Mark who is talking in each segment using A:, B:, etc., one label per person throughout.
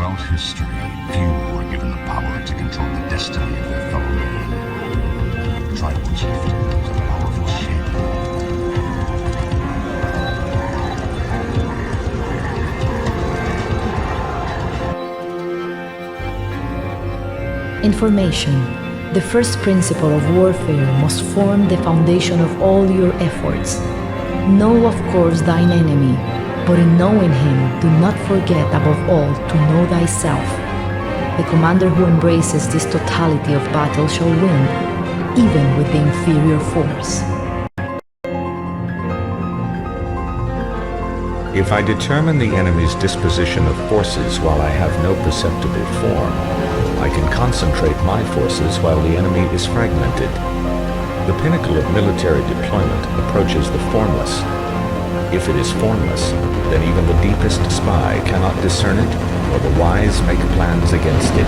A: Throughout history, few were given the power to control the destiny of their fellow man. Tribal chieftain was a powerful shaper.
B: Information. The first principle of warfare must form the foundation of all your efforts. Know of course thine enemy, but in knowing him, do not forget above all to know thyself. The commander who embraces this totality of battle shall win, even with the inferior force.
C: If I determine the enemy's disposition of forces while I have no perceptible form, I can concentrate my forces while the enemy is fragmented. The pinnacle of military deployment approaches the formless. If it is formless, then even the deepest spy cannot discern it, or the wise make plans against it.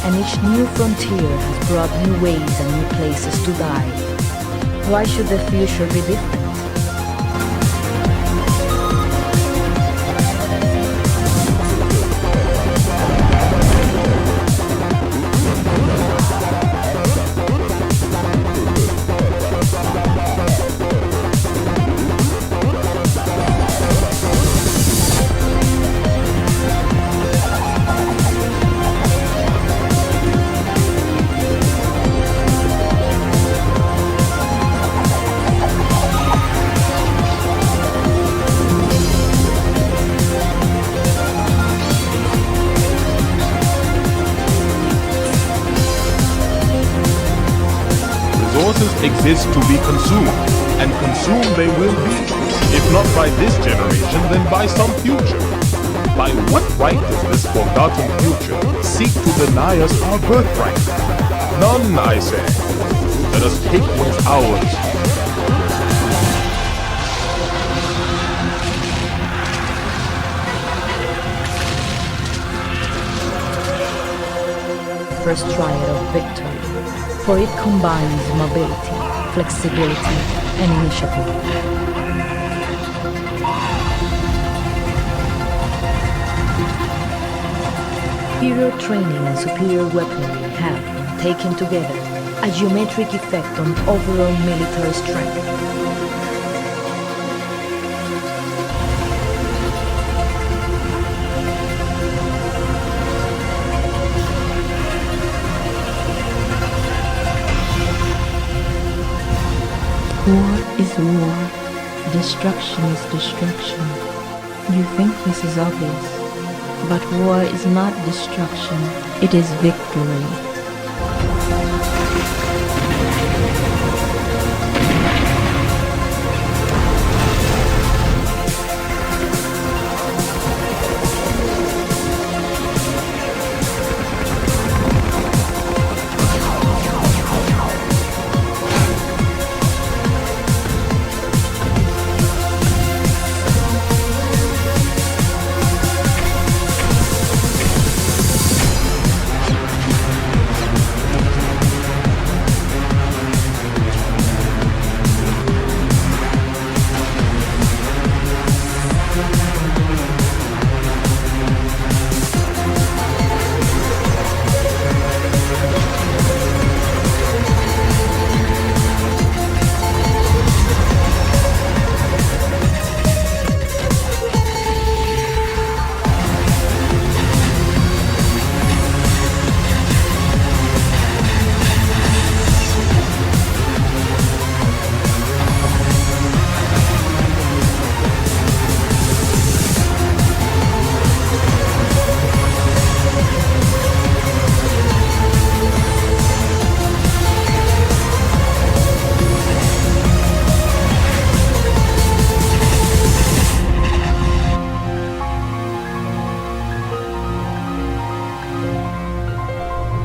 B: And each new frontier has brought new ways and new places to die. Why should the future be different?
D: Exist to be consumed, and consumed they will be, if not by this generation, then by some future. By what right does this forgotten future seek to deny us our birthright? None, I say. Let us take what's ours.
B: First triad of victory, for it combines mobility, flexibility, and initiative. Superior training and superior weaponry have, when taken together, a geometric effect on overall military strength.
E: War is war. Destruction is destruction. You think this is obvious, but war is not destruction, it is victory.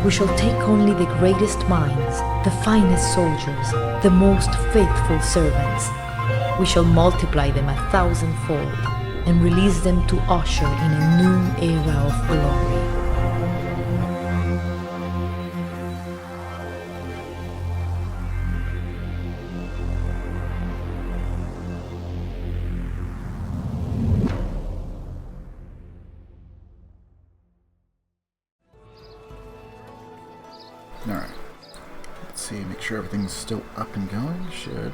B: We shall take only the greatest minds, the finest soldiers, the most faithful servants. We shall multiply them 1,000-fold and release them to usher in a new era of glory.
F: Alright. Let's see, make sure everything's still up and going. Should.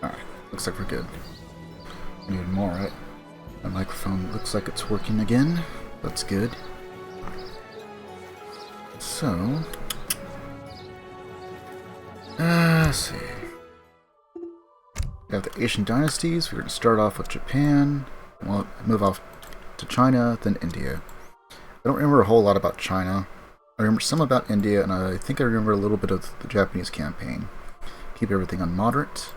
F: Alright, looks like we're good. We need more, right? My microphone looks like it's working again. That's good. So. Let's see. We have the Asian Dynasties. We're going to start off with Japan. We'll move off to China, then India. I don't remember a whole lot about China. I remember some about India, and I think I remember a little bit of the Japanese campaign. Keep everything on moderate.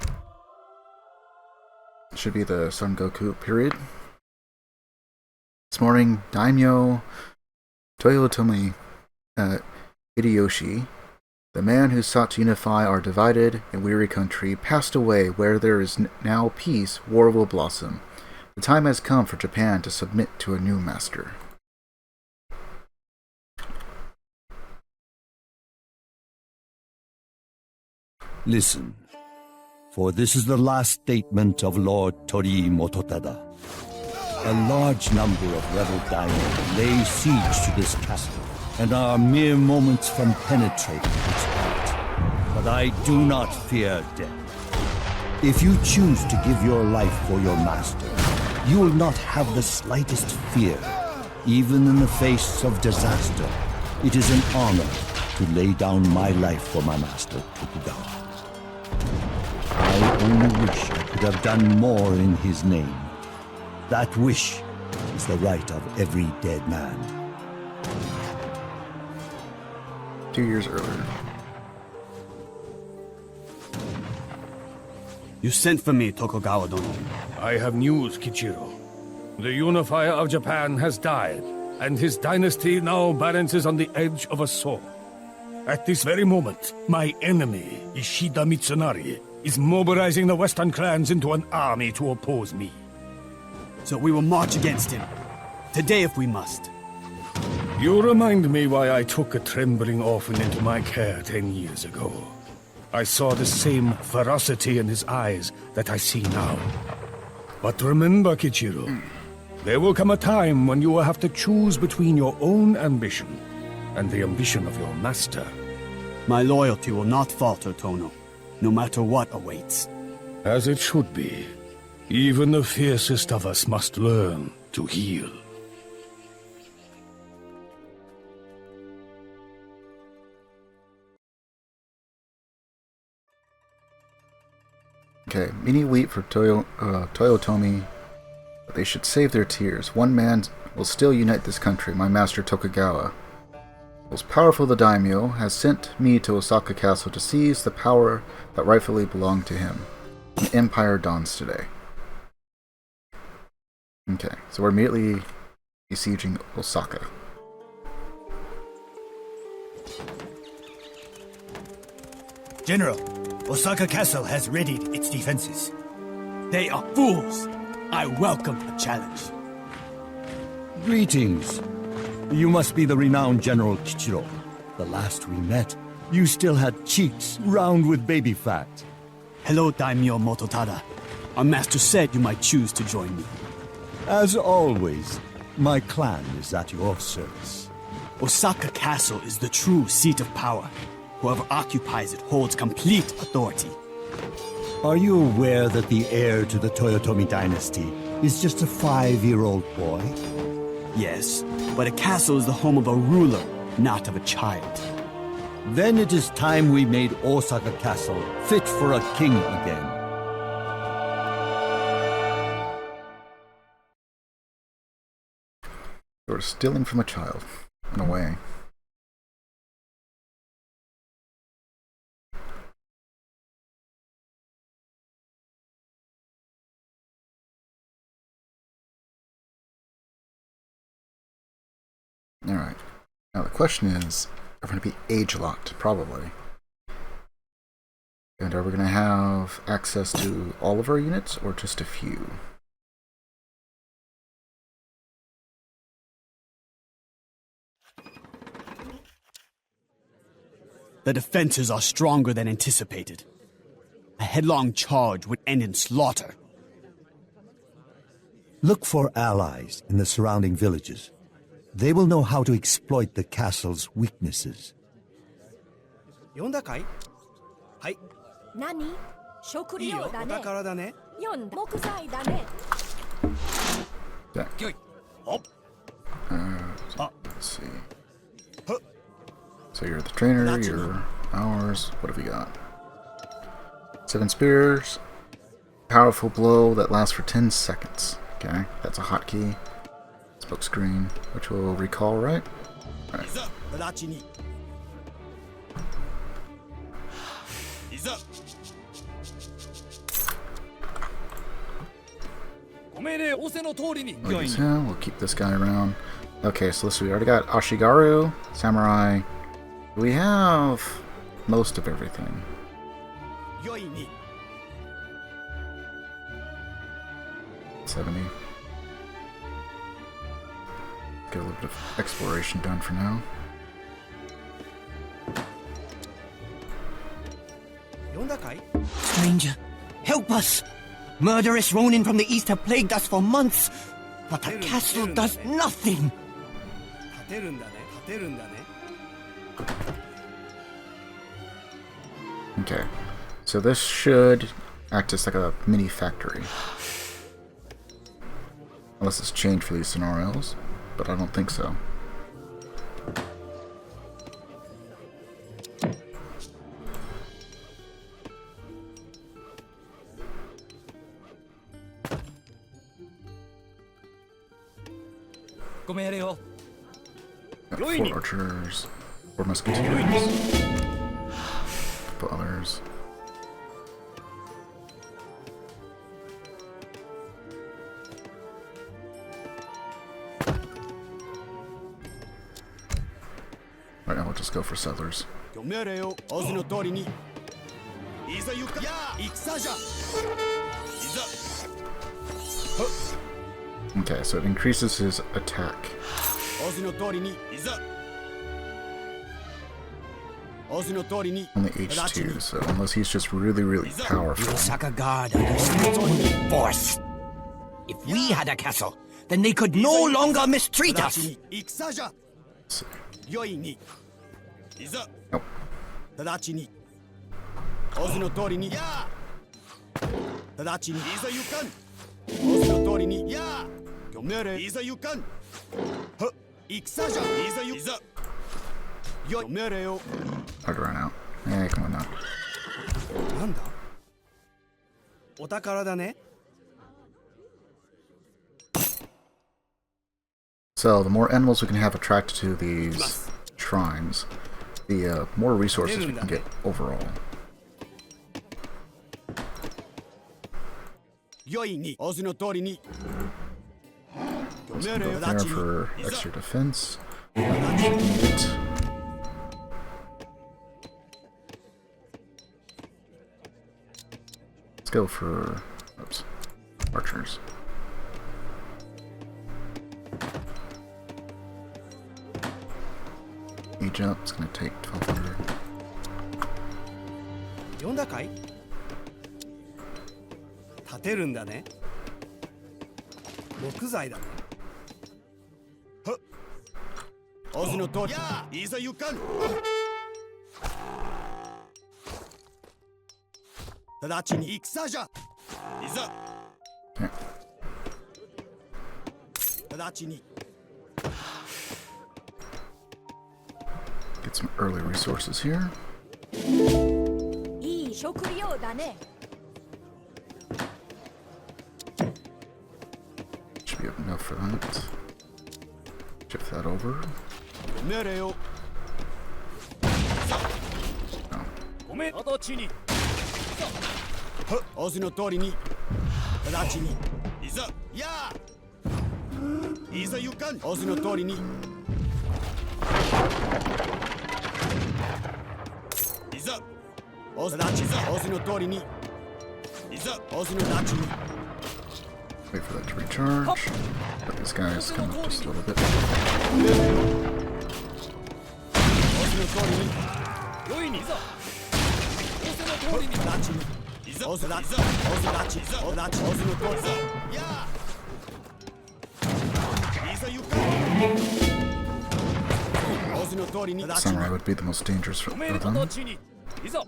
F: Should be the Son Goku period. This morning, Daimyo Toyotomi Hideyoshi, the man who sought to unify our divided and weary country, passed away. Where there is now peace, war will blossom. The time has come for Japan to submit to a new master.
G: Listen, for this is the last statement of Lord Torii Mototada. A large number of rebel daimyo lay siege to this castle, and are mere moments from penetrating its heart. But I do not fear death. If you choose to give your life for your master, you will not have the slightest fear. Even in the face of disaster, it is an honor to lay down my life for my master, Tokugawa. I only wish I could have done more in his name. That wish is the right of every dead man.
F: 2 years earlier.
H: You sent for me, Tokugawa-dono.
A: I have news, Kichiro. The unifier of Japan has died, and his dynasty now balances on the edge of a sword. At this very moment, my enemy, Ishida Mitsunari, is mobilizing the Western clans into an army to oppose me.
H: So we will march against him. Today if we must.
A: You remind me why I took a trembling orphan into my care 10 years ago. I saw the same ferocity in his eyes that I see now. But remember, Kichiro, there will come a time when you will have to choose between your own ambition and the ambition of your master.
H: My loyalty will not falter, Tono, no matter what awaits.
A: As it should be. Even the fiercest of us must learn to heal.
F: Okay, many weep for Toyotomi, but they should save their tears. One man will still unite this country, my master Tokugawa. Most powerful the daimyo has sent me to Osaka Castle to seize the power that rightfully belonged to him. An empire dawns today. Okay, so we're immediately besieging Osaka.
H: General, Osaka Castle has readied its defenses. They are fools. I welcome a challenge.
G: Greetings. You must be the renowned General Kichiro. The last we met, you still had cheeks round with baby fat.
H: Hello, Daimyo Mototada. Our master said you might choose to join me.
G: As always, my clan is at your service.
H: Osaka Castle is the true seat of power. Whoever occupies it holds complete authority.
G: Are you aware that the heir to the Toyotomi dynasty is just a 5-year-old boy?
H: Yes, but a castle is the home of a ruler, not of a child.
G: Then it is time we made Osaka Castle fit for a king again.
F: You're stealing from a child, in a way. Alright. Now the question is, are we going to be age-locked? Probably. And are we going to have access to all of our units, or just a few?
H: The defenses are stronger than anticipated. A headlong charge would end in slaughter.
G: Look for allies in the surrounding villages. They will know how to exploit the castle's weaknesses.
H: 呼んだかい？はい。
I: 何？食
H: いいよ、お
I: 料だね。
H: 宝だね。
I: 読んだ。木材だね。
F: Yeah.
H: よい。ほっ。
F: Let's see. So you're the trainer, you're ours. What have we got? 7 spears. Powerful blow that lasts for 10 seconds. Okay, that's a hotkey. Smoke screen, which we'll recall, right? Alright.
H: 直ちに。いざ。ご命令仰せの通りに。
F: We'll use him. We'll keep this guy around. Okay, so listen, we already got Ashigaru, Samurai. We have most of everything.
H: よいに。
F: 70. Get a little bit of exploration done for now.
H: 呼んだかい？
J: Stranger, help us! Murderous Ronin from the east have plagued us for months, but the castle does nothing!
H: 立てるんだね、立てるんだね。
F: Okay, so this should act as like a mini factory. Unless it's changed for these scenarios, but I don't think so. Got 4 archers, 4 musketeers, a couple others. Right now we'll just go for settlers.
H: ご命令を仰せの通りに。いざ行くか。戦じゃ。いざ。
F: Okay, so it increases his attack.
H: 仰せの通りに。いざ。仰せの通りに。
F: Only H2, so unless he's just really, really powerful.
J: Osaka Guard understands only force. If we had a castle, then they could no longer mistreat us.
H: 戦じゃ。よいに。いざ。
F: Nope.
H: 直ちに。仰せの通りに。直ちに。いざ行かん。仰せの通りに。ご命令。いざ行かん。は。戦じゃ。いざ行。いざ。よ。ご命令を。
F: Hard to run out. Hey, come on now.
H: なんだ。お宝だね。
F: So the more animals we can have attracted to these shrines, the more resources we can get overall.
H: よいに。仰せの通りに。
F: Let's go there for extra defense. Need it. Let's go for archers. Age up, it's gonna take 1200.
H: 呼んだかい？立てるんだね。木材だね。はっ。仰せの通り。いざ行かん。直ちに戦じゃ。いざ。直ちに。
F: Get some early resources here.
I: いい食料だね。
F: Should be enough for that. Shift that over.
H: ご命令を。
F: No.
H: ごめん。直ちに。はっ。仰せの通りに。直ちに。いざ。いざ行かん。仰せの通りに。いざオズダチオズの通りにいざオズのダチに
F: Wait for that to recharge. Let these guys come up just a little bit.
H: オズの通りに良いにいざオズの通りにダチにいざオズダチオズダチオズダチオズの通りにやいざゆかオズの通りにダチに
F: Samurai would be the most dangerous for them.
H: いざ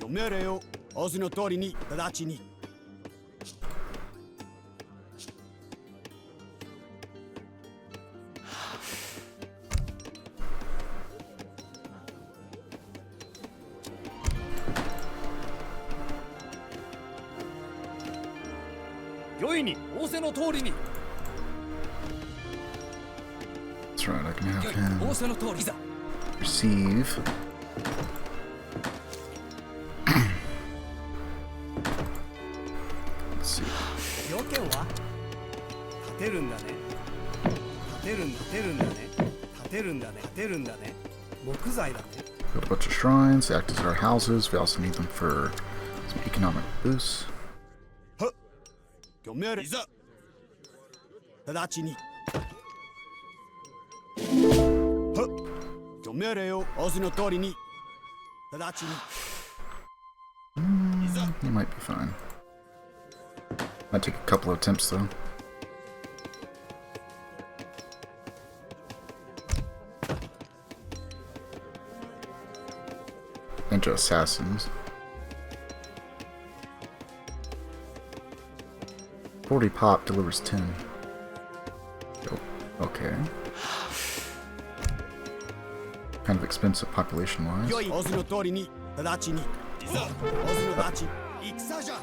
H: 命令をオズの通りにダチに良いに仰せの通りに
F: That's right, I can have him
H: 仰せの通りいざ
F: receive. Let's see.
H: 要件は建てるんだね建てるんだね建てるんだね建てるんだね木材だね
F: Build a bunch of shrines, they act as our houses. We also need them for some economic boosts.
H: 御命令いざ直ちに御命令を仰せの通りに直ちに
F: He might be fine. Might take a couple of attempts though. Ninja assassins. 40 pop delivers 10. Oh, okay. Kind of expensive population wise.
H: 良い仰せの通りに直ちにいざ仰せの直ち戦じゃ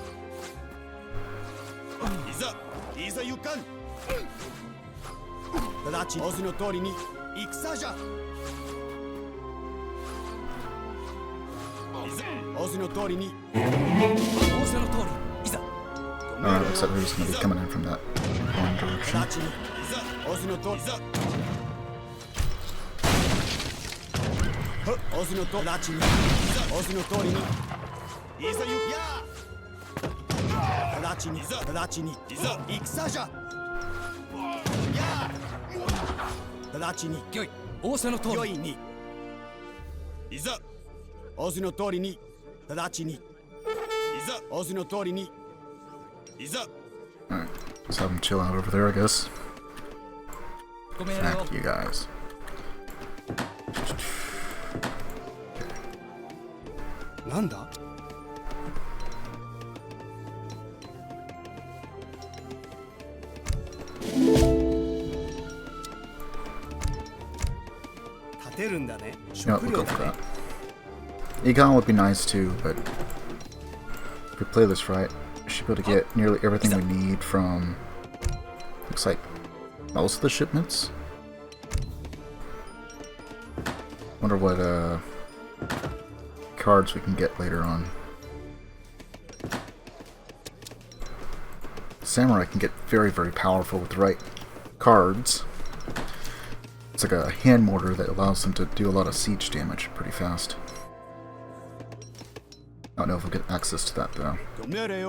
H: いざゆかん直ち仰せの通りに戦じゃ仰せの通りに仰せの通りいざ
F: Looks like we're just going to be coming in from that one direction.
H: 直ちにいざ仰せの通りいざ仰せの通り直ちにいざ仰せの通りにいざゆや直ちにいざ直ちにいざ戦じゃや直ちによい仰せの通りよいにいざ仰せの通りに直ちにいざ仰せの通りにいざ
F: Alright, let's have him chill out over there, I guess.
H: ご命令を
F: Back you guys.
H: なんだ立てるんだね
F: You know what, we'll go for that. Econ would be nice too, but if we play this right, we should be able to get nearly everything we need from, looks like, most of the shipments. Wonder what cards we can get later on. Samurai can get very, very powerful with the right cards. It's like a hand mortar that allows them to do a lot of siege damage pretty fast. I don't know if we'll get access to that though. Alright,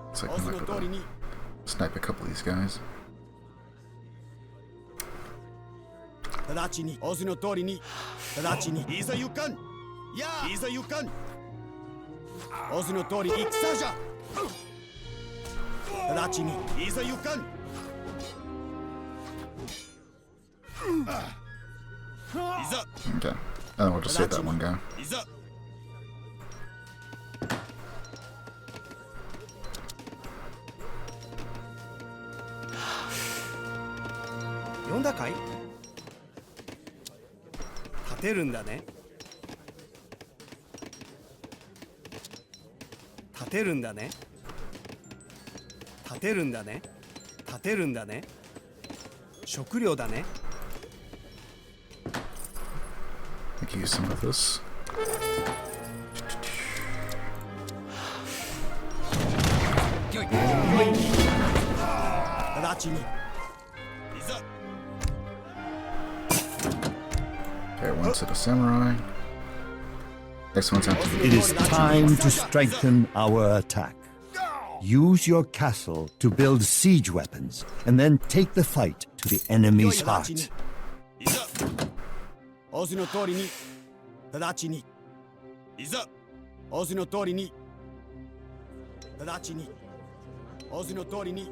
F: looks like we might be able to snipe a couple of these guys.
H: 直ちに仰せの通りに直ちにいざゆかんやいざゆかん仰せの通り戦じゃ直ちにいざゆかんいざ
F: Okay, and then we'll just save that one guy.
H: いざ読んだかい立てるんだね立てるんだね立てるんだね立てるんだね食料だね
F: I can use some of this. 直ちにいざ Okay, one set of samurai. Next one's empty.
G: It is time to strengthen our attack. Use your castle to build siege weapons, and then take the fight to the enemy's heart.
H: いざ仰せの通りに直ちにいざ仰せの通りに直ちに仰せの通りに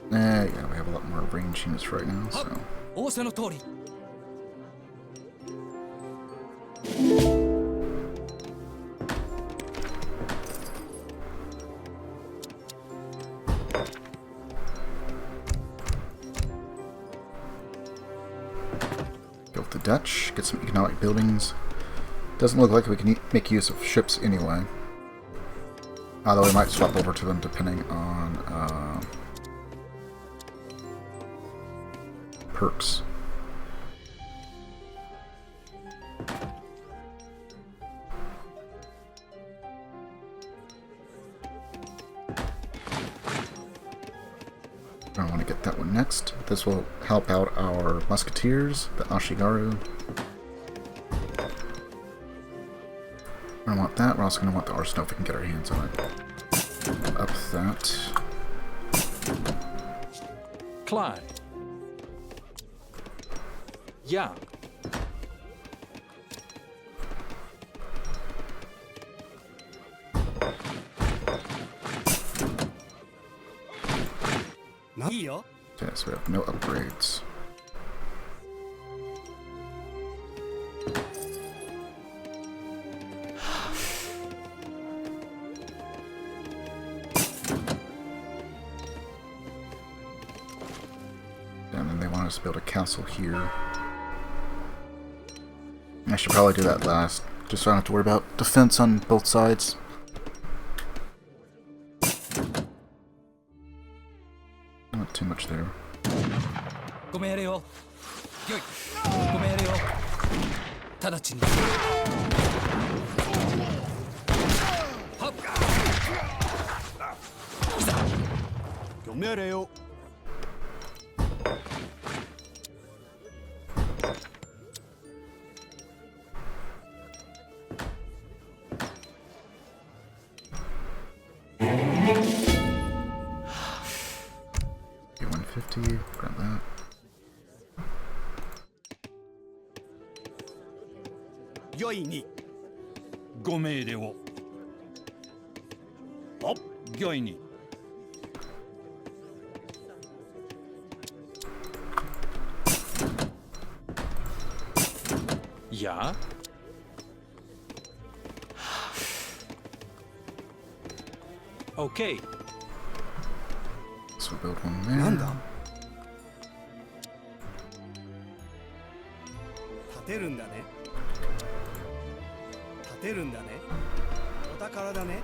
F: Yeah, we have a lot more range units right now, so.
H: 仰せの通り
F: Go with the Dutch, get some economic buildings. Doesn't look like we can make use of ships anyway. Although we might swap over to them depending on perks. I want to get that one next. This will help out our musketeers, the Ashigaru. I don't want that. We're also going to want the arsenal if we can get our hands on it. Up that.
K: Clyde. Yeah.
F: Okay, so we have no upgrades. And then they want us to build a castle here. I should probably do that last, just so I don't have to worry about defense on both sides. Not too much there.
H: ご命令をよいご命令を直ちにはっいざご命令を
F: 150, grab that.
H: Yoi ni.
K: ご命令を。あ、御意に。や。Okay.
F: So we'll build one there.
H: なんだ建てるんだね建てるんだねお宝だね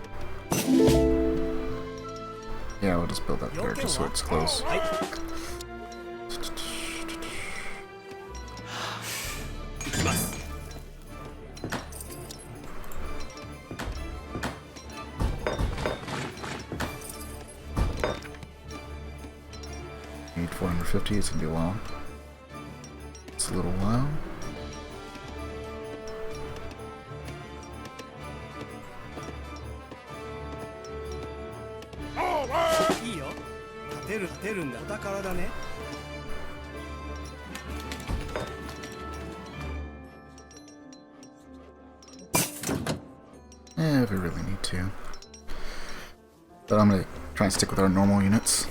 F: Yeah, we'll just build that there just so it's close.
H: はい行きます
F: Need 450, it's gonna be a while. It's a little while. Yeah, if we really need to. But I'm gonna try and stick with our normal units.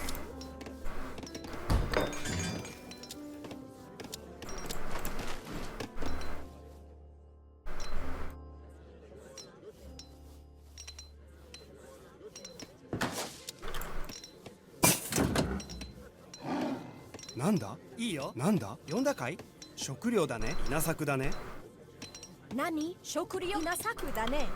H: Nanda? いいよ。なんだ？呼んだかい？食料だね。稲作だね。
I: 何？食料稲作だね。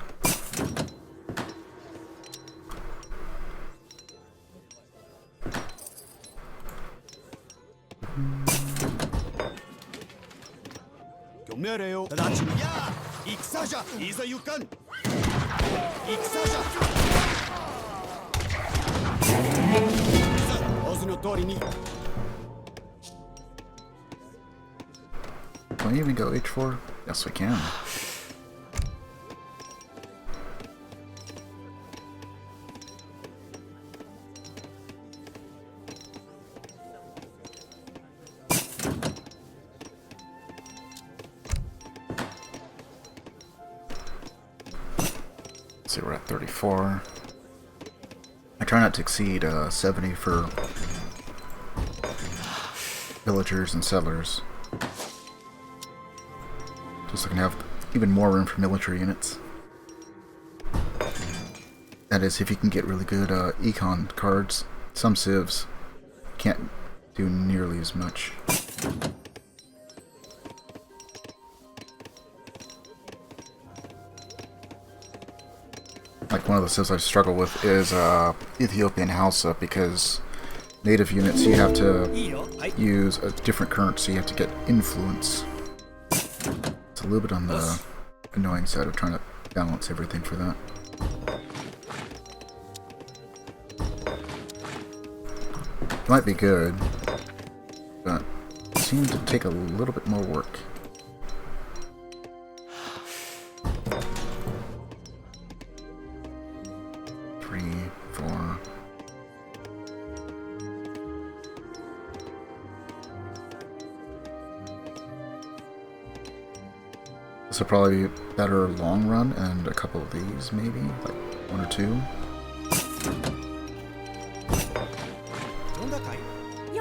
H: ご命令を直ちに。やあ！戦じゃ！いざ行かん！戦じゃ！
F: Can we even go H4? Yes, we can. See, we're at 34. I try not to exceed 70 for villagers and settlers. Just so I can have even more room for military units. That is, if you can get really good econ cards. Some civs can't do nearly as much. Like one of the civs I struggle with is Ethiopian Hausa, because native units you have to use a different currency, you have to get influence. It's a little bit on the annoying side of trying to balance everything for that. It might be good, but it seems to take a little bit more work. This will probably be better long run, and a couple of these maybe, like one or two.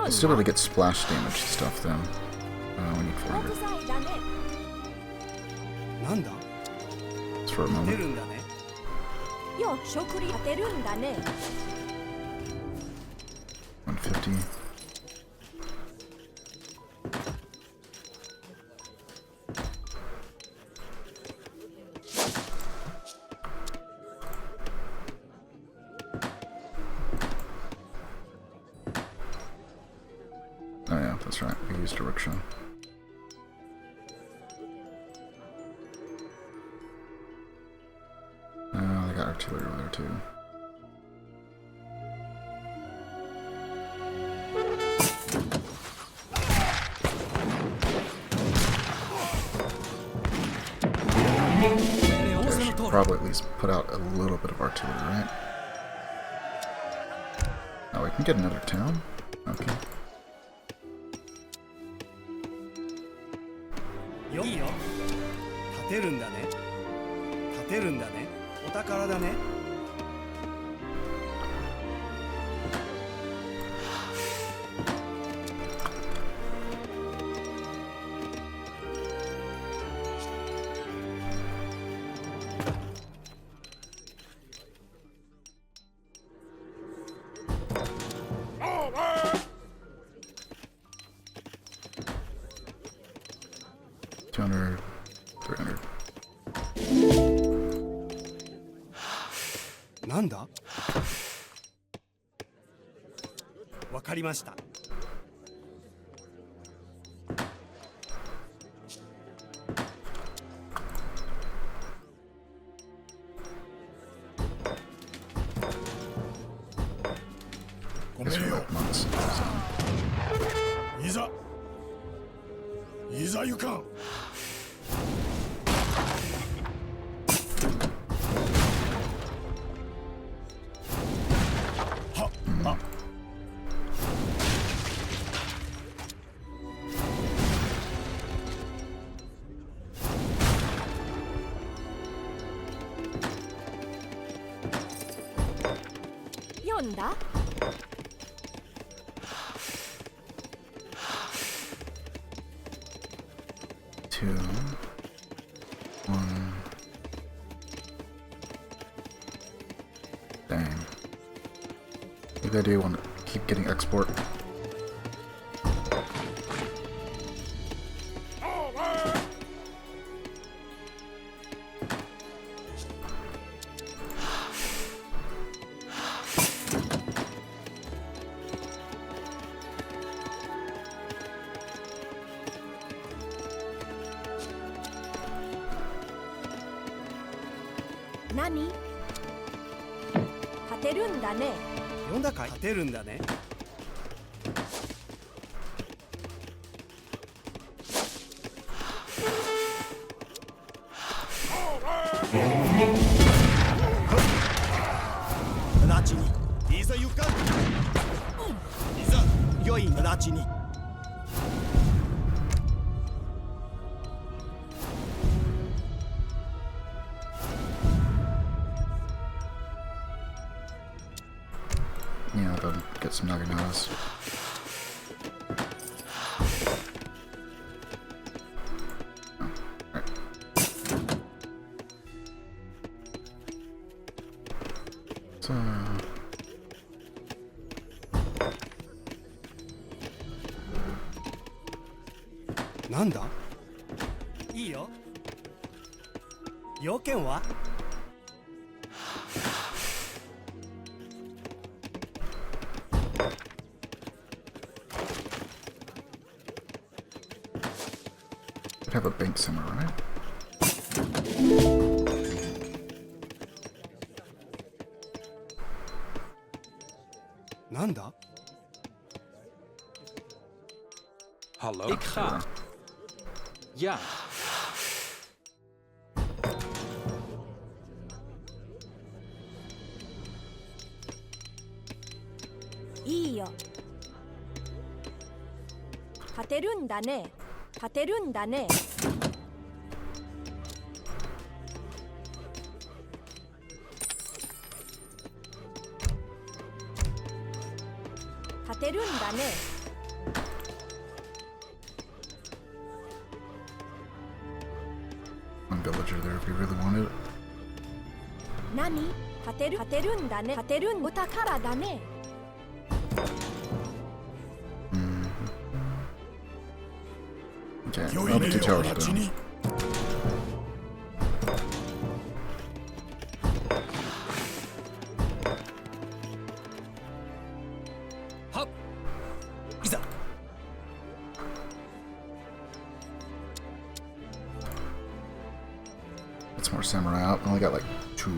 F: I'll still be able to get splash damage and stuff though. We need 400. Just for a moment. 150. Oh yeah, that's right. We used a rickshaw. Oh, they got artillery over there too. I should probably at least put out a little bit of artillery, right? Oh, we can get another town? Okay.
H: いいよ。立てるんだね。立てるんだね。お宝だね。
F: 200, 300.
H: なんだ？わかりました。ごめんよ。いざ。いざ行かん。
I: 読んだ
F: ？2, 1. Dang. Maybe I do want to keep getting export.
I: Nani? 立てるんだね。
H: 読んだかい？立てるんだね。直ちにいざ行かん。いざ良い直ちに。
F: Yeah, I'll go get some Naganatas. So...
H: なんだ？いいよ。要件は
F: Could have a bank somewhere, right?
H: なんだ？
K: Hallo? Ik ga. Ja.
I: いいよ。勝てるんだね。勝てるんだね。勝てるんだね。
F: One villager there if you really wanted it.
I: 何？勝てるんだね。勝てるんお宝だね。
F: Okay, well, the tower's done. Let's more samurai out. I only got like 2.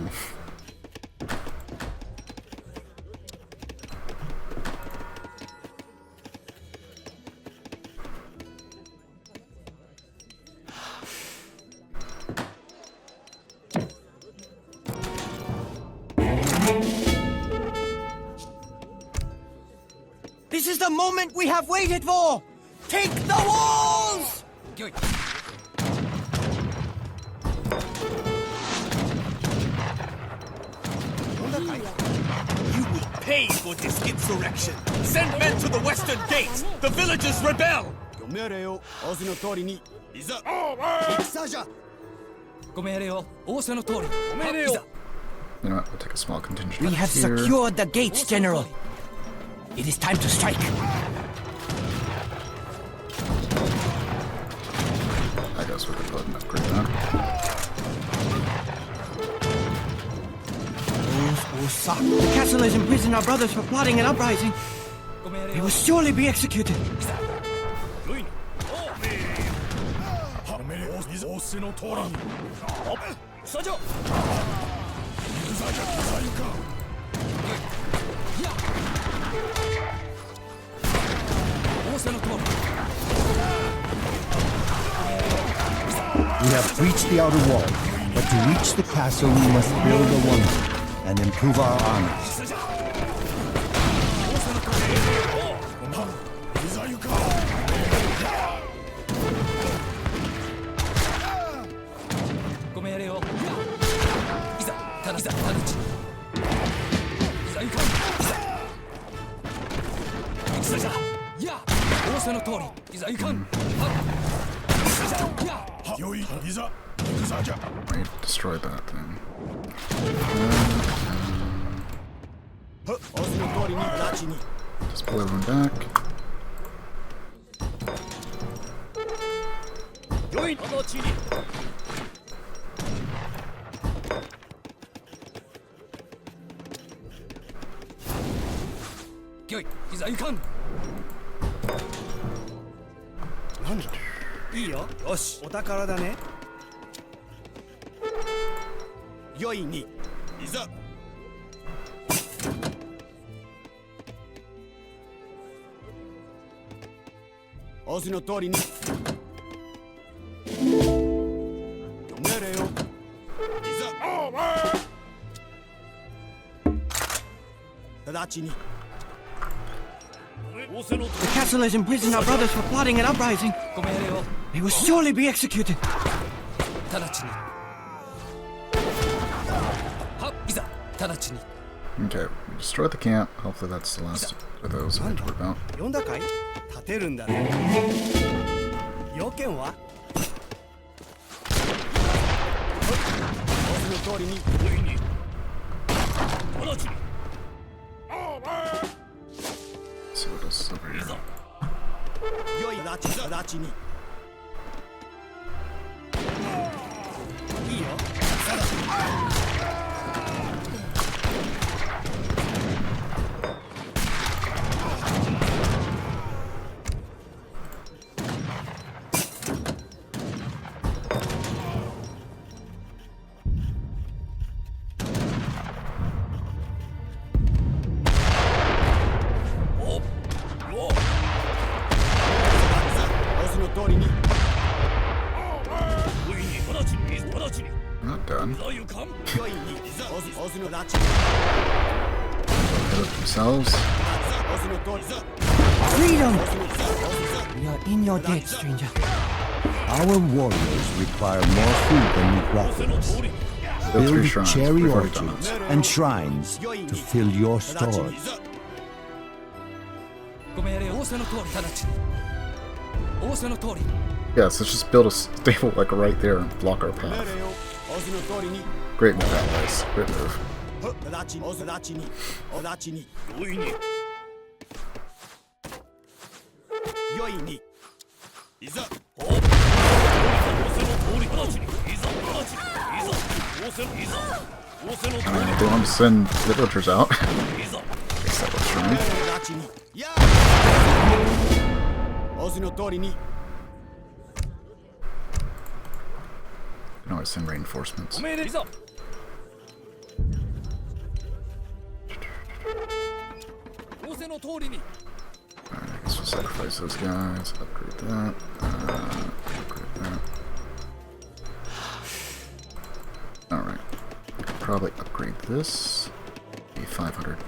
J: This is the moment we have waited for! Take the walls!
H: You will pay for this insurrection. Send men to the western gates. The villagers rebel. ご命令を仰せの通りにいざ戦じゃ。ご命令を仰せの通り。ご命令を。
F: You know what? We'll take a small contingent.
J: We have
F: here.
J: secured the gates, General. It is time to strike.
F: I guess we could go ahead and upgrade that.
J: The castle has imprisoned our brothers for plotting an uprising. They will surely be executed.
G: We have breached the outer wall, but to reach the castle we must build a wonder and improve our armies.
F: Right, destroy that thing. Just pull everyone back.
J: The castle has imprisoned our brothers for plotting an uprising. They will surely be executed.
F: Okay, we destroyed the camp. Hopefully that's the last of those I need to worry about.
H: 呼んだかい？立てるんだね。要件は？文字の通りに。
F: So what else is over here?
H: 良い直ちに。いいよ。
F: Not done. Themselves.
J: Freedom! We are in your debt, stranger.
G: Our warriors require more food than meet ruffians.
F: Build 3
G: Build
F: shrines.
G: cherry
F: We've already done
G: orchards
F: it.
G: and shrines to fill your stores.
F: Yes, let's just build a stable like right there and block our path. Great move, allies. Great move. I don't want to send villagers out. Guess that was right. Can always send reinforcements. Alright, I guess we'll sacrifice those guys. Upgrade that. Upgrade that. Alright. Probably upgrade this. Be 500.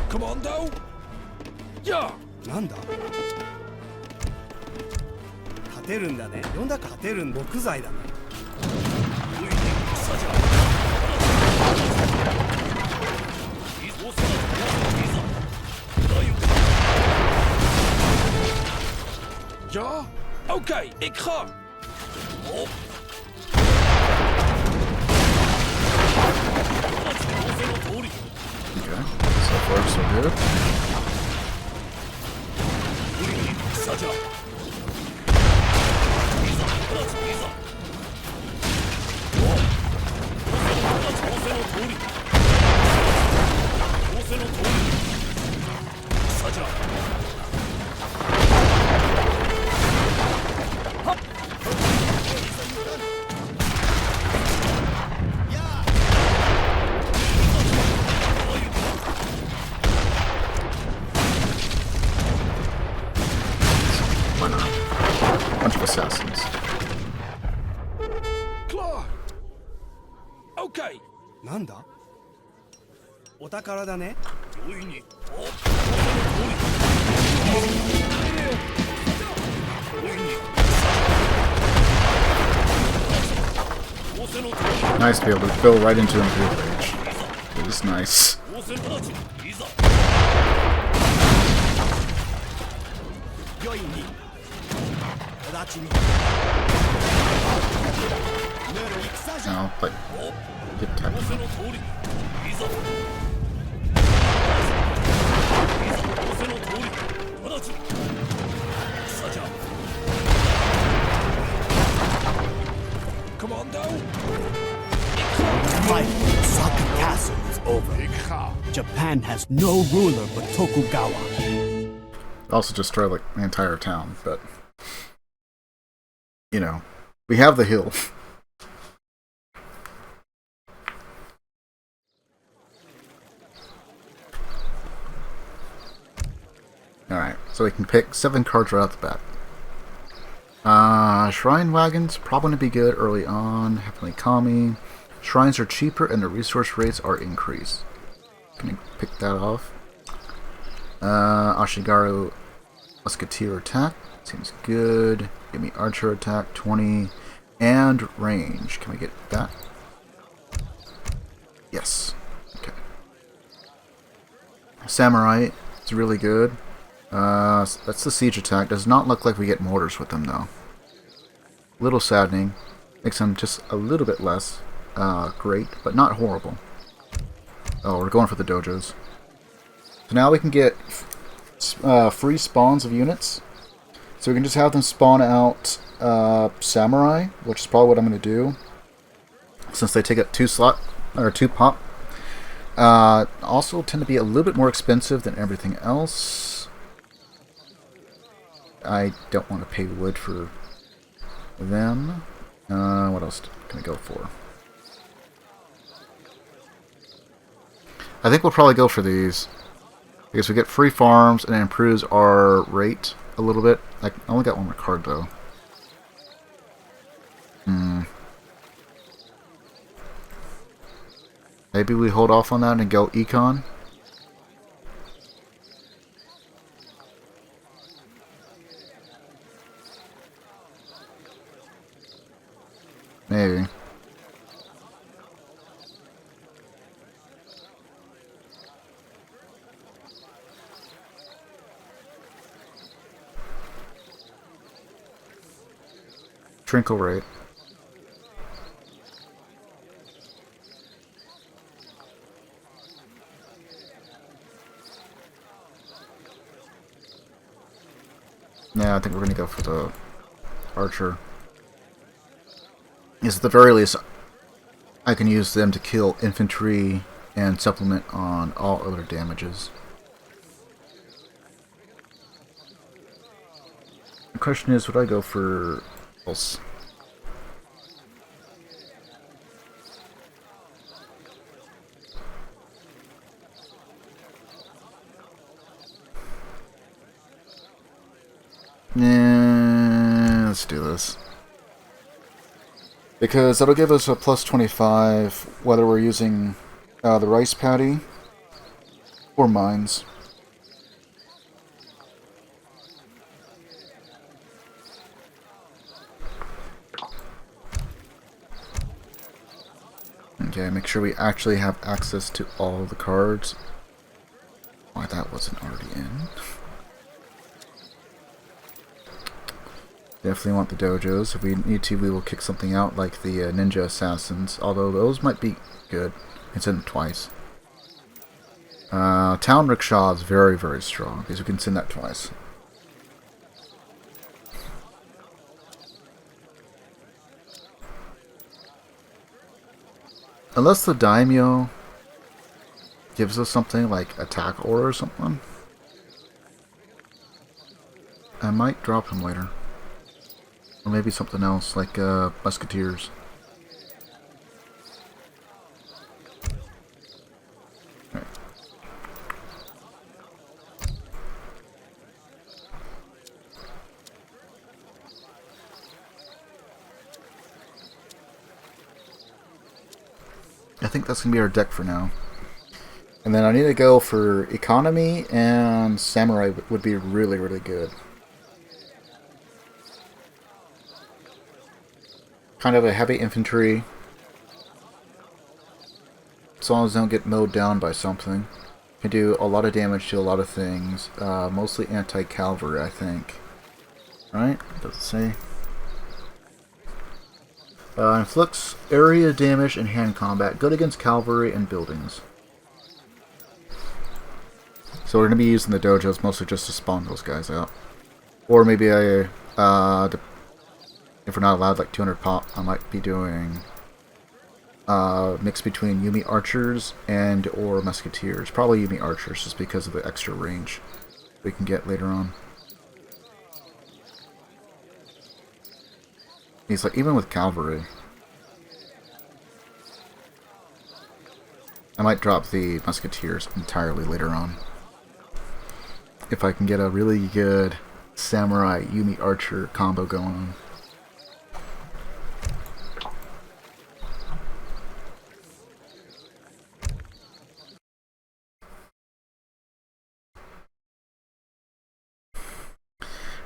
A: Commando? Yeah.
H: なんだ？立てるんだね。呼んだか立てるん木材だね。
A: Ja? Oké, ik ga. Op.
F: Okay, so far so good. Bunch of assassins.
A: Klaar. Oké.
H: なんだ？お宝だね。
F: Nice to be able to go right into him through rage. It is nice. No, but get tapped.
K: Commando!
J: Fight in Saka Castle is over. Japan has no ruler but Tokugawa.
F: Also destroy like the entire town, but you know, we have the hill. Alright, so we can pick 7 cards right off the bat. Shrine Wagons, probably going to be good early on. Heavenly Kami. Shrines are cheaper and the resource rates are increased. Can I pick that off? Ashigaru Musketeer attack. Seems good. Give me Archer attack, 20. And range. Can we get that? Yes. Okay. Samurai. It's really good. That's the siege attack. Does not look like we get mortars with them though. Little saddening. Makes them just a little bit less great, but not horrible. Oh, we're going for the dojos. So now we can get free spawns of units. So we can just have them spawn out samurai, which is probably what I'm going to do, since they take up 2 pop. Also tend to be a little bit more expensive than everything else. I don't want to pay wood for them. What else can I go for? I think we'll probably go for these, because we get free farms and it improves our rate a little bit. I only got 1 more card though. Maybe we hold off on that and go econ. Maybe. Trinkle rate. Yeah, I think we're going to go for the Archer. Because at the very least, I can use them to kill infantry and supplement on all other damages. The question is, would I go for else? Nah, let's do this. Because that'll give us a plus 25 whether we're using the rice paddy or mines. Okay, make sure we actually have access to all the cards. Why that wasn't already in. Definitely want the dojos. If we need to, we will kick something out like the ninja assassins. Although those might be good. It's in twice. Town rickshaw is very, very strong because we can send that twice. Unless the Daimyo gives us something like attack aura or something, I might drop him later. Or maybe something else, like musketeers. Right. I think that's going to be our deck for now. And then I need to go for economy, and samurai would be really, really good. Kind of a heavy infantry. As long as they don't get mowed down by something. Can do a lot of damage to a lot of things. Mostly anti-cavalry, I think. Right? Does it say? Inflicts area damage in hand combat. Good against cavalry and buildings. So we're going to be using the dojos mostly just to spawn those guys out. Or maybe if we're not allowed like 200 pop, I might be doing mix between Yumi archers and or musketeers. Probably Yumi archers just because of the extra range we can get later on. He's like, even with cavalry. I might drop the musketeers entirely later on. If I can get a really good samurai Yumi archer combo going on.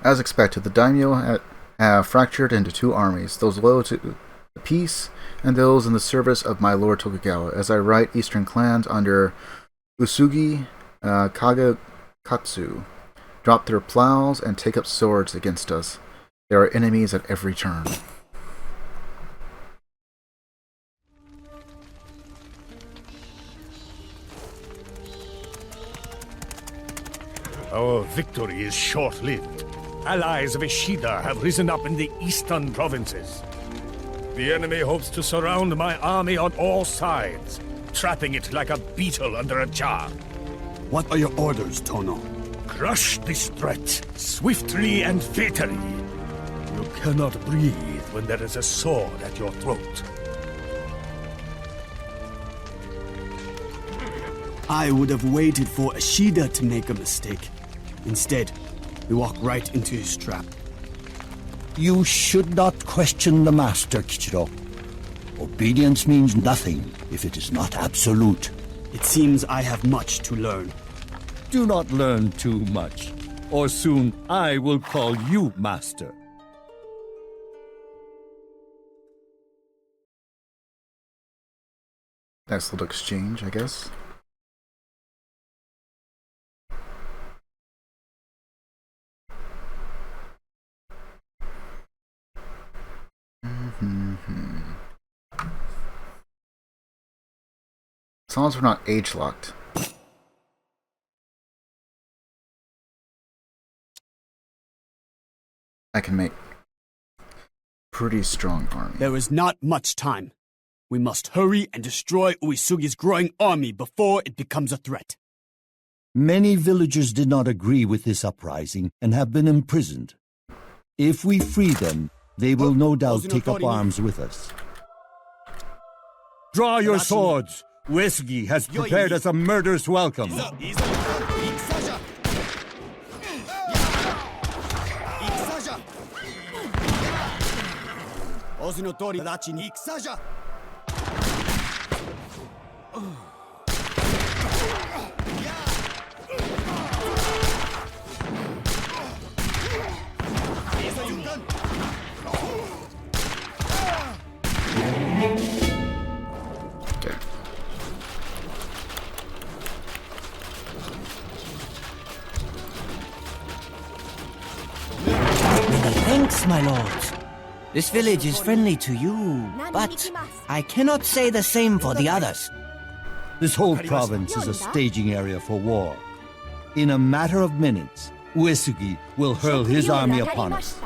F: As expected, the Daimyo have fractured into two armies, those loyal to peace and those in the service of my lord Tokugawa. As I write, eastern clans under Usugi Kagekatsu drop their plows and take up swords against us. There are enemies at every turn.
A: Our victory is short-lived. Allies of Ishida have risen up in the eastern provinces. The enemy hopes to surround my army on all sides, trapping it like a beetle under a jar.
H: What are your orders, Tono?
A: Crush this threat, swiftly and fatally. You cannot breathe when there is a sword at your throat.
H: I would have waited for Ishida to make a mistake. Instead, we walk right into his trap.
G: You should not question the master, Kichiro. Obedience means nothing if it is not absolute.
H: It seems I have much to learn.
G: Do not learn too much, or soon I will call you master.
F: Nice little exchange, I guess. As long as we're not age-locked. I can make pretty strong army.
H: There is not much time. We must hurry and destroy Uesugi's growing army before it becomes a threat.
G: Many villagers did not agree with this uprising and have been imprisoned. If we free them, they will no doubt take up arms with us. Draw your swords! Uesugi has prepared us a murderous welcome.
J: Thanks, my lords. This village is friendly to you, but I cannot say the same for the others.
G: This whole province is a staging area for war. In a matter of minutes, Uesugi will hurl his army upon us.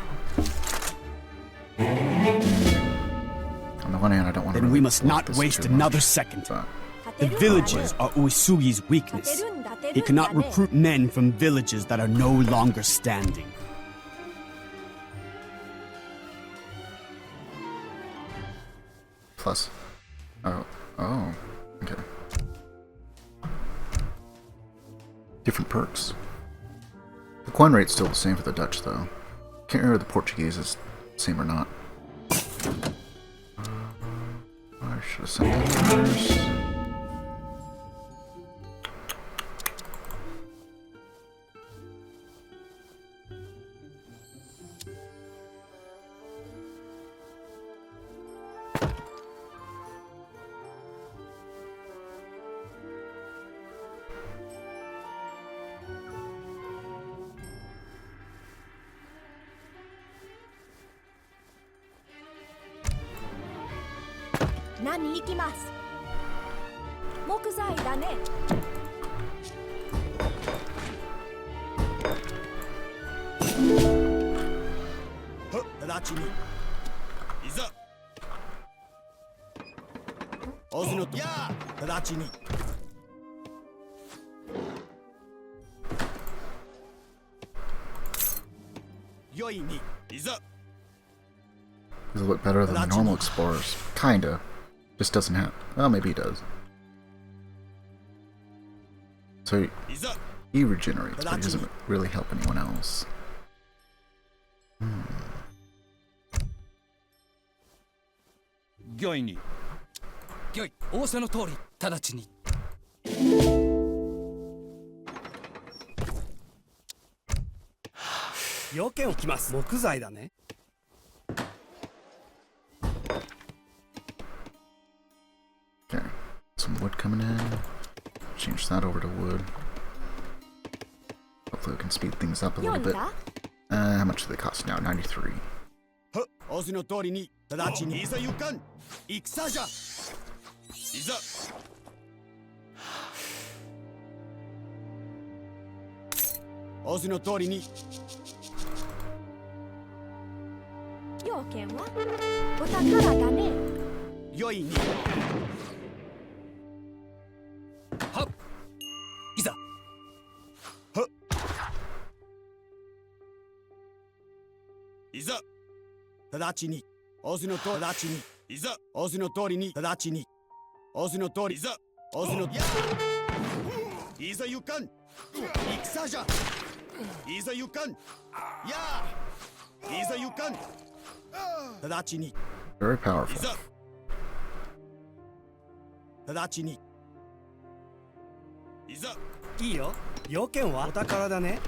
F: On the one hand, I don't want to.
H: Then we must not waste another second. The villages are Uesugi's weakness. He cannot recruit men from villages that are no longer standing.
F: Plus. Oh, okay. Different perks. The coin rate's still the same for the Dutch, though. Can't remember if the Portuguese is the same or not. I should have sent that first.
I: 何行きます。木材だね。
H: 直ちにいざオズのやあ直ちに良いにいざ
F: Does it look better than the normal explorers? Kinda. Just doesn't have. Well, maybe he does. So he regenerates, but he doesn't really help anyone else.
J: 御意に。御意、仰せの通り、直ちに。
L: 要件をきます。木材だね。
F: Okay, some wood coming in. Change that over to wood. Hopefully we can speed things up a little bit. How much do they cost now? 93.
H: 仰せの通りに直ちにいざ行かん戦じゃいざ仰せの通りに
I: 要件はお宝だね。
H: 良いに
J: はっいざ
H: はっいざ直ちに仰せの通り直ちにいざ仰せの通りに直ちに仰せの通りいざ仰せのやいざ行かん戦じゃいざ行かんやいざ行かん直ちに
F: Very powerful.
H: いざ直ちにいざ
L: いいよ。要件はお宝だね。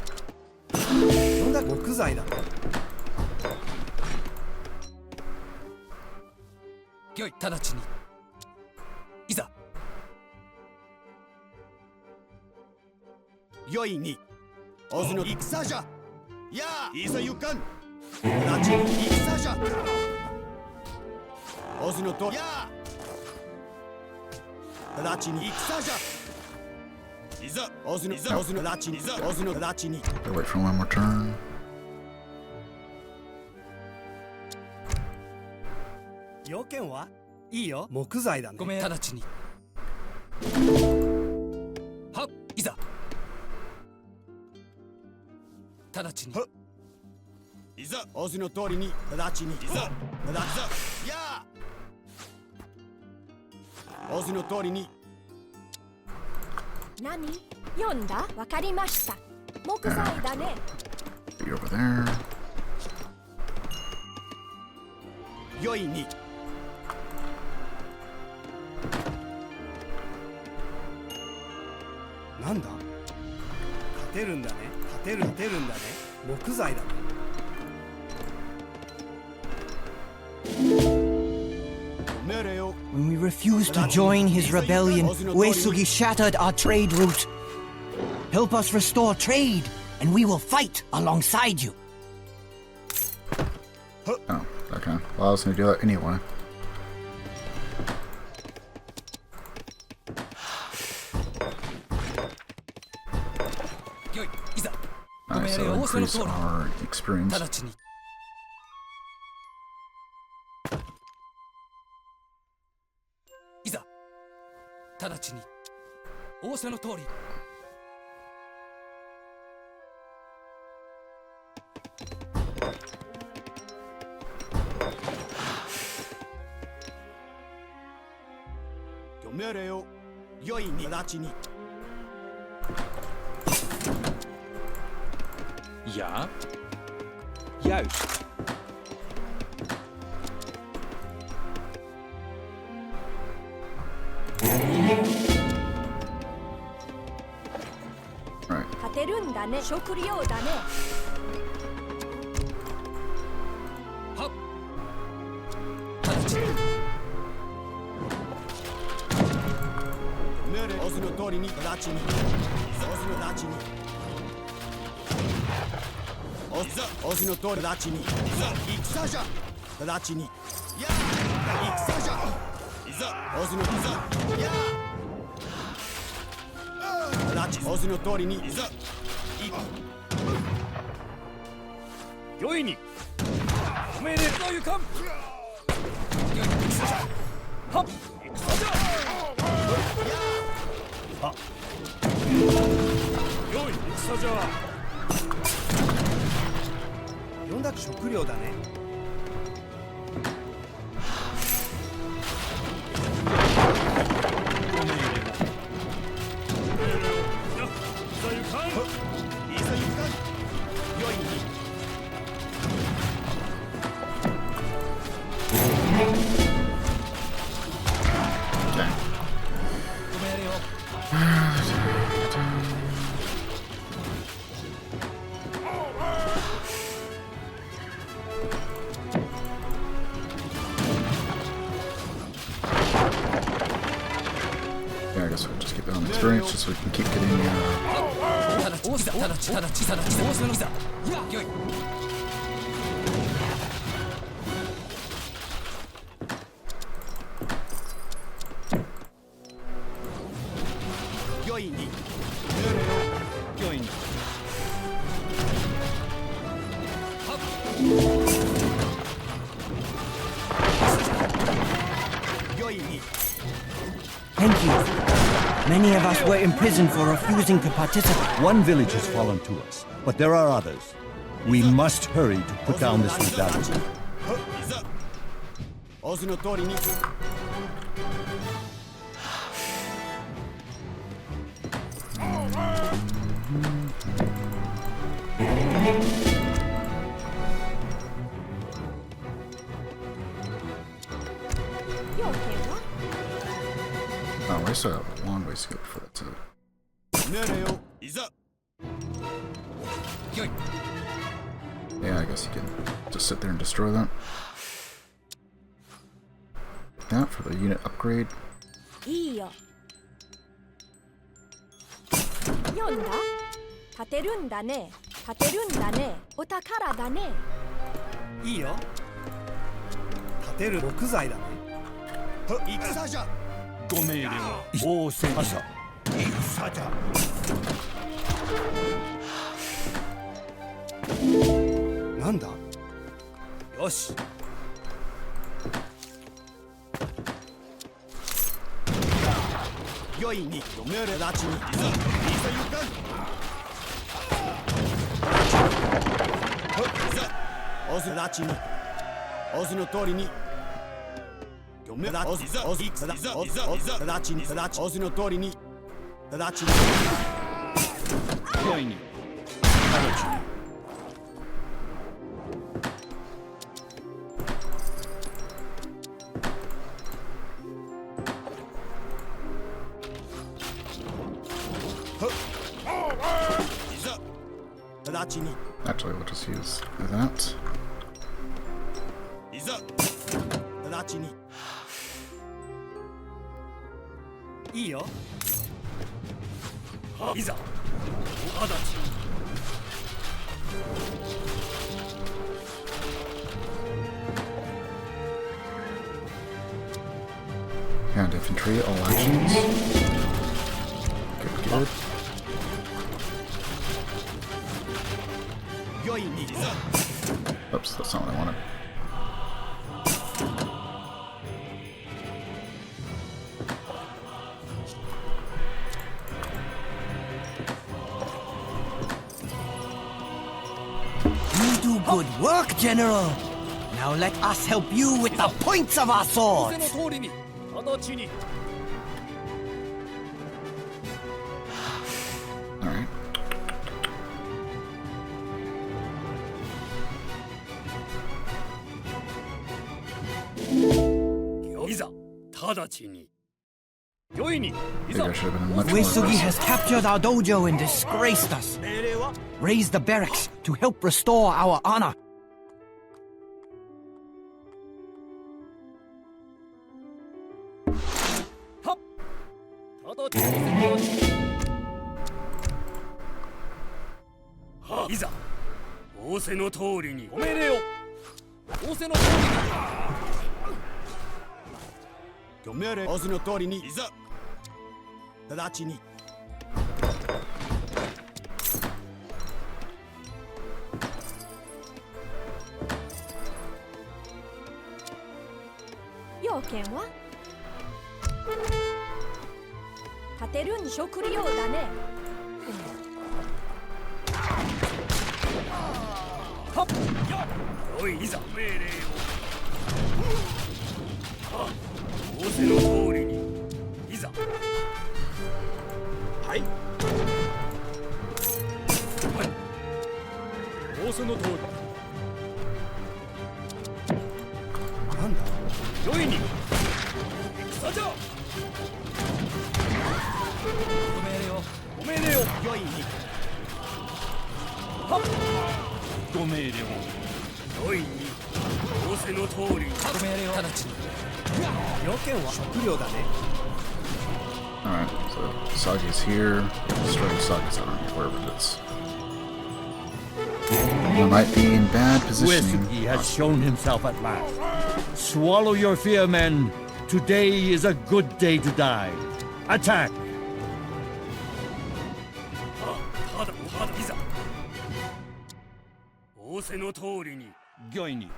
L: そんな木材だね。
J: 御意、直ちに。いざ。
H: 良いにオズの戦じゃやいざ行かん直ちに戦じゃオズのとや直ちに戦じゃいざオズの直ちにいざオズの直ちに
F: Wait for one more turn.
L: 要件はいいよ。木材だね。
J: ごめん、直ちに。はっいざ直ちに
H: いざオズの通りに直ちにいざやオズの通りに
I: 何読んだわかりました。木材だね。
F: Be over there.
H: 良いに
L: なんだ勝てるんだね。勝てるんだね。木材だね。
H: 命令を
J: When we refused to join his rebellion, Uesugi shattered our trade route. Help us restore trade, and we will fight alongside you.
F: Oh, okay. Well, I was going to do that anyway. Alright, so increase our experience.
J: 直ちに。いざ直ちに。仰せの通り。
H: 命令を良いに直ちに
K: Ja. Juist.
F: Right.
I: 勝てるんだね。食料だね。
J: はっ直ちに。
H: 命令オズの通りに直ちにオズの直ちにオズの通り直ちに戦じゃ直ちにや戦じゃいざ仰せのいざやあラチ仰せの通りにいざ
L: 御意にお命令のゆかんはっ戦じゃはっよい戦じゃ呼んだ食料だね
F: Yeah, I guess we'll just keep it on experience just so we can keep getting
J: Thank you. Many of us were imprisoned for refusing to participate.
G: One village has fallen to us, but there are others. We must hurry to put down this rebellion.
H: 仰せの通りに
F: Oh, we still have a long ways to go before that's it.
H: 命令をいざ
F: Yeah, I guess you can just sit there and destroy that. That for the unit upgrade.
I: いいよ読んだ立てるんだね立てるんだねお宝だね
L: いいよ立てる木材だね
H: 戦じゃ
L: ご命令は仰せにさ戦じゃなんだよし
H: 良いに命令ラチにいざいざゆかんいざ仰せラチに仰せの通りにラチいざいざラチに仰せの通りにラチに
L: 良いに
F: Actually, we'll just use that.
H: いざラチに
L: いいよいざおあだち
F: And infantry, all actions. Good, good. Oops, that's not what I wanted.
J: You do good work, General. Now let us help you with the points of our swords.
F: Alright. Maybe I should have been much more
J: Uesugi
F: aggressive.
J: has captured our dojo and disgraced us. Raise the barracks to help restore our honor.
H: ご命令。お図の通りに。いざ。直ちに。
I: 要件は立てるん食料だね。
L: はっおいいざ命令を。仰せの通りに。いざ。はい。仰せの通り。なんだ。よいに。戦じゃ。ご命令を。ご命令を。よいに。はっ。ご命令を。よいに。仰せの通り。ご命令を。直ちに。要件は食料だね。
F: Alright, so Sagi's here. Destroy the Sagi's army, wherever it is. We might be in bad positioning.
G: Uesugi has shown himself at last. Swallow your fear, men. Today is a good day to die. Attack!
L: ただいざ。仰せの通りに。
G: 御意に。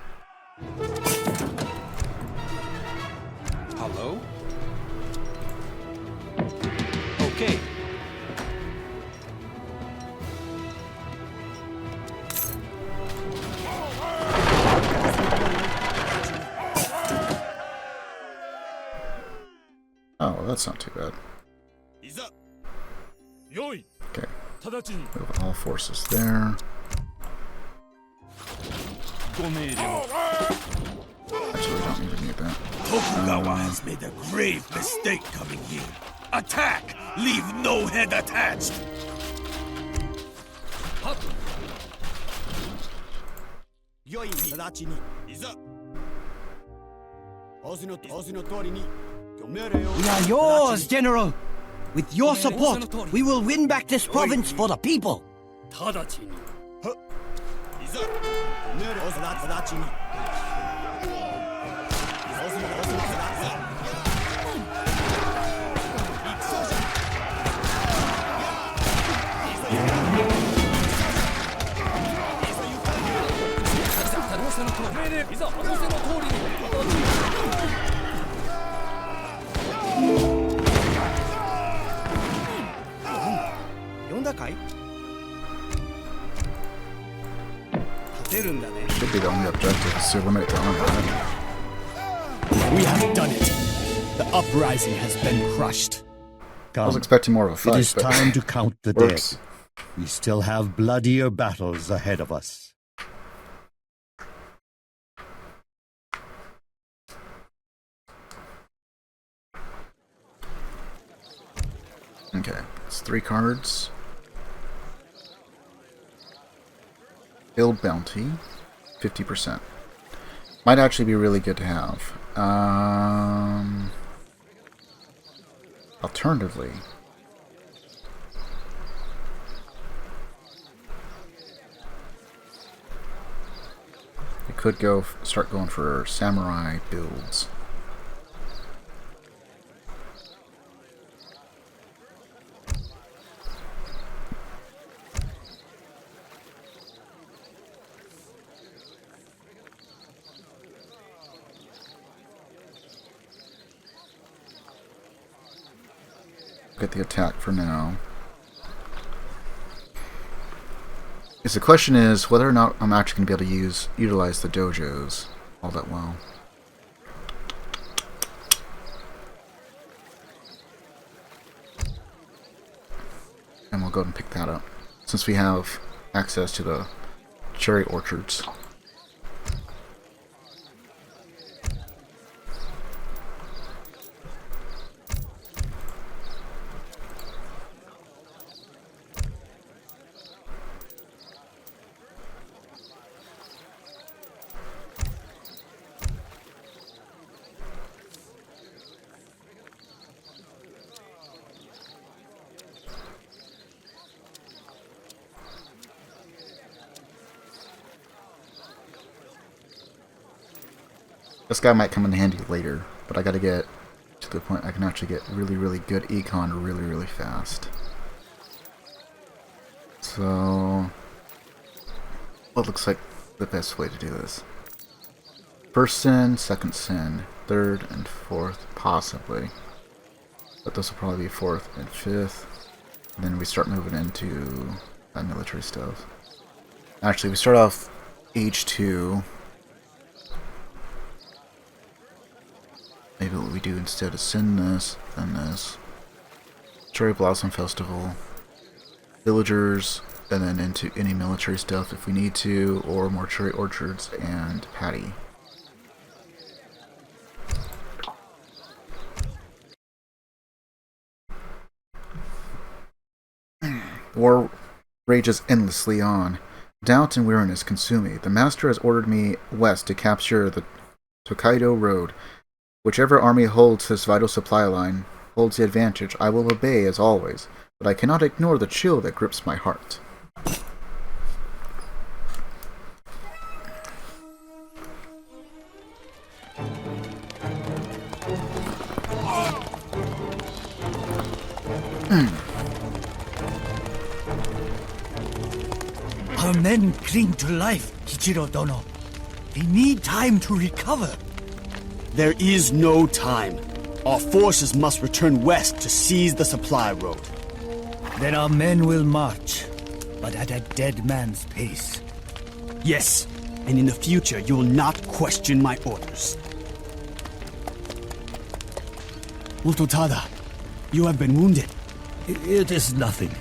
K: Hello? Okay.
F: Oh, well, that's not too bad.
L: いざ。よい。
F: Okay,
L: 直ちに。
F: move all forces there.
L: ご命令を。
F: Actually, we don't even need that.
A: Tokugawa has made a grave mistake coming here. Attack! Leave no head attached!
H: よいに。直ちに。いざ。仰せの通りに。ご命令を。
J: We are yours, General! With your support, we will win back this province for the people!
L: 直ちに。
H: いざ。ご命令を。直ちに。
L: いざ仰せの通りに。呼んだかい。立てるんだね。
F: Should be the only objective is to eliminate the army.
L: We have done it. The uprising has been crushed.
F: I was expecting more of a fight,
G: It is
F: but
G: time to count the dead.
F: works.
G: We still have bloodier battles ahead of us.
F: Okay, it's 3 cards. Build bounty, 50%. Might actually be really good to have. Alternatively, we could start going for samurai builds. Get the attack for now. The question is whether or not I'm actually going to be able to utilize the dojos all that well. And we'll go ahead and pick that up, since we have access to the cherry orchards. This guy might come in handy later, but I gotta get good point. I can actually get really, really good econ really, really fast. So, what looks like the best way to do this? First sin, second sin, third and fourth, possibly. But this will probably be fourth and fifth. And then we start moving into that military stuff. Actually, we start off age 2. Maybe what we do instead is send this, then this. Cherry Blossom Festival. Villagers, and then into any military stuff if we need to, or more cherry orchards and patty. The war rages endlessly on. Doubt and weariness consume me. The master has ordered me west to capture the Tokaido Road. Whichever army holds this vital supply line holds the advantage. I will obey as always, but I cannot ignore the chill that grips my heart.
J: Our men cling to life, Kichiro Dono. They need time to recover.
H: There is no time. Our forces must return west to seize the supply road.
J: Then our men will march, but at a dead man's pace.
H: Yes, and in the future you will not question my orders. Utotada, you have been wounded.
G: It is nothing.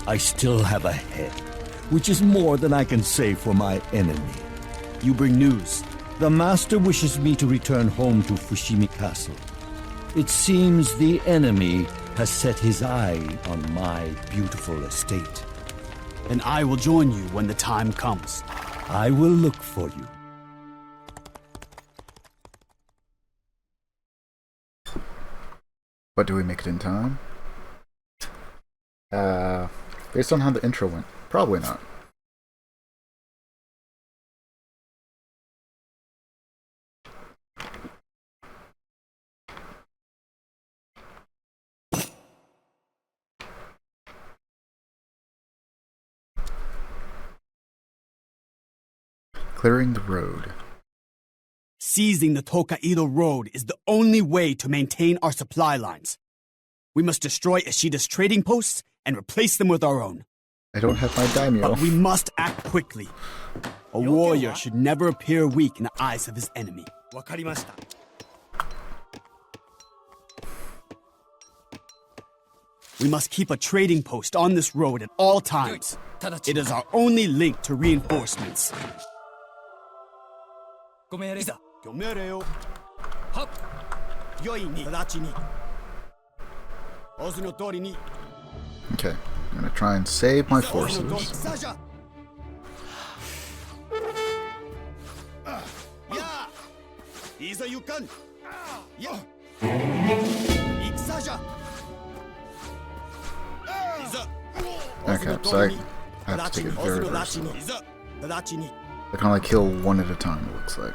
G: I still have a head, which is more than I can say for my enemy.
H: You bring news.
G: The master wishes me to return home to Fushimi Castle. It seems the enemy has set his eye on my beautiful estate.
H: And I will join you when the time comes.
G: I will look for you.
F: But do we make it in time? Based on how the intro went, probably not. Clearing the road.
H: Seizing the Tokaido Road is the only way to maintain our supply lines. We must destroy Ishida's trading posts and replace them with our own.
F: I don't have my daimyo.
H: But we must act quickly. A warrior should never appear weak in the eyes of his enemy. We must keep a trading post on this road at all times. It is our only link to reinforcements.
F: Okay, I'm gonna try and save my forces. Okay, so I have to take it very, very slow. I can only kill one at a time, it looks like.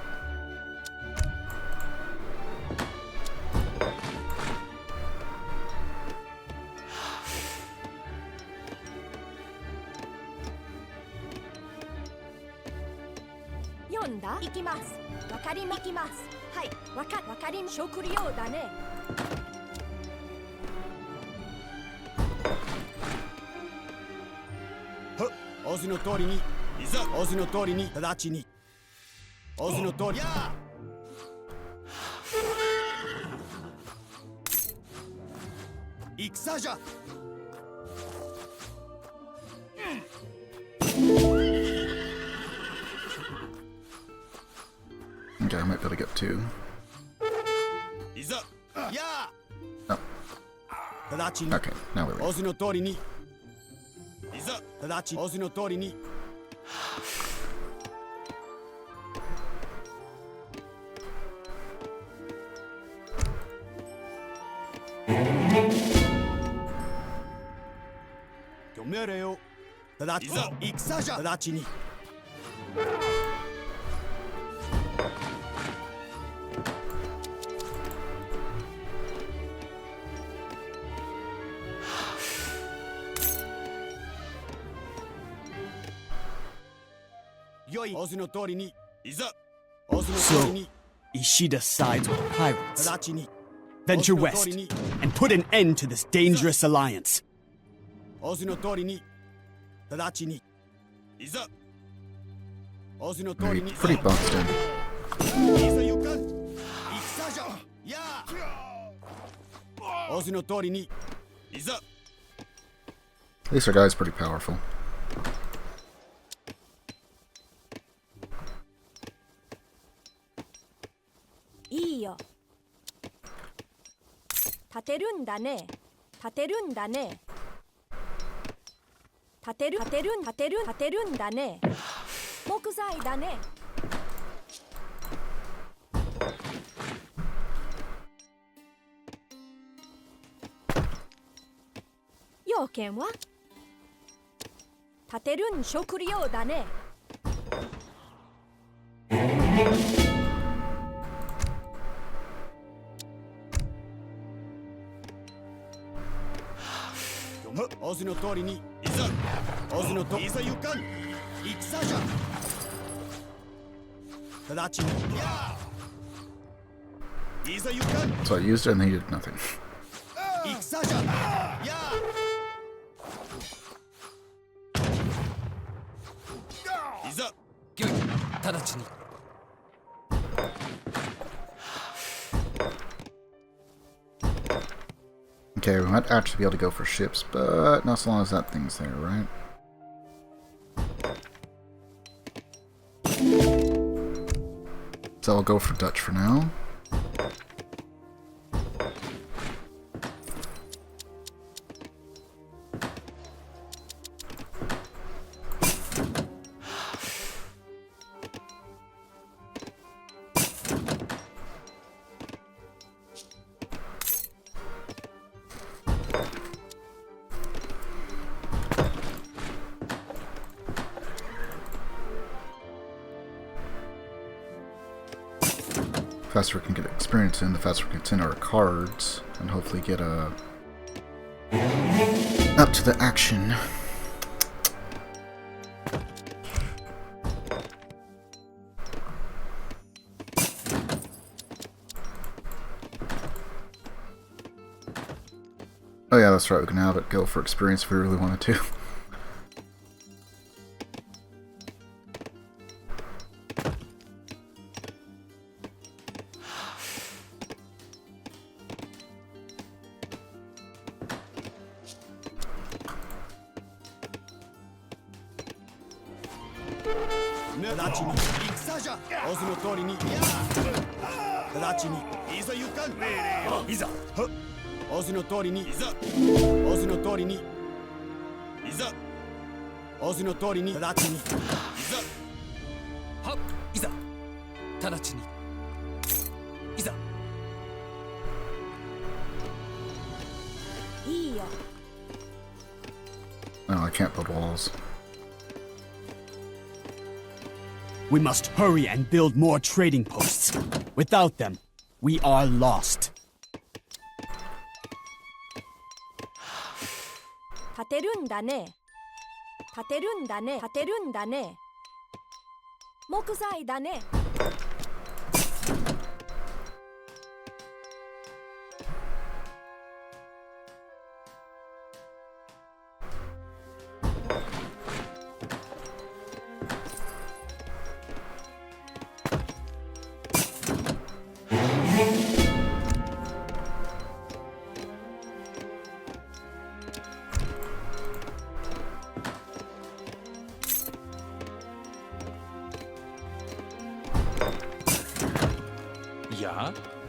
F: Okay, I might be able to get 2. Oh. Okay, now we're ready.
L: So, Ishida sides with the pirates. Venture west and put an end to this dangerous alliance.
F: Pretty boxed in. At least our guy's pretty powerful.
I: Iyo. 立てるんだね。立てるんだね。立てるんだね。木材だね。要件は立てるん食料だね。
H: オズの通りにいざオズのといざ行かん戦じゃ直ちにいざ行かん
F: So I used it and he did nothing.
H: 戦じゃいざ御意直ちに
F: Okay, we might actually be able to go for ships, but not so long as that thing's there, right? So I'll go for Dutch for now. The faster we can get experience in, the faster we can send our cards, and hopefully get up to the action. Oh yeah, that's right, we can have it go for experience if we really wanted to. No, I can't build walls.
L: We must hurry and build more trading posts. Without them, we are lost.
I: 立てるんだね。立てるんだね。立てるんだね。木材だね。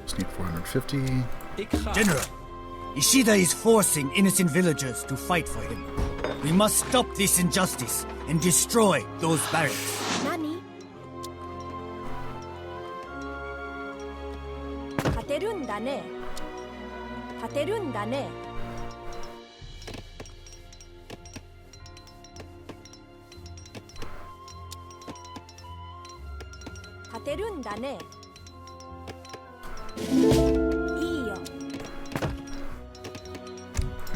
F: Just need 450.
J: General, Ishida is forcing innocent villagers to fight for him. We must stop this injustice and destroy those barracks.
I: 何？立てるんだね。立てるんだね。立てるんだね。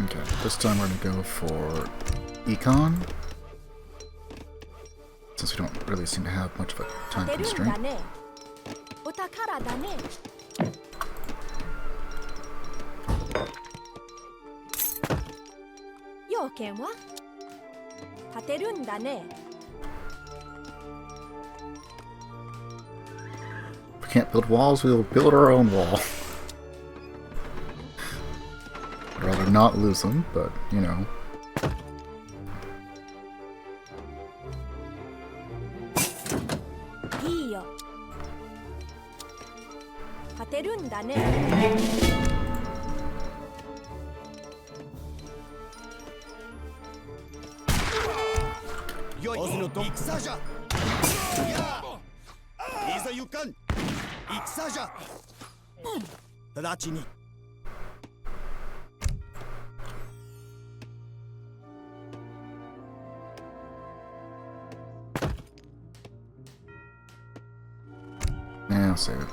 F: Okay, this time we're going to go for Econ. since we don't really seem to have much of a time
I: 立てるん
F: constraint.
I: だね。お宝だね。要件は立てるんだね。
F: If we can't build walls, we will build our own wall. I'd rather not lose them, but, you know.
I: いいよ。立てるんだね。
H: よい、戦じゃ。いざ行かん。戦じゃ。直ちに。
F: Yeah, I'll save it.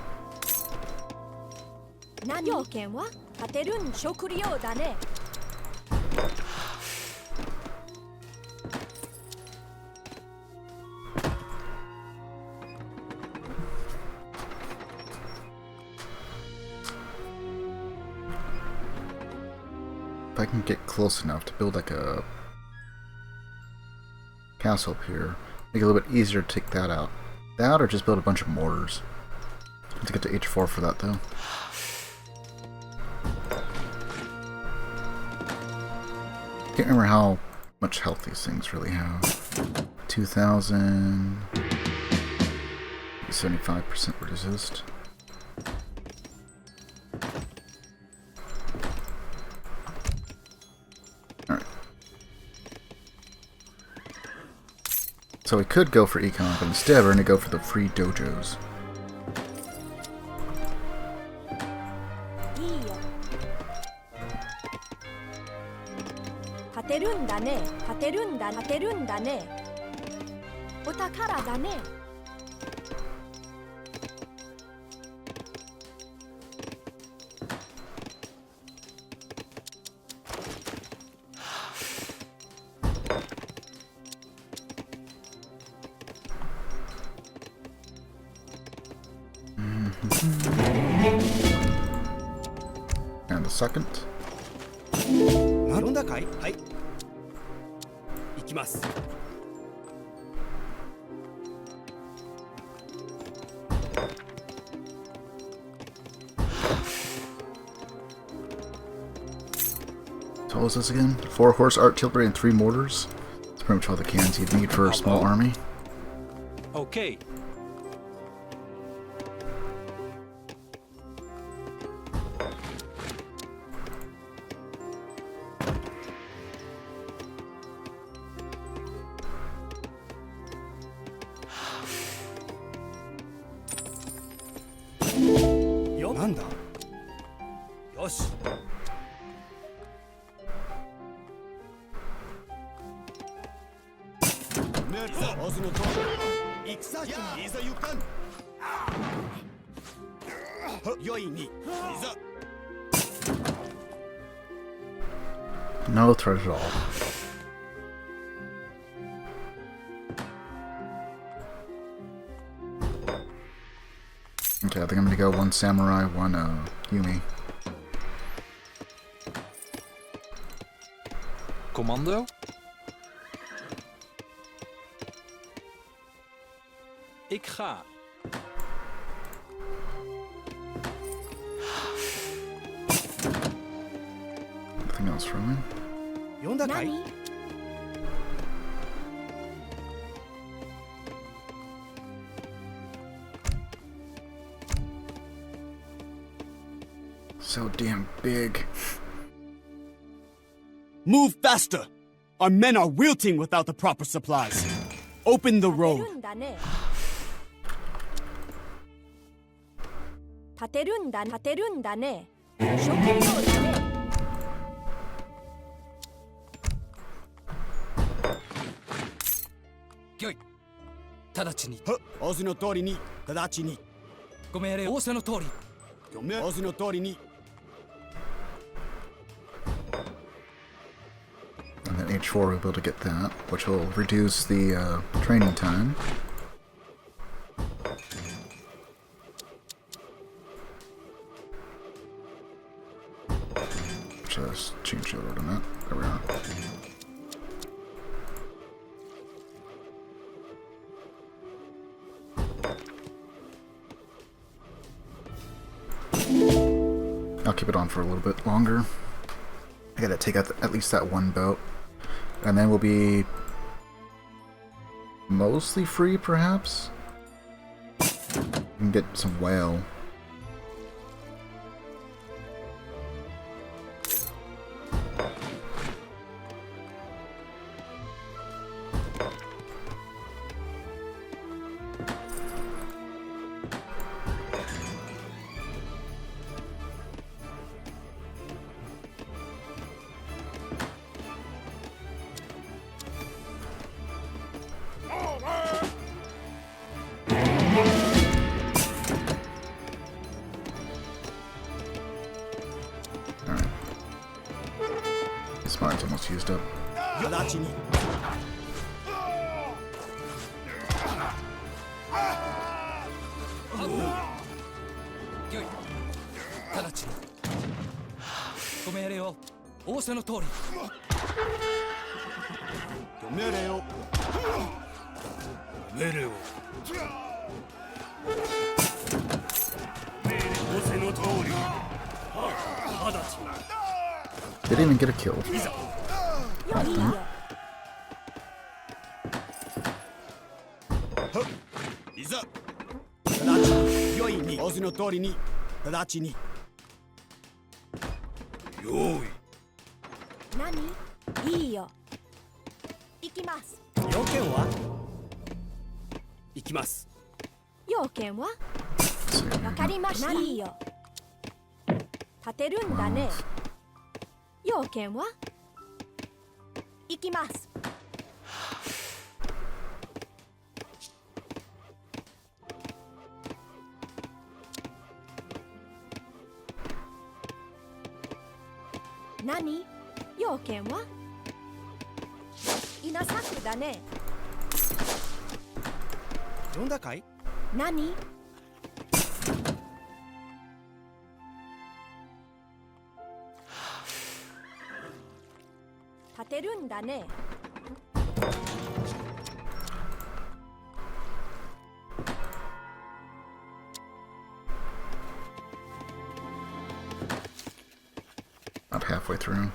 I: 何要件は立てるん食料だね。
F: If I can get close enough to build like a castle up here, make it a little bit easier to take that out. That or just build a bunch of mortars. I have to get to H4 for that though. Can't remember how much health these things really have. 2,000. 75% resist. Alright. So we could go for econ, but instead we're going to go for the free dojos.
I: いいよ。立てるんだね。立てるんだ。立てるんだね。お宝だね。
F: And the second.
L: なんだかい？はい。行きます。
F: So what was this again? 4 horse artillery and 3 mortars? That's pretty much all the cannons you'd need for a small army.
K: Okay.
L: Yo, なんだ？よし。
F: No threat at all. Okay, I think I'm gonna go 1 samurai, 1 Yumi.
K: Commando? Ik ga.
F: Nothing else from me.
L: 呼んだかい？
I: 何？
F: So damn big.
H: Move faster! Our men are wilting without the proper supplies. Open the
I: 立て
H: road.
I: るんだね。立てるんだ。立てるんだね。食料だね。
L: よい。直ちに。
H: オズの通りに、直ちに。
L: ご命令仰せの通り。
H: オズの通りに。
F: And then H4 we'll be able to get that, which will reduce the training time. Just change the order to that. There we are. I'll keep it on for a little bit longer. I gotta take out at least that one boat. And then we'll be mostly free, perhaps? We can get some whale. Mine's almost used up. Didn't even get a kill.
I: Nani? 要件は稲作だね。
H: 呼んだかい？
I: 何？立てるんだね。
F: About halfway through.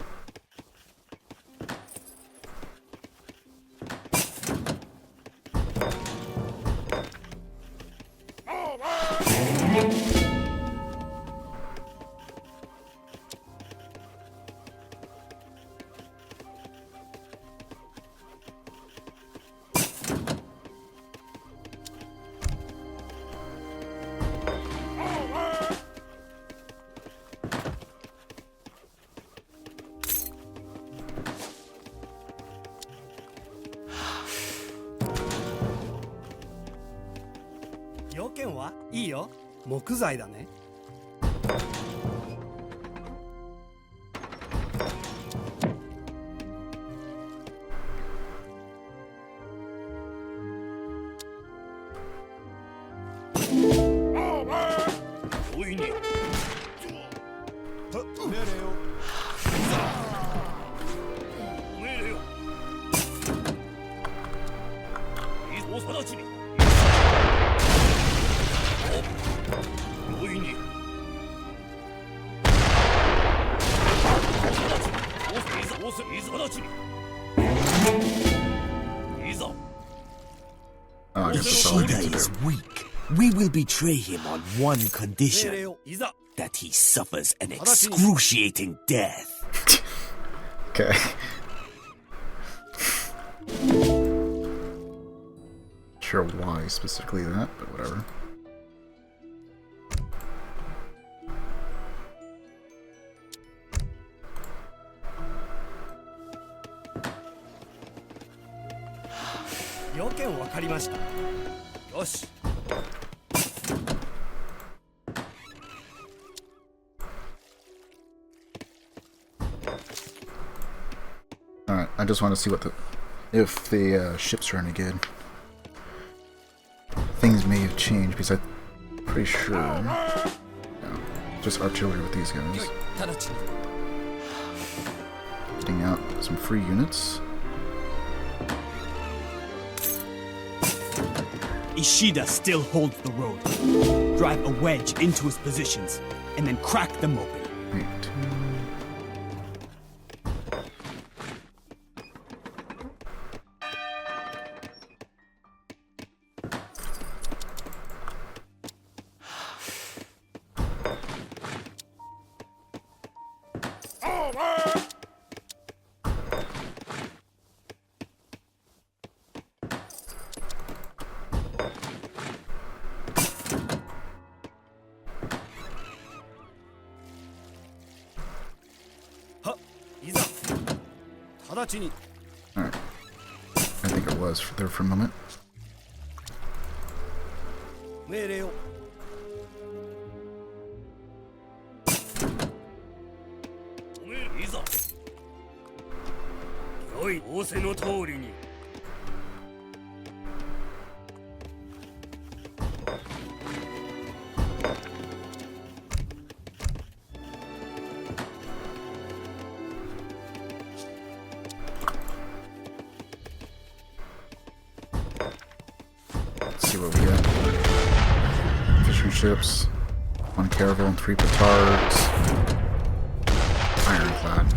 H: 件はいいよ。木材だね。
L: おいに。命令よ。命令よ。お直ちに。
M: Ishida is weak. We will betray him on one condition: that he suffers an excruciating death.
F: Okay. Sure why specifically that, but whatever. Alright, I just want to see if the ships are any good. Things may have changed because I'm pretty sure. Yeah, just artillery with these guys. Getting out some free units.
M: Ishida still holds the road. Drive a wedge into his positions, and then crack them open.
F: Wait. Alright. I think it was there for a moment. Let's see what we got. Fishing ships, 1 caravel and 3 petards. Ironclad.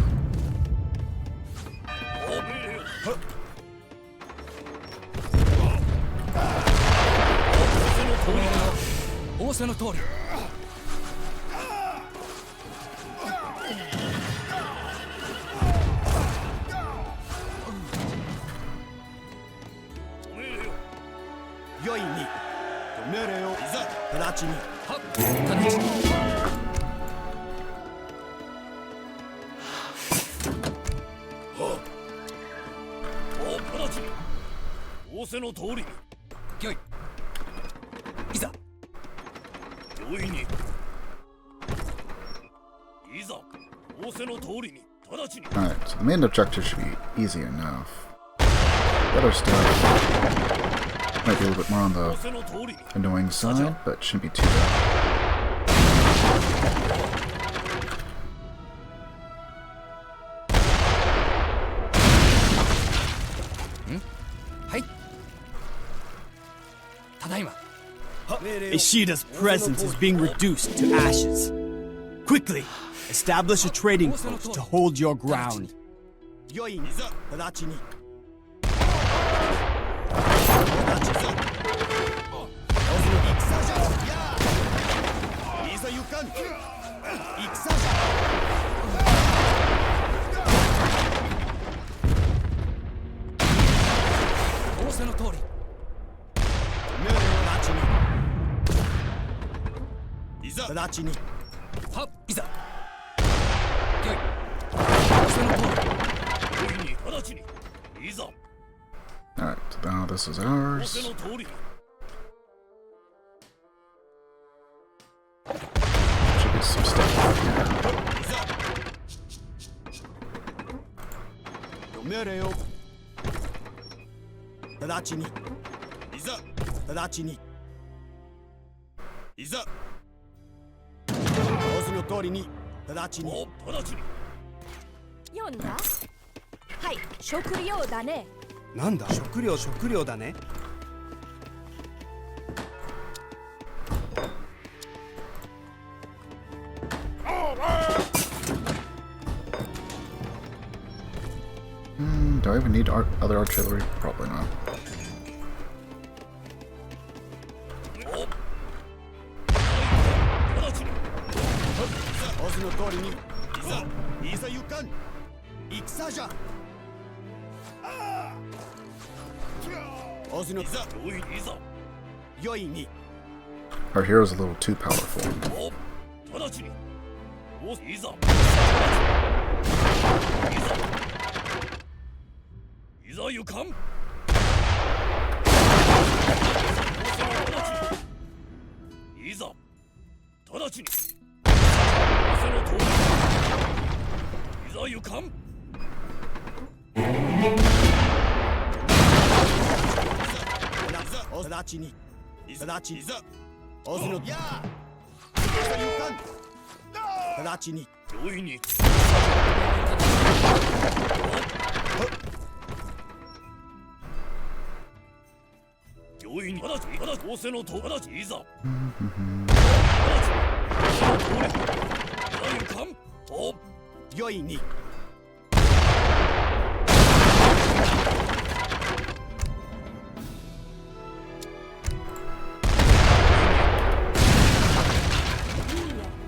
F: Alright, so the main objective should be easy enough. The other stuff might be a little bit more on the annoying side, but shouldn't be too bad.
M: Ishida's presence is being reduced to ashes. Quickly, establish a trading post to hold your ground.
F: Alright, so now this is ours. Should be some stuff out here. Do I even need other artillery? Probably not. Our hero's a little too powerful.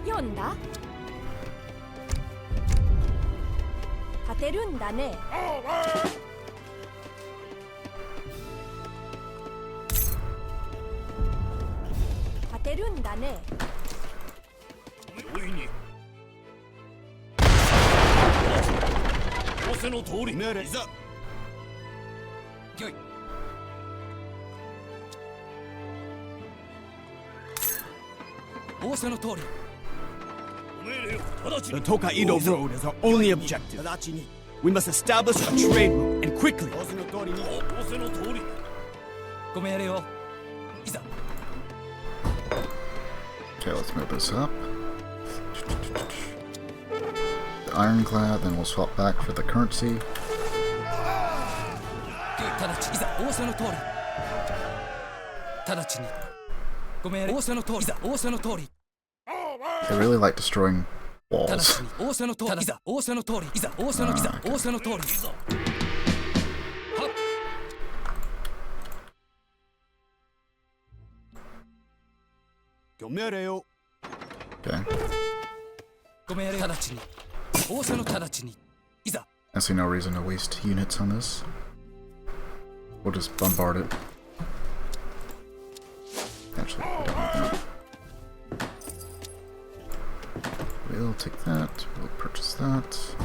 I: 読んだ？立てるんだね。立てるんだね。仰せの通り。命令。いざ。よい。仰せの通り。
L: The Tokaido Road is our only objective. We must establish a trade route, and quickly.
F: Okay, let's move this up. The ironclad, then we'll swap back for the currency. They really like destroying walls. Okay. I see no reason to waste units on this. We'll just bombard it. Actually, we don't need that. We'll take that. We'll purchase that.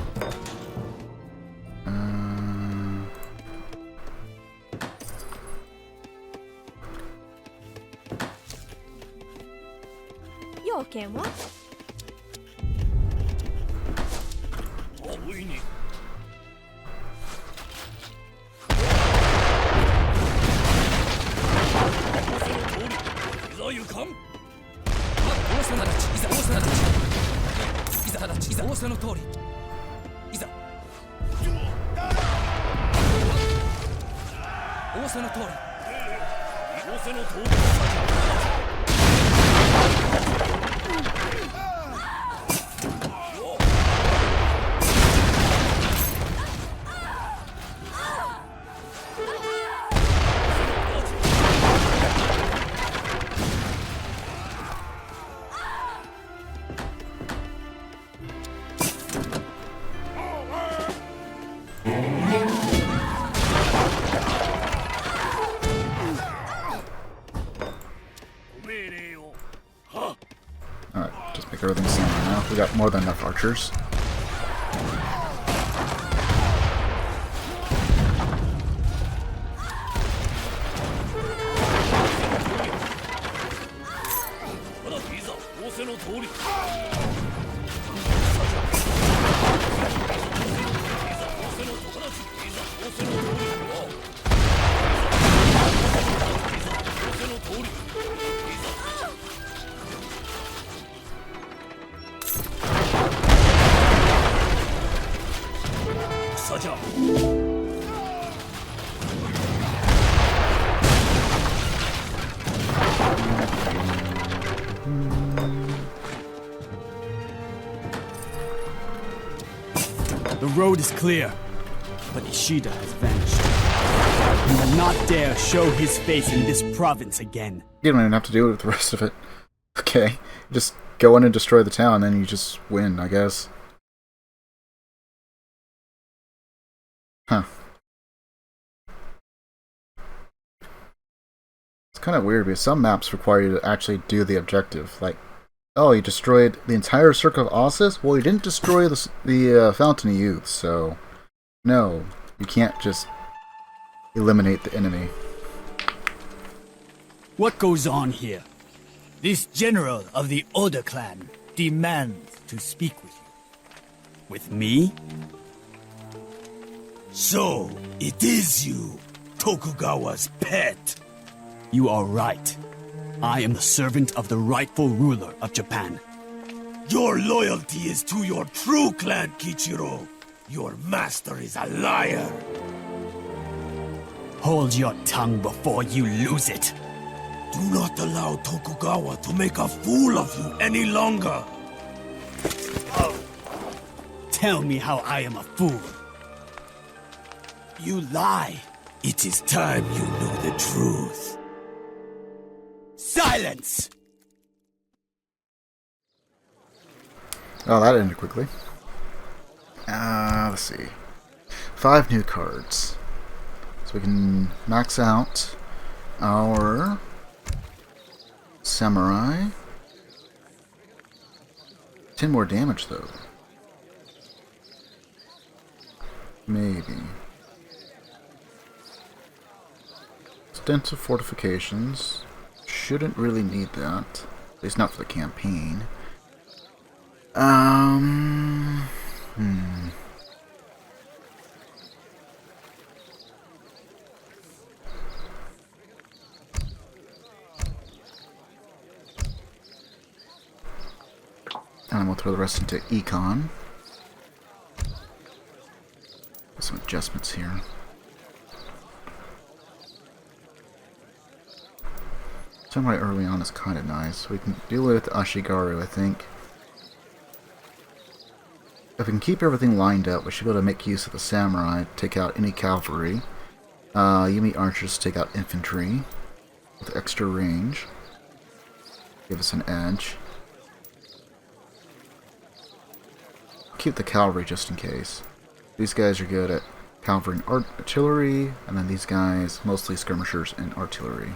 F: Alright, just make everything stand right now. We got more than enough archers.
L: The road is clear, but Ishida has vanished. He will not dare show his face in this province again.
F: You don't even have to do it with the rest of it. Okay, just go in and destroy the town, then you just win, I guess. Huh. It's kind of weird because some maps require you to actually do the objective. Like, oh, you destroyed the entire Circle of Ossus? Well, you didn't destroy the Fountain of Youth, so no, you can't just eliminate the enemy.
L: What goes on here? This general of the Oda clan demands to speak with you. With me?
M: So, it is you, Tokugawa's pet.
L: You are right. I am the servant of the rightful ruler of Japan.
M: Your loyalty is to your true clan, Kichiro. Your master is a liar.
L: Hold your tongue before you lose it.
M: Do not allow Tokugawa to make a fool of you any longer.
L: Tell me how I am a fool. You lie.
M: It is time you knew the truth.
L: Silence!
F: Oh, that ended quickly. Let's see. 5 new cards. So we can max out our samurai. 10 more damage, though. Maybe. Extensive fortifications. Shouldn't really need that. At least not for the campaign. And we'll throw the rest into Econ. Some adjustments here. Samurai early on is kind of nice. We can deal with Ashigaru, I think. If we can keep everything lined up, we should be able to make use of the samurai, take out any cavalry. Yumi archers take out infantry with extra range. Give us an edge. Keep the cavalry just in case. These guys are good at cavalry and artillery, and then these guys mostly skirmishers and artillery.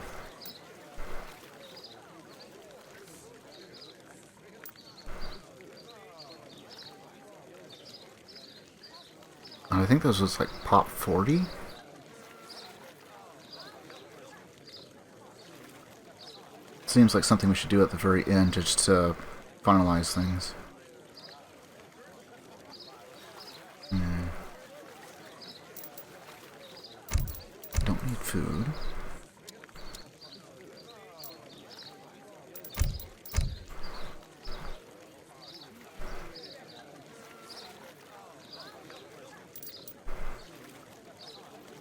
F: I think this was like pop 40. Seems like something we should do at the very end just to finalize things. Don't need food.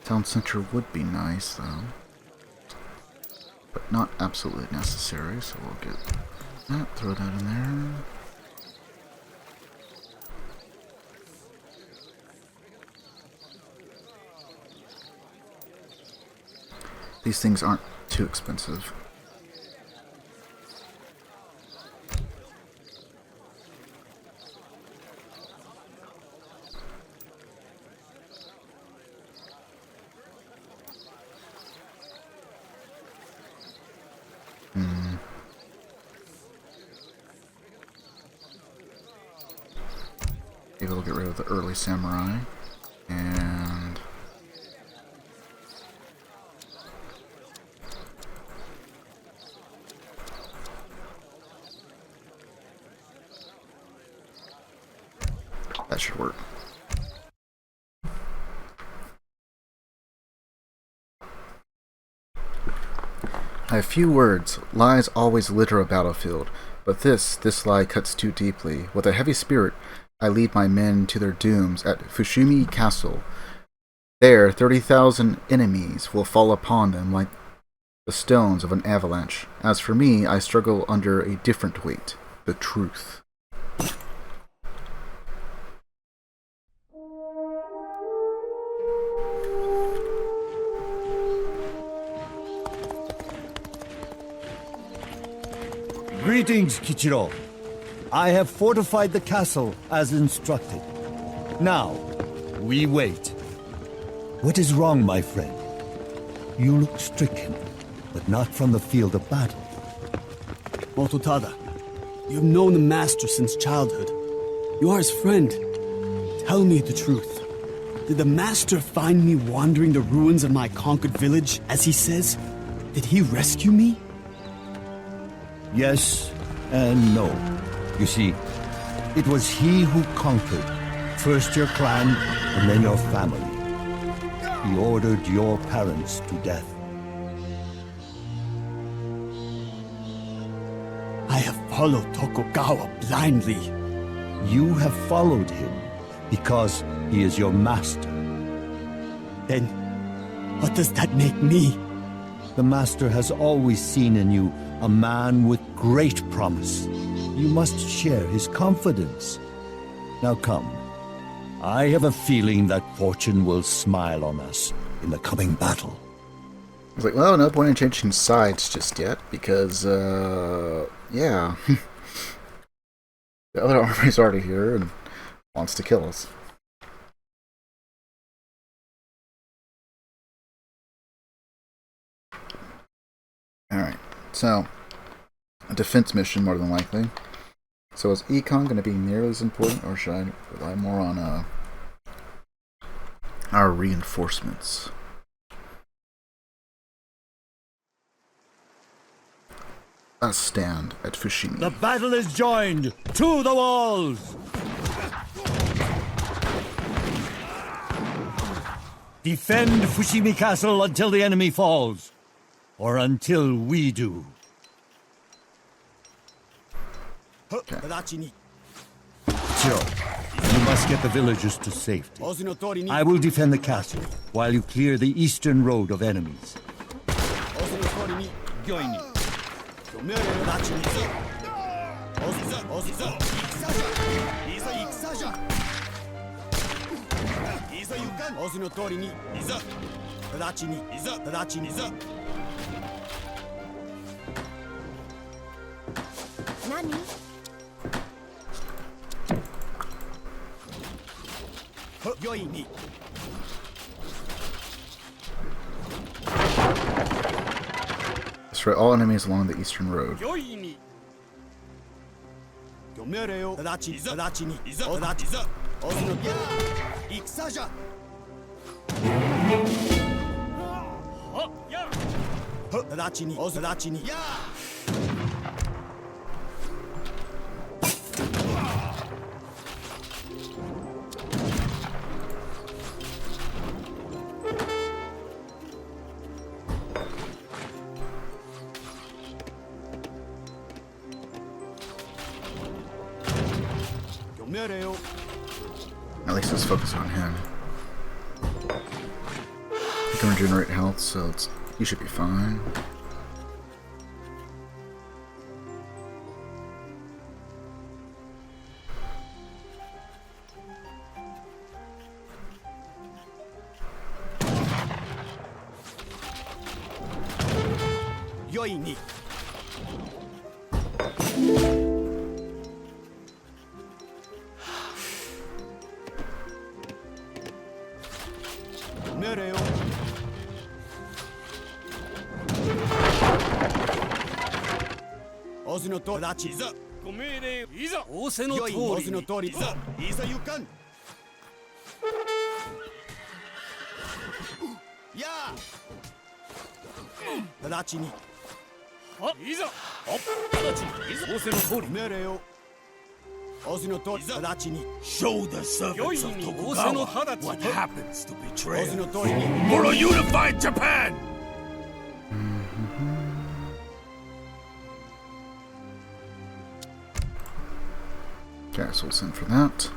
F: Town center would be nice, though. But not absolutely necessary, so we'll get that, throw that in there. These things aren't too expensive. Maybe we'll get rid of the early samurai. And that should work. I have few words. Lies always litter a battlefield, but this lie cuts too deeply. With a heavy spirit, I lead my men to their dooms at Fushimi Castle. There, 30,000 enemies will fall upon them like the stones of an avalanche. As for me, I struggle under a different weight, the truth.
G: Greetings, Kichiro. I have fortified the castle as instructed. Now, we wait. What is wrong, my friend? You look stricken, but not from the field of battle.
L: Mototada, you've known the master since childhood. You are his friend. Tell me the truth. Did the master find me wandering the ruins of my conquered village, as he says? Did he rescue me?
G: Yes and no. You see, it was he who conquered. First your clan, and then your family. he ordered your parents to death.
L: I have followed Tokugawa blindly.
G: You have followed him because he is your master.
L: Then, what does that make me?
G: The master has always seen in you a man with great promise. You must share his confidence. Now come. I have a feeling that fortune will smile on us in the coming battle.
F: I was like, well, no point in changing sides just yet, because, yeah. The other army's already here and wants to kill us. Alright, so, a defense mission more than likely. So is econ going to be nearly as important, or should I rely more on our reinforcements? Let's stand at Fushimi.
G: The battle is joined! To the walls! Defend Fushimi Castle until the enemy falls. Or until we do.
F: Okay.
G: Kichiro, you must get the villagers to safety. I will defend the castle while you clear the eastern road of enemies.
I: Nani?
F: Destroy all enemies along the eastern road. At least let's focus on him. He can regenerate health, so he should be fine.
M: Show the servants of Tokugawa what happens to betrayal for a unified Japan!
F: Okay, so we'll send for that.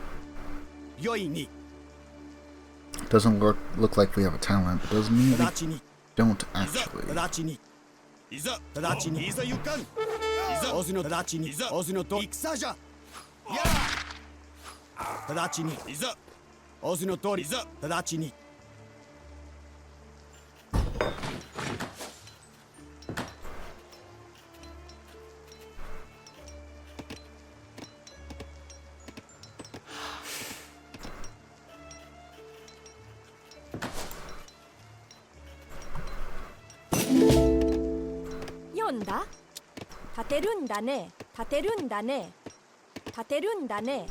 F: Doesn't look like we have a talent, but doesn't mean we don't actually.
I: Yonda? 立てるんだね。立てるんだね。立てるんだね。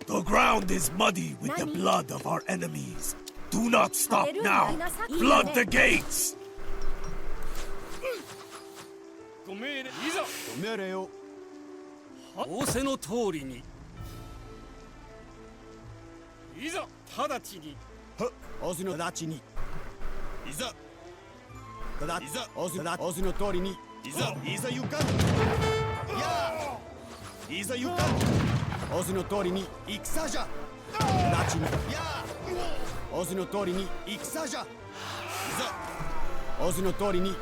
M: The ground is muddy with the blood of our enemies. Do not stop now. Flood the gates.
K: ご命令いざご命令を仰せの通りにいざ直ちに
H: 仰せの直ちにいざいざ仰せの通りにいざ行かんやいざ行かん仰せの通りに戦じゃ直ちにや仰せの通りに戦じゃいざ仰せの通りに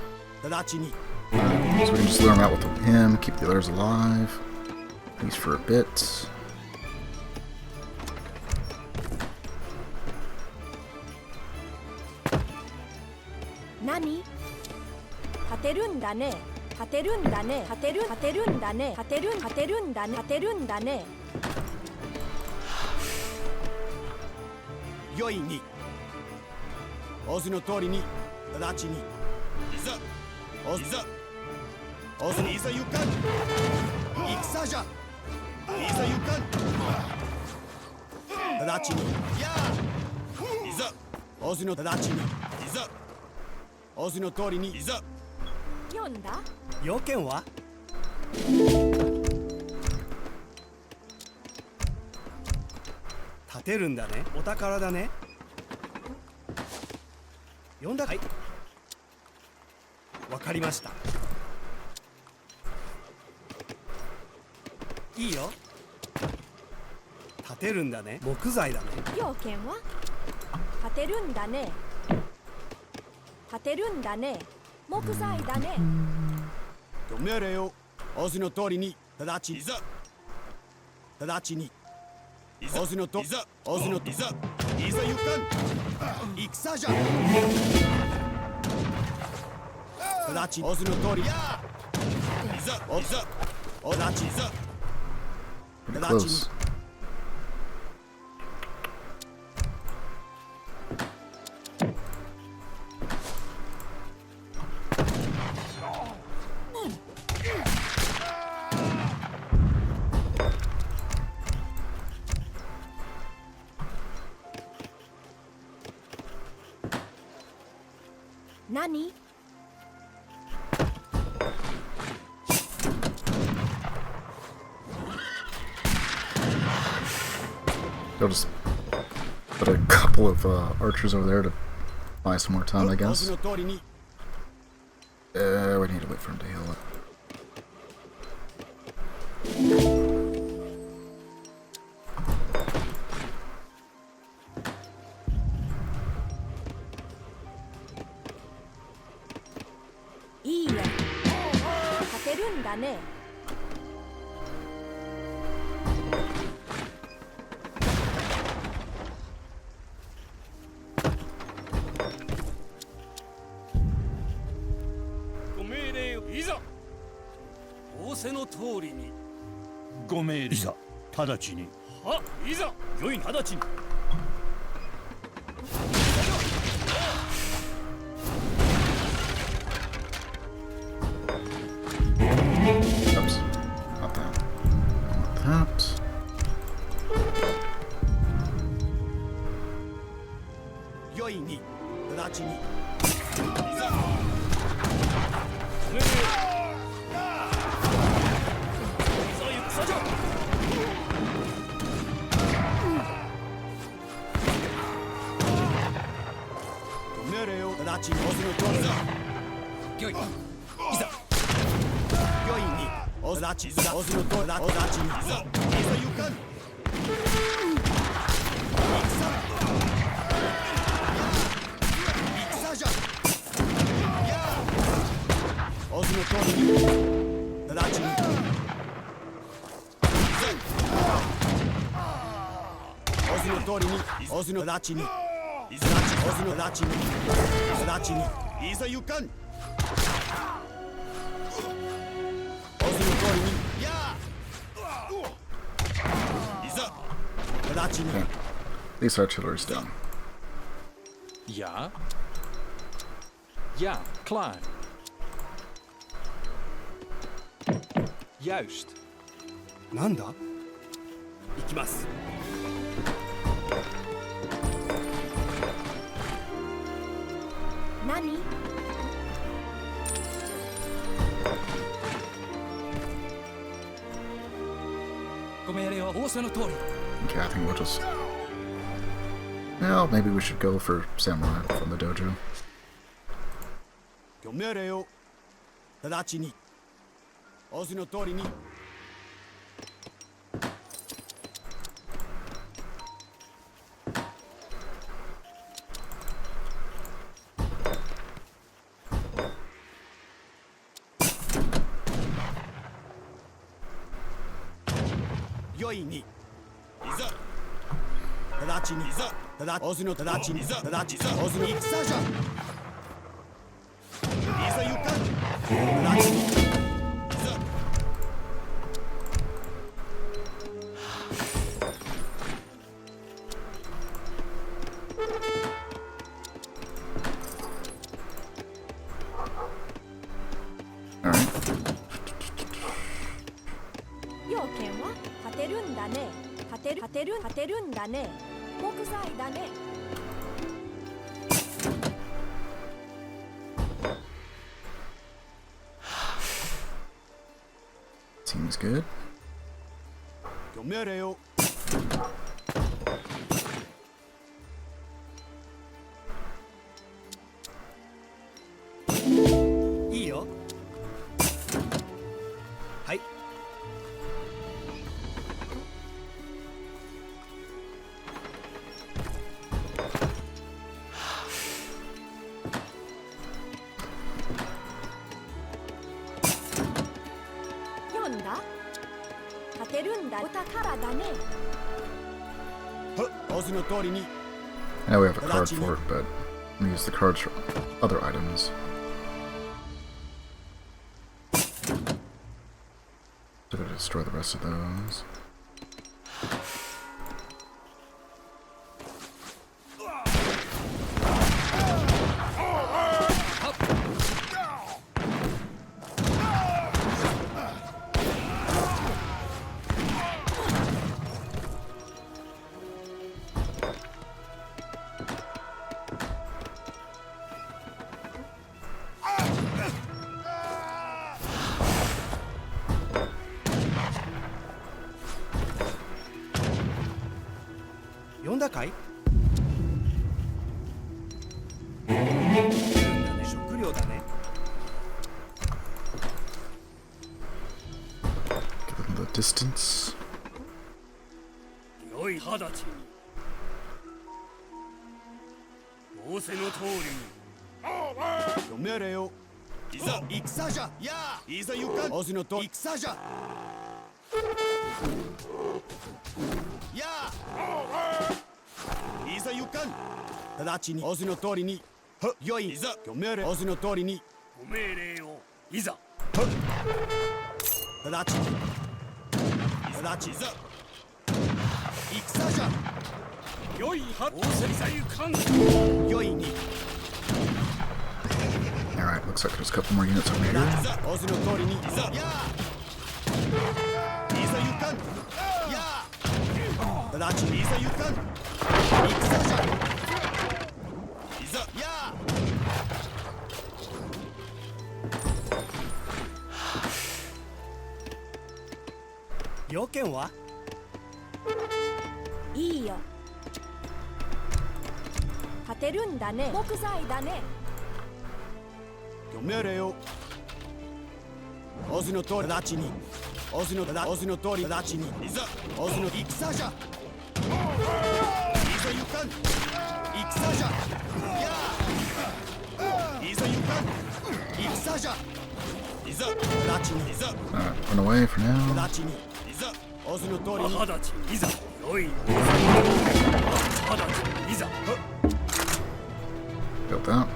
H: 直ちに
F: So we can just lure him out with him, keep the others alive, at least for a bit.
I: Nani? 勝てるんだね。勝てるんだね。勝てるんだね。勝てるんだね。勝てるんだね。
H: 良いに仰せの通りに直ちにいざ仰せにいざ行かん戦じゃいざ行かん直ちにやいざ仰せの直ちにいざ仰せの通りにいざ
I: 読んだ？
J: 要件は
L: 立てるんだね。お宝だね。読んだかい？わかりました。いいよ。立てるんだね。木材だね。
I: 要件は立てるんだね。立てるんだね。木材だね。
H: 命令を仰せの通りに直ちにいざ直ちに仰せのといざ仰せのいざいざ行かん戦じゃ直ちに仰せの通りやいざ直ちいざ直ちに
I: 何
F: They'll just put a couple of archers over there to buy some more time, I guess. We need to wait for him to heal up.
I: いいよ。勝てるんだね。
K: ご命令いざ仰せの通りに
G: ご命令いざ直ちに
K: いざよい直ちに
F: Oops. Not that. Not that.
H: Yoi ni直ちにいざ命令を直ちに仰せの通りだよいいざよいに直ちいざ仰せの通りだ直ちにいざ行かん戦じゃや仰せの通りに直ちに仰せの通りに仰せの直ちにいざ仰せの直ちに直ちにいざ行かん仰せの通りにやいざ直ちに
F: These artillery's done.
N: Ja. Ja, klaar. Juist.
L: なんだ？行きます。
I: 何？
K: ご命令は仰せの通り。
F: Okay, I think we'll just Well, maybe we should go for samurai from the dojo.
H: ご命令を直ちに仰せの通りに良いにいざ直ちにいざ仰せの直ちにいざ直ちに仰せの戦じゃいざ行かん直ちにいざ
I: 要件は立てるんだね。立てるんだね。木材だね。
F: Seems good.
H: ご命令を いいよ。はい。
I: 読んだ？立てるんだ。お宝だね。
H: 仰せの通りに
F: Now we have a card for it, but we use the cards for other items. So to destroy the rest of those.
H: 読んだかい？食料だね。
F: Given the distance.
K: 良い直ちに仰せの通りに
H: ご命令をいざ戦じゃやあいざ行かん仰せのと戦じゃやあいざ行かん直ちに仰せの通りによいいざご命令仰せの通りに
K: ご命令をいざ
H: 直ちに直ちいざ戦じゃ
K: 良い仰せいざ行かん
H: よいに
F: Alright, looks like there's a couple more units over here.
H: 仰せの通りにいざやあいざ行かんやあ直ちにいざ行かん戦じゃいざやあ要件はい
I: いよ。立てるんだね。木材だね。
H: ご命令を仰せの通り直ちに仰せの通り直ちにいざ仰せの戦じゃいざ行かん戦じゃやあいざ行かん戦じゃいざ直ちにいざ
F: Run away for now.
H: 直ちにいざ仰せの通りに
K: 直ちにいざ良い直ちにいざ
F: Built that.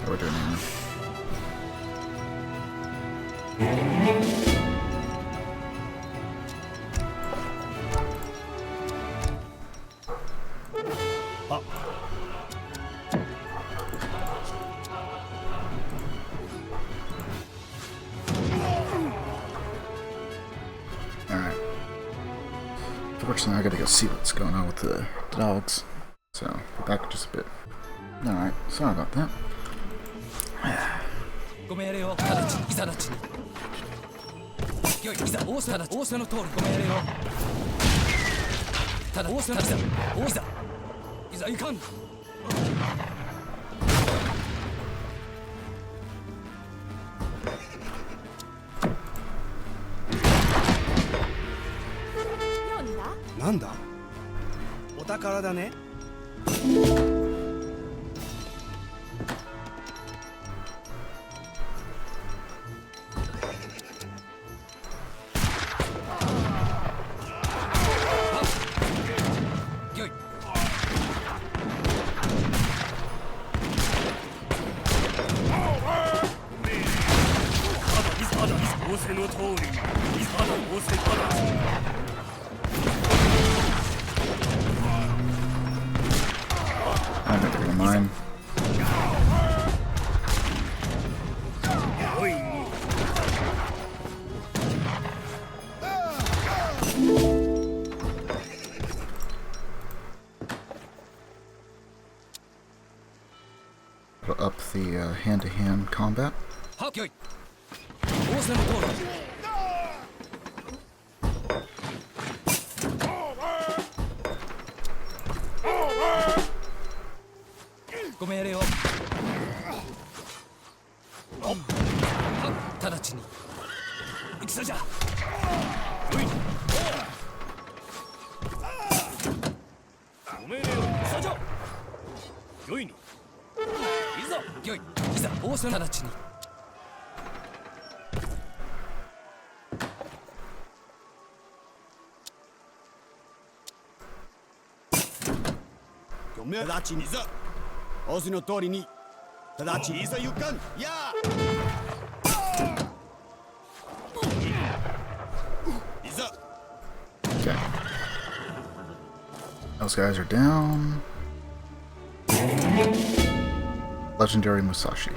F: How are we doing here? Alright. Unfortunately, I gotta go see what's going on with the dogs. So, be back in just a bit. Alright, sorry about that.
K: ご命令を直ちにいざ直ちによいいざ仰せの通りご命令をただ仰せのいざいざいかん
L: なんだお宝だね
F: up the hand-to-hand combat. Okay. Those guys are down. Legendary Musashi.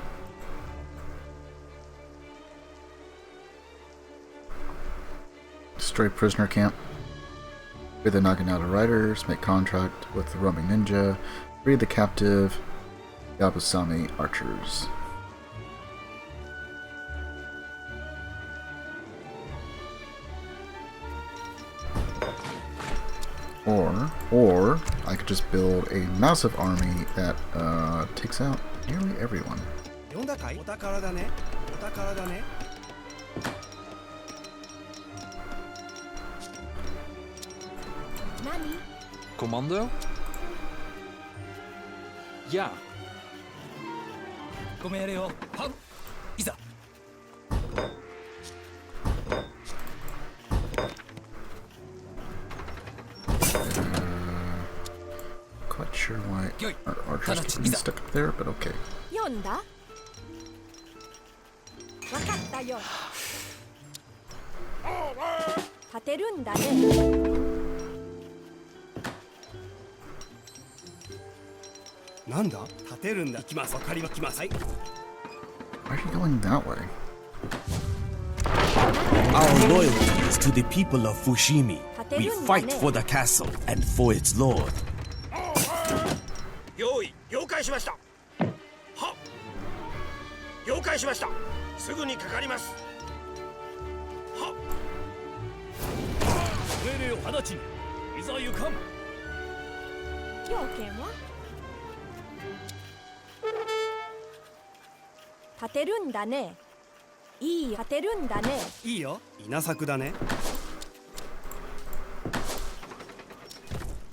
F: Destroy prisoner camp. Free the Naginata riders. Make contract with the roaming ninja. Free the captive Yabusami archers. Or I could just build a massive army that takes out nearly everyone.
N: Commando? Ja.
F: Quite sure why our archers can be stuck up there, but okay. Why are you going that way?
M: Our loyalty is to the people of Fushimi. We fight for the castle and for its lord.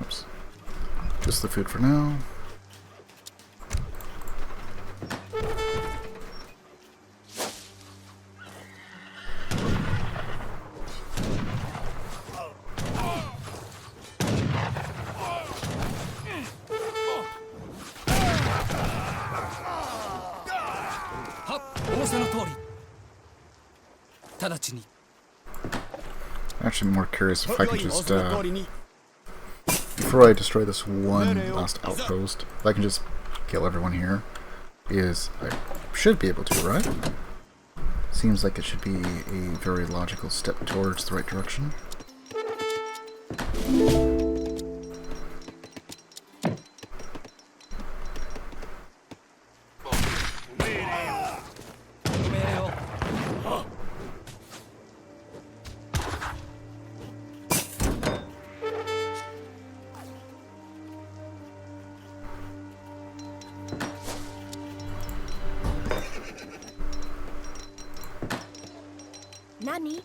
M: Oops. Just the food for now. Actually, I'm more curious if I can just, before I destroy this one last outpost, if I can just kill everyone here, because I should be able to, right? Seems like it should be a very logical step towards the right direction.
I: Nani?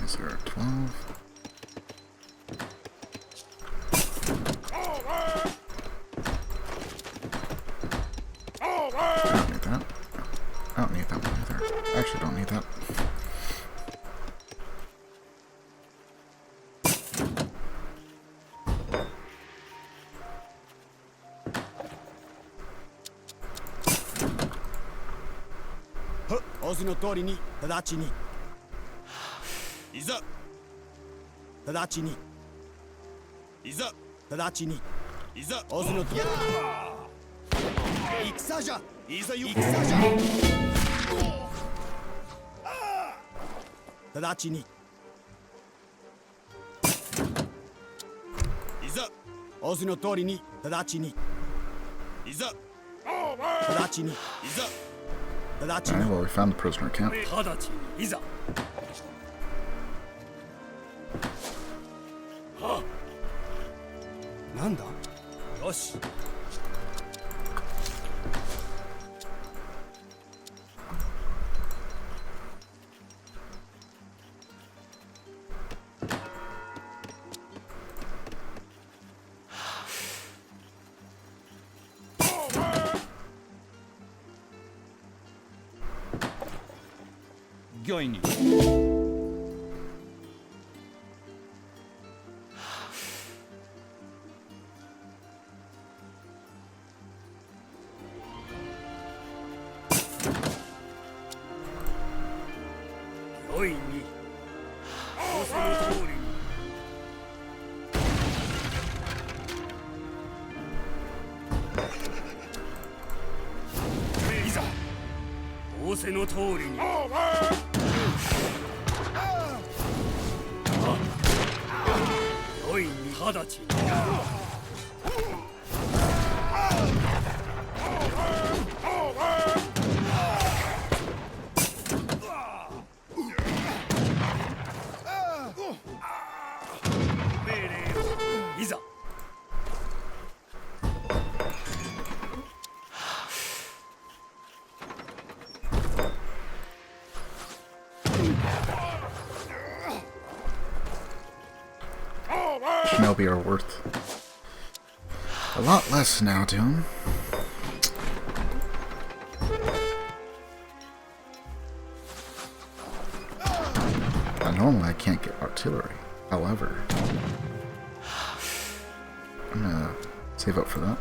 F: Is there a 12? I don't need that one either. I actually don't need that. Alright, well, we found the prisoner camp.
K: 直ちにいざ
L: なんだ
K: よし 御意に 御意に仰せの通りに いざ仰せの通りに 御意に直ちに 命令をいざ
F: Shinobi are worth a lot less now to him. Normally I can't get artillery. However, I'm gonna save up for that.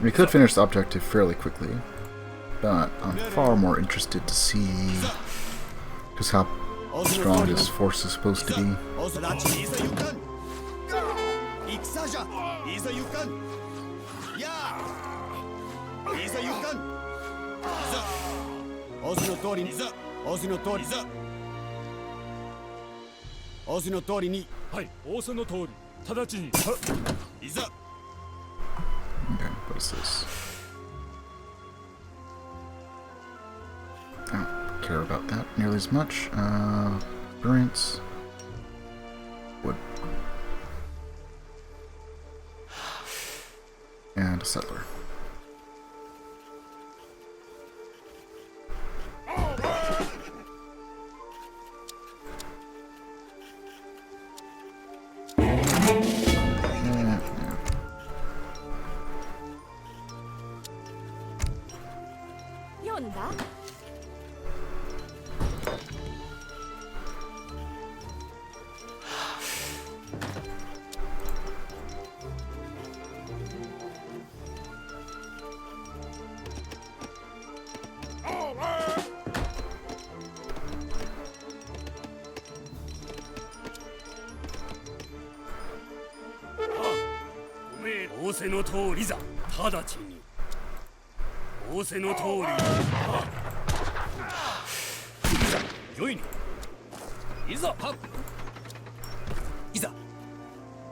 F: We could finish the objective fairly quickly, but I'm far more interested to see just how strong this force is supposed to be. Okay, what is this? I don't care about that nearly as much. Experience. Wood. And a settler.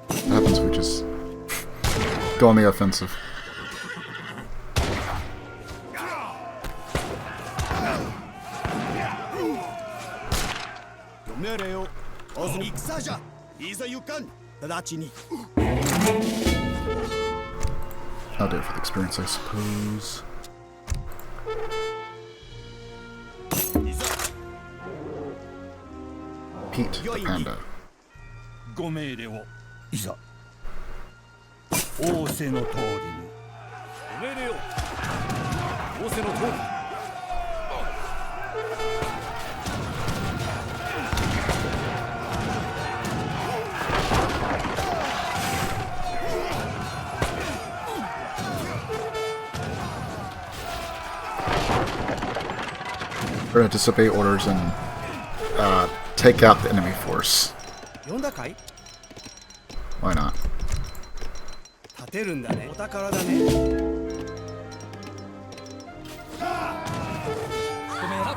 F: What happens if we just go on the offensive? I'll do it for the experience, I suppose. Pete the panda.
G: ご命令をいざ仰せの通りに。
K: ご命令を仰せの通り。
F: We're gonna disobey orders and take out the enemy force.
K: 呼んだかい？
F: Why not?
K: 立てるんだね。お宝だね。ごめんな。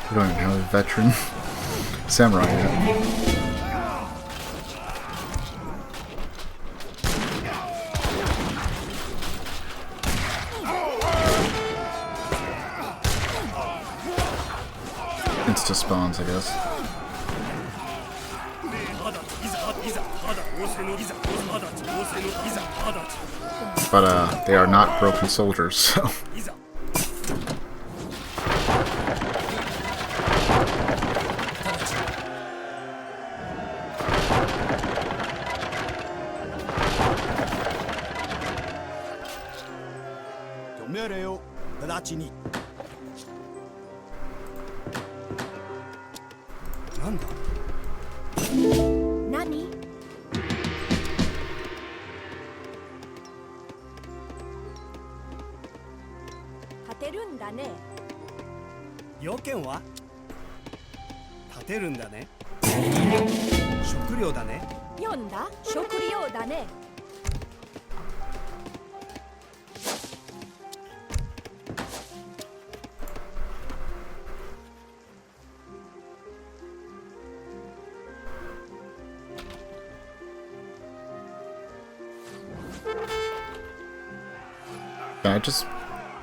F: We don't even have a veteran samurai yet. Insta spawns, I guess. But they are not broken soldiers, so.
I: Nani? 立てるんだね。
K: 要件は？立てるんだね。食料だね。
I: 読んだ？食料だね。
F: Can I just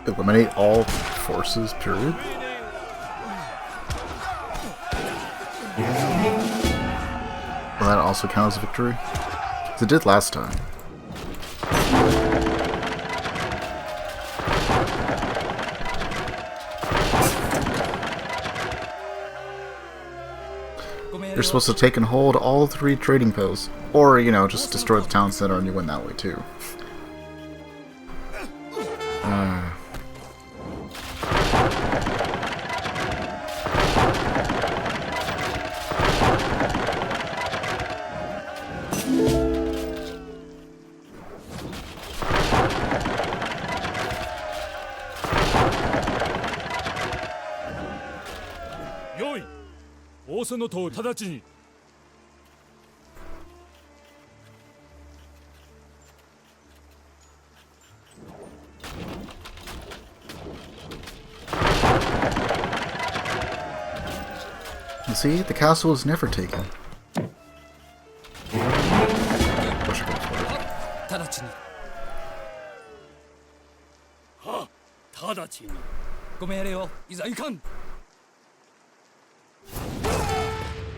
F: eliminate all forces, period? Will that also count as a victory? 'Cause it did last time. You're supposed to take and hold all 3 trading posts. Or, you know, just destroy the town center and you win that way too. See, the castle was never taken.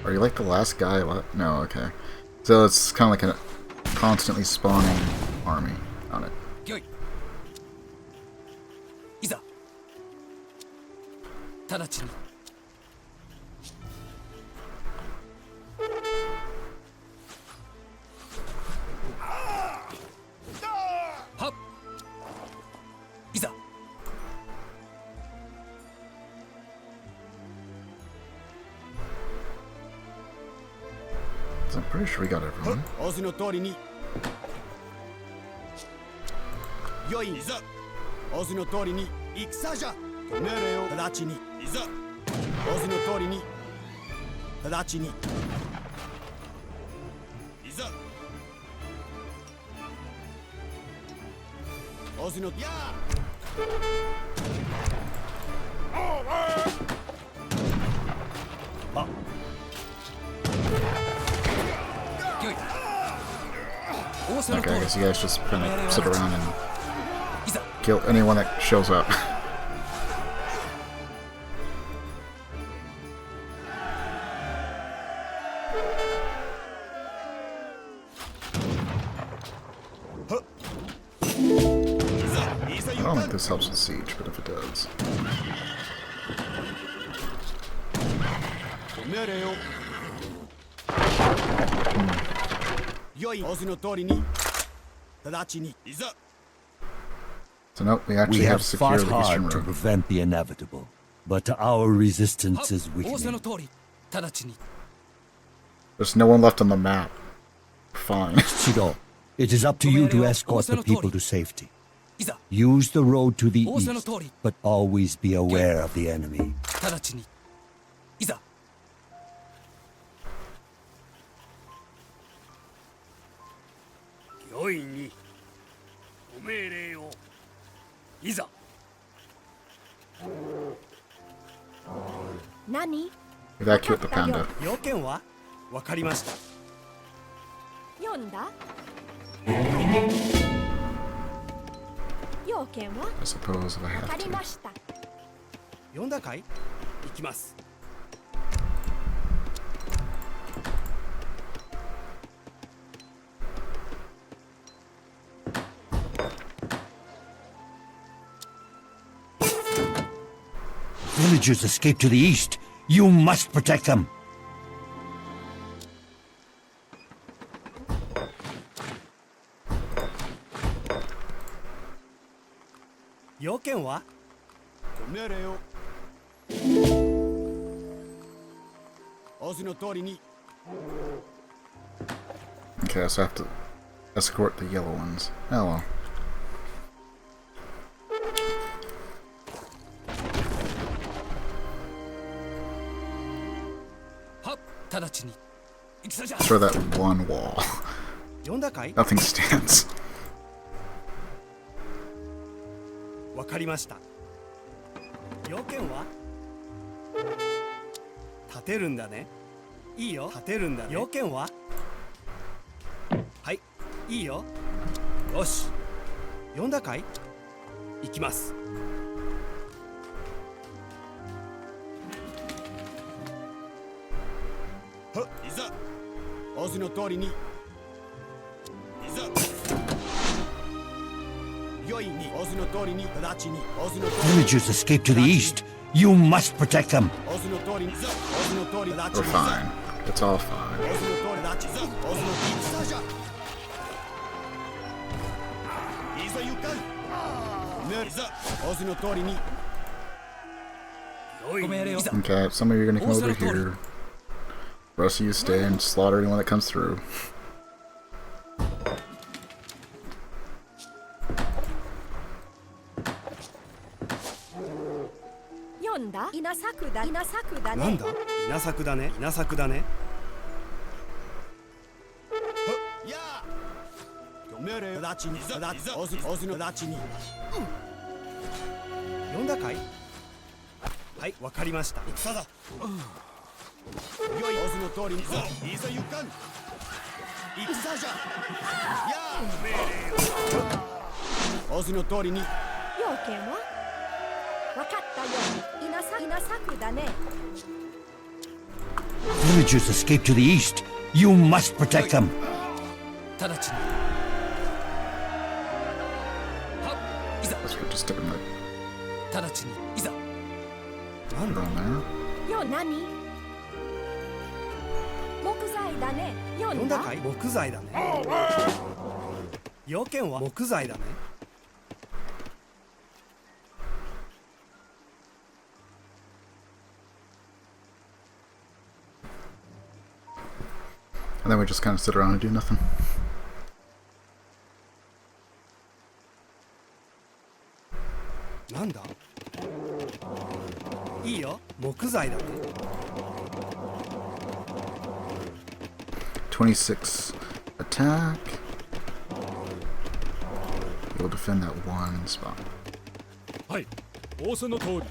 F: Are you like the last guy? What? No, okay. So it's kind of like a constantly spawning army on it. I'm pretty sure we got everyone. Okay, I guess you guys just kind of sit around and kill anyone that shows up. this helps with siege, but if it does. So nope, we actually
G: We
F: have
G: have
F: to secure
G: fought
F: the eastern
G: hard to
F: road.
G: prevent the inevitable, but our resistance is weakening.
F: There's no one left on the map. Fine.
G: Shido, it is up to you to escort the people to safety. Use the road to the east, but always be aware of the enemy.
I: Nani?
F: Evacuate the panda.
K: 要件はわかりました。
I: 読んだ？要件は
F: I suppose if I
I: わか
F: have
I: り
F: to.
I: ました。
K: 読んだかい？行きます。
G: Villagers escape to the east. You must protect them.
K: 要件は？
H: ご命令を。仰せの通りに。
F: Okay, so I have to escort the yellow ones. Oh well.
H: 直ちに。戦じゃ。
F: Throw that one wall.
K: 読んだかい？
F: Nothing stands.
K: わかりました。要件は？立てるんだね。いいよ。立てるんだね。要件は？はい、いいよ。よし。読んだかい？行きます。
H: いざ。仰せの通りに。いざ。良いに。仰せの通りに。直ちに。仰せの通りに。
G: Villagers escape to the east. You must protect them.
H: 仰せの通りに。いざ。仰せの通り。直ち
F: We're
H: に。
F: fine. It's all fine.
H: 仰せの通り。直ちに。仰せの通り。戦じゃ。いざ行かん。いざ。仰せの通りに。ご命令を。
F: Okay, some of you are gonna come over here. The rest of you stay and slaughter anyone that comes through.
I: Yonda? 稲作だ。稲作だね。
K: なんだ？稲作だね。稲作だね。
H: やあ。ご命令を。直ちに。いざ。仰せの直ちに。
K: 読んだかい？はい、わかりました。
H: 戦だ。良い仰せの通りに。いざ行かん。戦じゃ。やあ。仰せの通りに。
I: 要件は？わかったよ。稲作だね。
G: Villagers escape to the east. You must protect them.
H: 直ちに。いざ。
F: Let's just stick them
H: 直ちに。いざ。
F: right on there.
I: よ、何？木材だね。読んだ？
K: 読んだかい？木材だね。要件は木材だね。
F: And then we just kind of sit around and do nothing.
K: なんだ？いいよ。木材だね。
F: 26 attack. You'll defend that one spot.
O: はい、仰せの通り。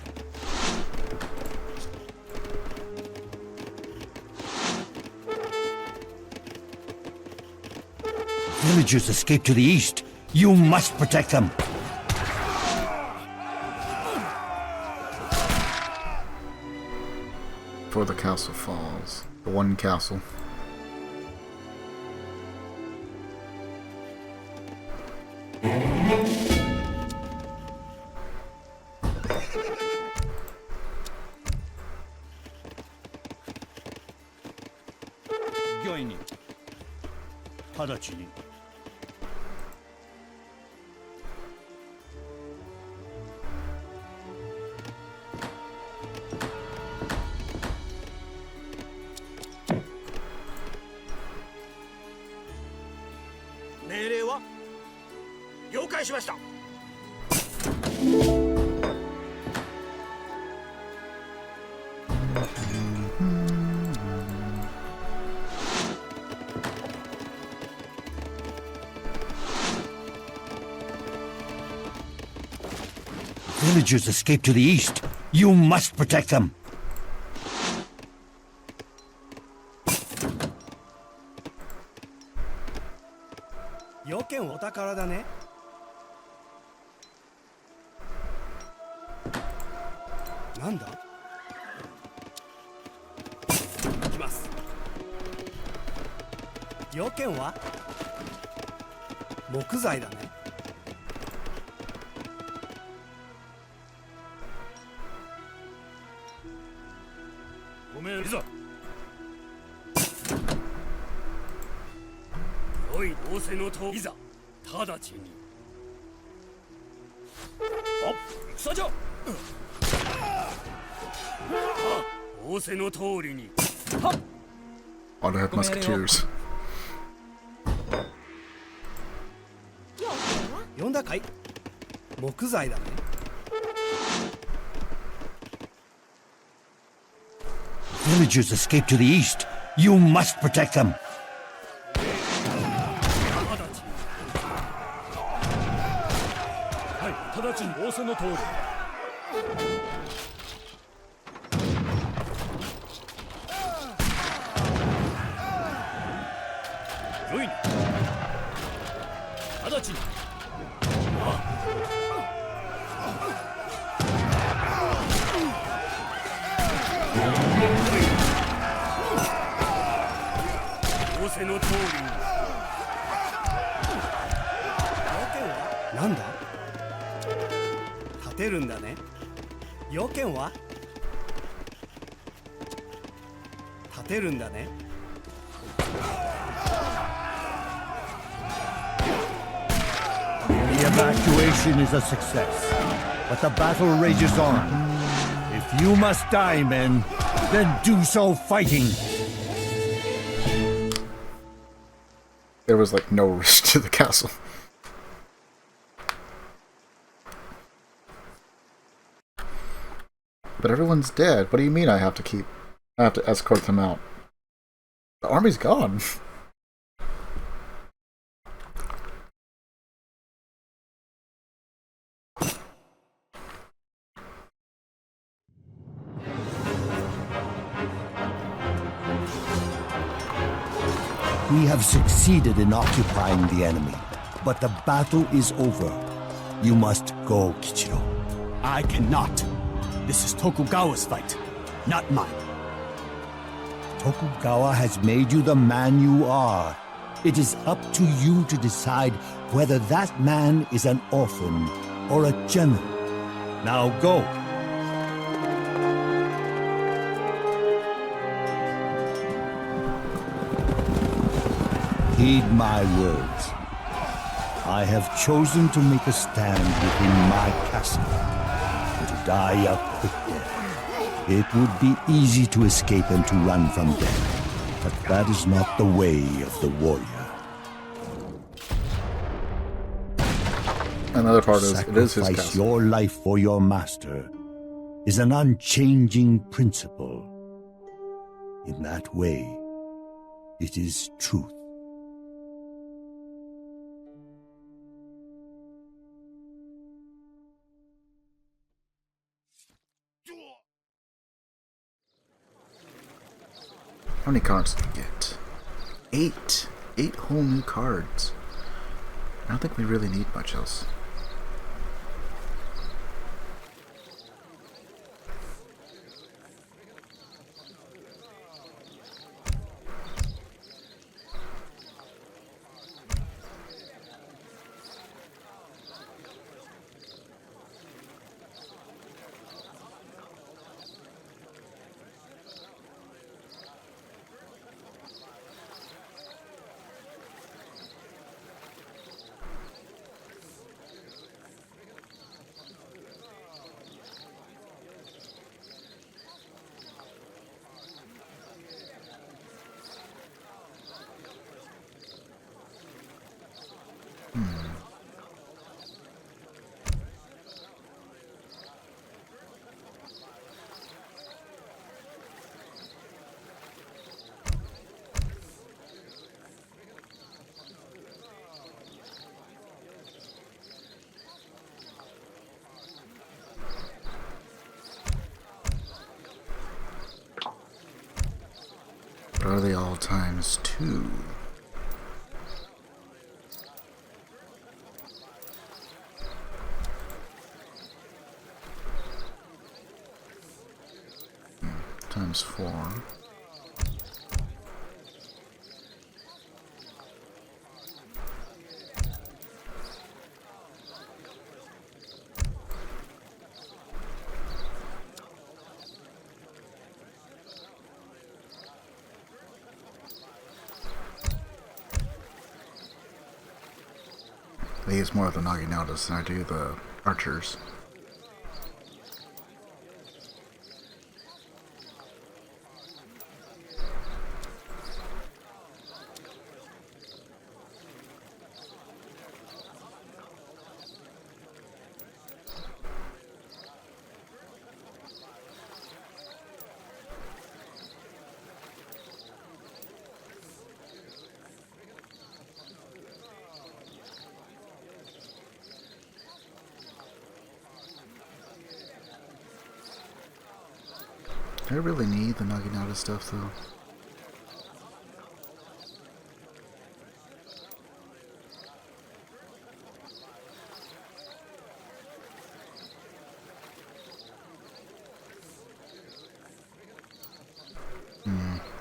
G: Villagers escape to the east. You must protect them.
F: Before the castle falls. The one castle.
G: 御意に直ちに。
K: 命令は了解しました。
G: Villagers escape to the east. You must protect them.
K: 要件お宝だね。なんだ？行きます。要件は木材だね。
O: ごめん、いざ。良い仰せのといざ直ちに。あ、戦じゃ。仰せの通りに。はっ。
F: Ought to have musketeers.
K: 呼んだかい？木材だね。
G: Villagers escape to the east. You must protect them.
O: はい、直ちに仰せの通り。よいに。直ちに。仰せの通りに。
K: なんだ？立てるんだね。要件は？立てるんだね。
G: The evacuation is a success, but the battle rages on. If you must die, men, then do so fighting.
F: There was like no risk to the castle. But everyone's dead. What do you mean I have to escort them out? The army's gone.
G: We have succeeded in occupying the enemy, but the battle is over. You must go, Kichiro.
L: I cannot. This is Tokugawa's fight, not mine.
G: Tokugawa has made you the man you are. It is up to you to decide whether that man is an orphan or a general. Now go. Heed my words. I have chosen to make a stand within my castle, and to die a quick death. It would be easy to escape and to run from death, but that is not the way of the warrior.
F: Another part is, it is his
G: Sacrifice
F: castle.
G: your life for your master is an unchanging principle. In that way, it is truth.
F: How many cards did we get? 8. 8 whole new cards. I don't think we really need much else. But are they all times 2? Times 4. I use more of the Naginatas than I do the archers. Do I really need the Naginata stuff, though?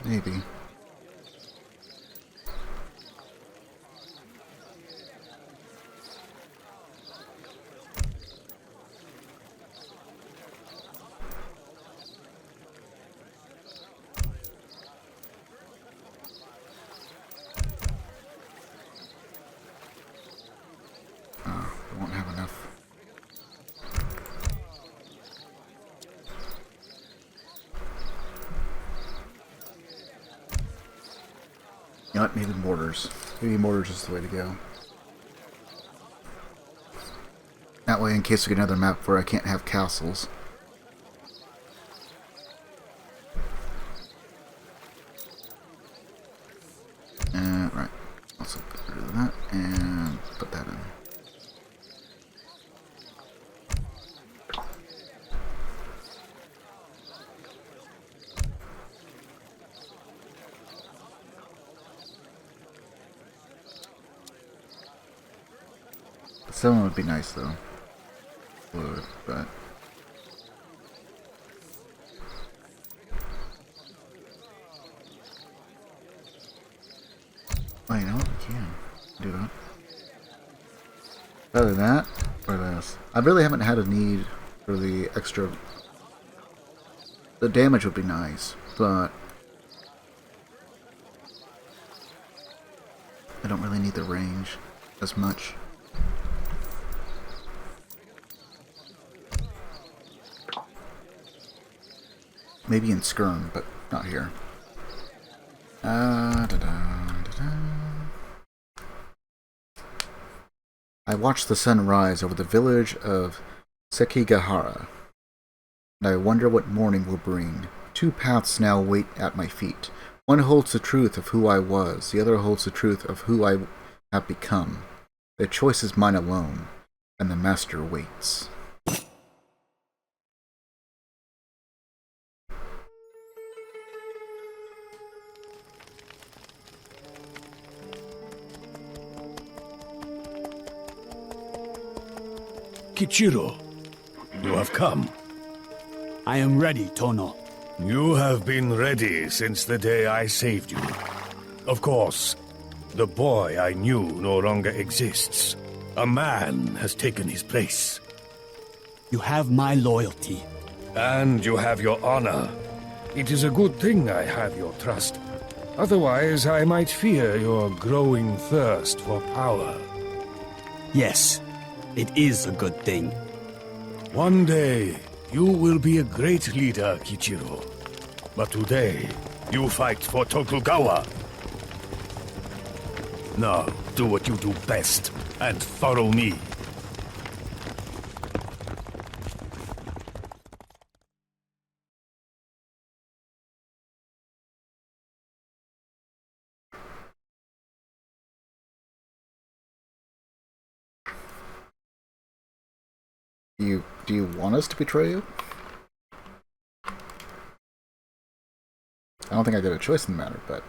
F: Maybe. Won't have enough. You know what? Maybe mortars. Maybe mortars is the way to go. That way, in case we get another map where I can't have castles. Right. Also get rid of that and put that in. Someone would be nice though. Would, but oh, you know what? We can do that. Either that or this. I really haven't had a need for the extra. The damage would be nice, but I don't really need the range as much. Maybe in Skirm, but not here. I watched the sun rise over the village of Sekigahara, and I wonder what morning will bring. 2 paths now wait at my feet. One holds the truth of who I was, the other holds the truth of who I have become. The choice is mine alone, and the master waits.
A: Kichiro, you have come.
L: I am ready, Tono.
A: You have been ready since the day I saved you. Of course, the boy I knew no longer exists. A man has taken his place.
L: You have my loyalty.
A: And you have your honor. It is a good thing I have your trust. Otherwise, I might fear your growing thirst for power.
L: Yes, it is a good thing.
A: One day, you will be a great leader, Kichiro. But today, you fight for Tokugawa. Now, do what you do best, and follow me.
F: Do you want us to betray you? I don't think I did a choice in the matter, but...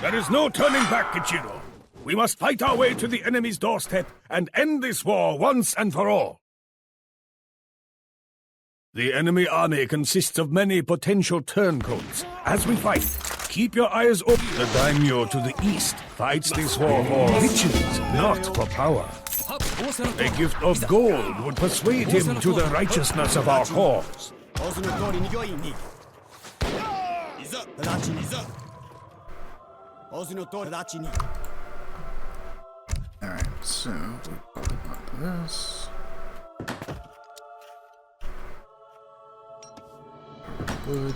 A: There is no turning back, Kichiro. We must fight our way to the enemy's doorstep and end this war once and for all. The enemy army consists of many potential turncoats. As we fight, keep your eyes open. The Daimyo to the east fights this war for riches, not for power. A gift of gold would persuade him to the righteousness of our cause.
F: Alright, so we probably want this. Wood.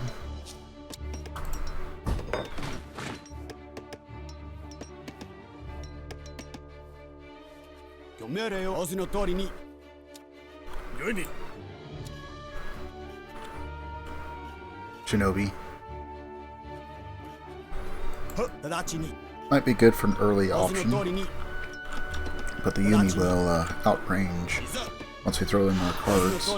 F: Shinobi. Might be good for an early option, but the Yumi will outrange once we throw in our cards.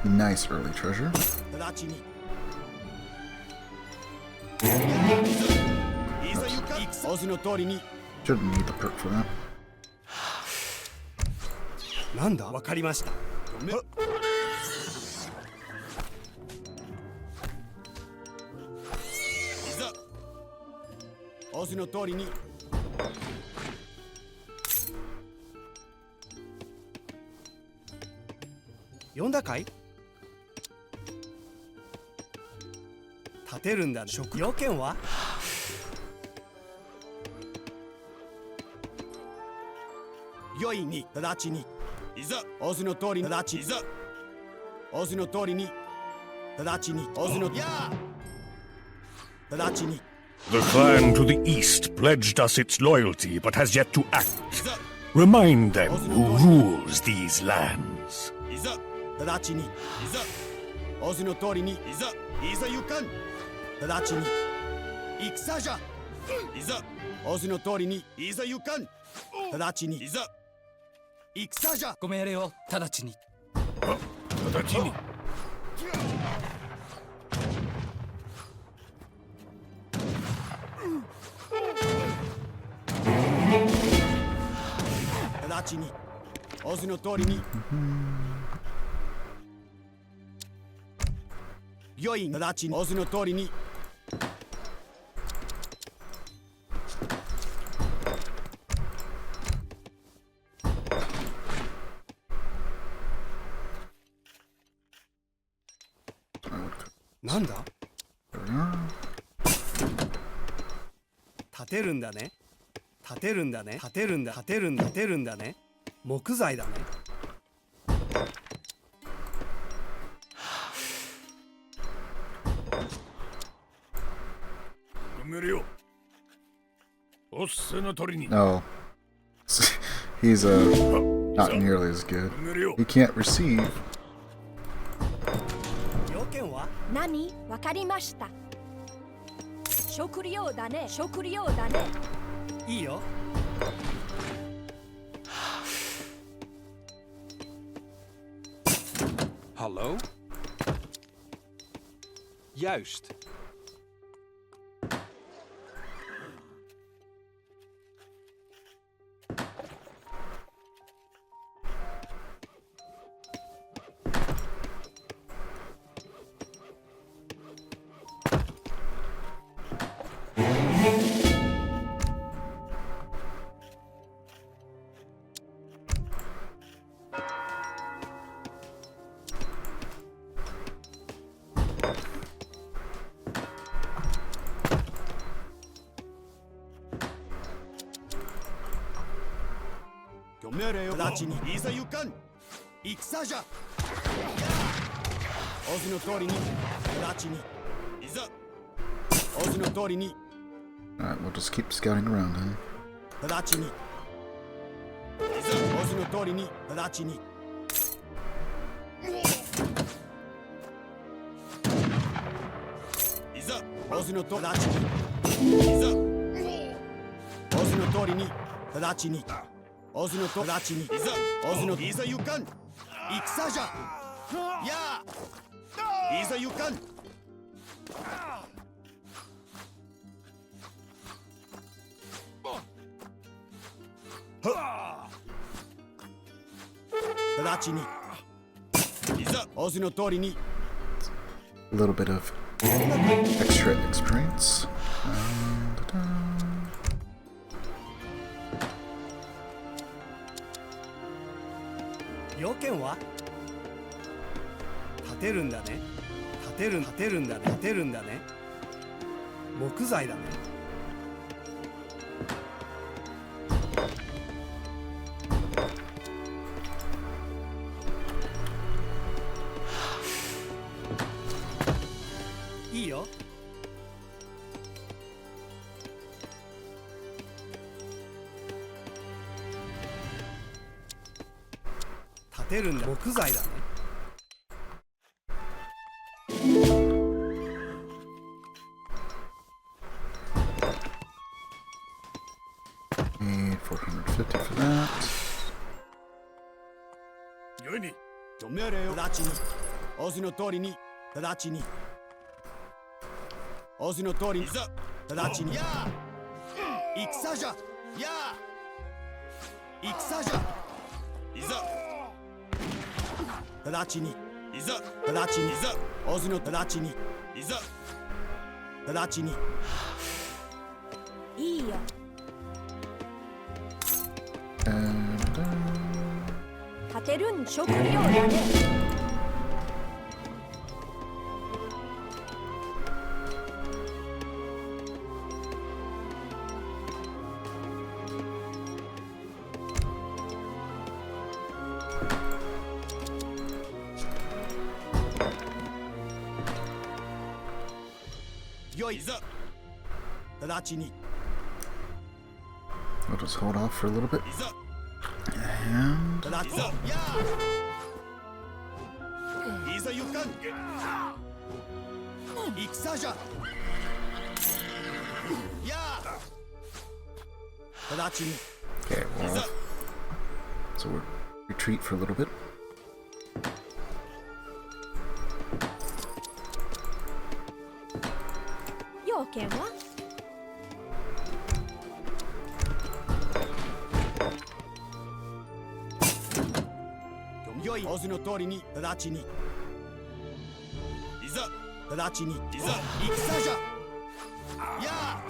F: Nice early treasure. Shouldn't need the perk for that.
K: なんだわかりました。仰せの通りに。読んだかい？立てるんだ。要件は？良いに直ちに。いざ。仰せの通りに直ちに。いざ。仰せの通りに直ちに。仰せの直ちに。
A: The clan to the east pledged us its loyalty, but has yet to act. Remind them who rules these lands.
K: 直ちに。いざ。仰せの通りに。いざ。いざ行かん。直ちに。戦じゃ。いざ。仰せの通りに。いざ行かん。直ちに。いざ。戦じゃ。ご命令を直ちに。
A: 直ちに。
K: 直ちに。仰せの通りに。良い直ちに。仰せの通りに。なんだ？立てるんだね。立てるんだね。立てるんだ。立てるんだ。立てるんだね。木材だね。
F: No. He's not nearly as good. He can't receive.
K: 要件は？
I: 何？わかりました。食料だね。食料だね。
K: いいよ。
N: Hallo? Juist.
K: 命令を直ちにいざ行かん戦じゃオズの通りに直ちにいざオズの通りに
F: Alright, we'll just keep scouting around, huh?
K: 直ちにいざオズの通りに直ちにいざオズのと直ちにいざオズの通りに直ちにオズのと直ちにいざオズのいざ行かん戦じゃやいざ行かん直ちにいざオズの通りに
F: A little bit of extra experience.
L: 要件は建てるんだね建てるんだね建てるんだね木材だねいいよ建てるんだ木材だね
F: Need 450 for that.
K: よいに命令を直ちにオズの通りに直ちにオズの通りにいざ直ちにや戦じゃや戦じゃいざ直ちにいざ直ちにいざオズの直ちにいざ直ちに
I: いいよ
F: And
I: 立てるん食料だね
K: よいざ直ちに
F: we'll just hold off for a little bit.
K: いざ
F: And
K: 直ちにやいざ行かん戦じゃや直ちに
F: okay, well, so we'll retreat for a little bit.
I: 要件は
K: よいオズの通りに直ちにいざ直ちにいざ戦じゃや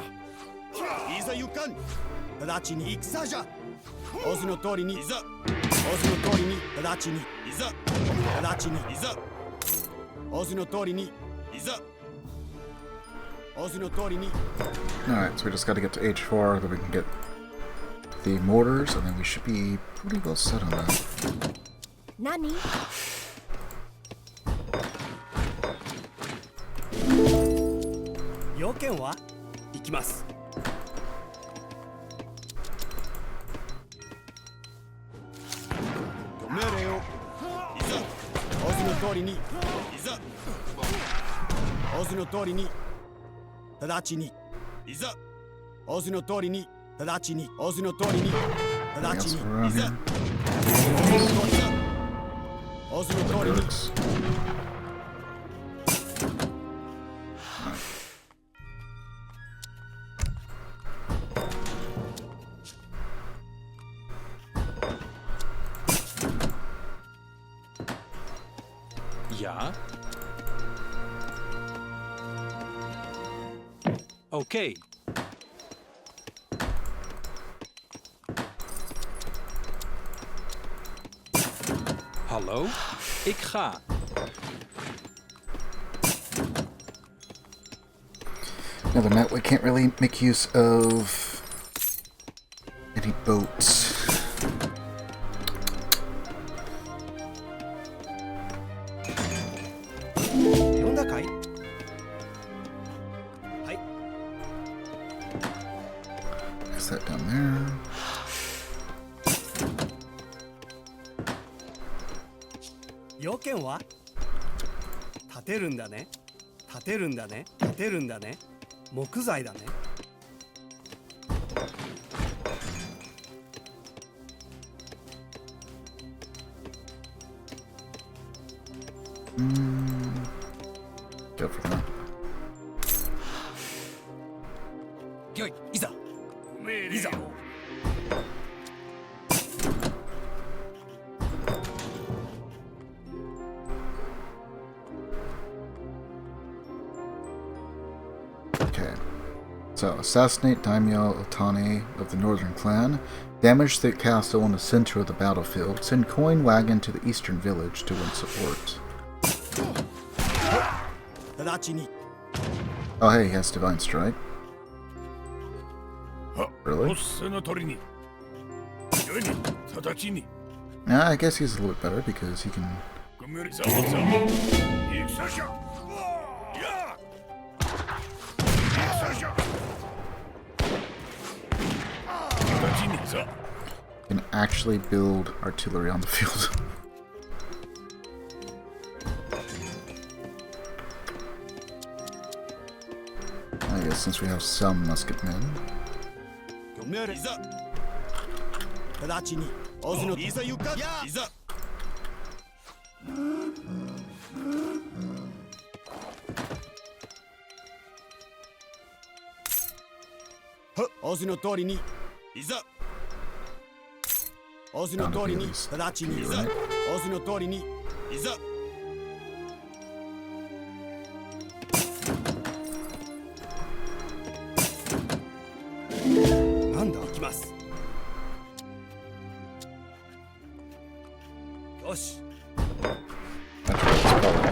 K: いざ行かん直ちに戦じゃオズの通りにいざオズの通りに直ちにいざ直ちにいざオズの通りにいざオズの通りに
F: Alright, so we just gotta get to H4, then we can get the mortars, and then we should be pretty well set on that.
I: 何
L: 要件は行きます
K: 命令をいざオズの通りにいざオズの通りに直ちにいざオズの通りに直ちにオズの通りに直ちにいざオズの通りに
N: Ja? Oké. Hallo? Ik ga.
F: Other than that, we can't really make use of any boats.
L: 要件は建てるんだね。建てるんだね。建てるんだね。木材だね。
F: Go for that.
L: よい、いざ。いざ。
F: Okay. So, assassinate Daimyo Otane of the Northern Clan, damage the castle in the center of the battlefield, send coin wagon to the eastern village to win support. Oh hey, he has Divine Strike. Really? Yeah, I guess he's a little bit better because he can... can actually build artillery on the field. I guess since we have some musketmen.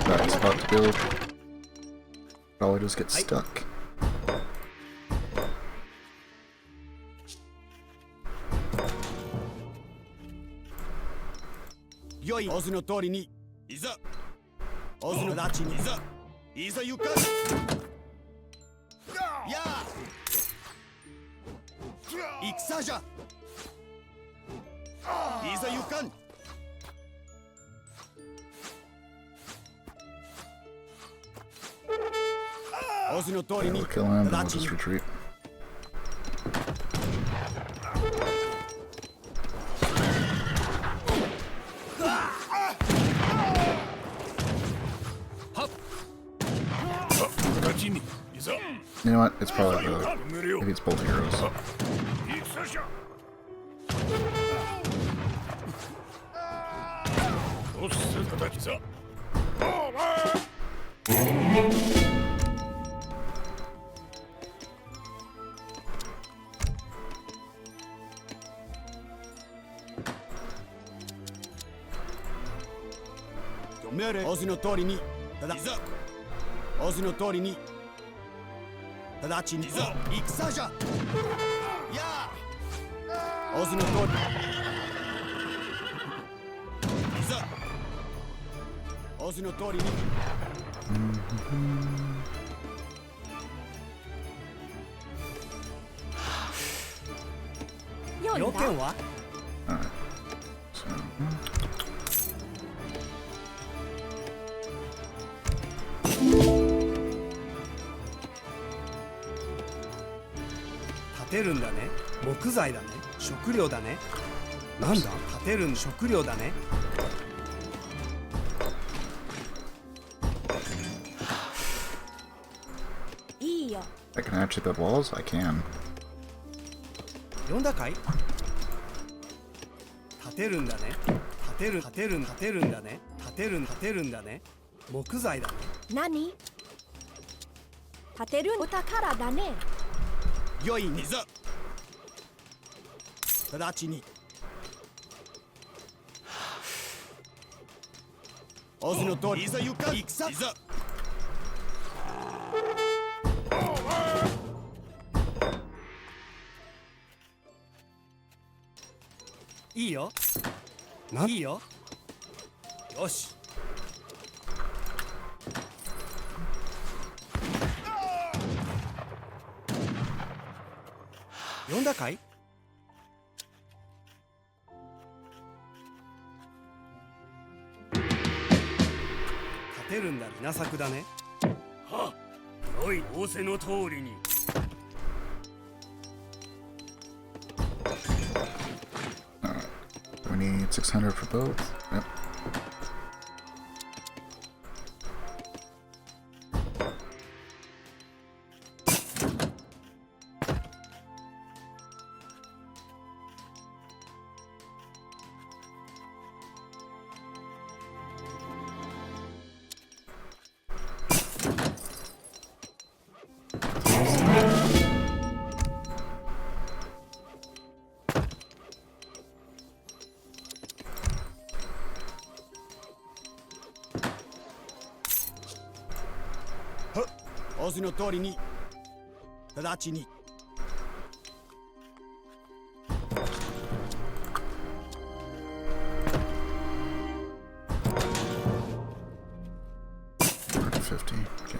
F: That's about to build. Probably just get stuck. Okay, we'll kill him, and we'll just retreat. You know what? It's probably maybe it's both heroes. Alright. So. I can actually build walls? I can.
I: Nani? 建てるお宝だね。
K: よいにざ。直ちに。オズの通りいざゆか戦。いざ。
L: いいよ。いいよ。よし。読んだかい？
O: てるんだ。稲作だね。はっ、よい仰せの通りに。
F: We need 600 for both. Yep.
K: Huh. 仰せの通りに。直ちに。
F: 50. Okay.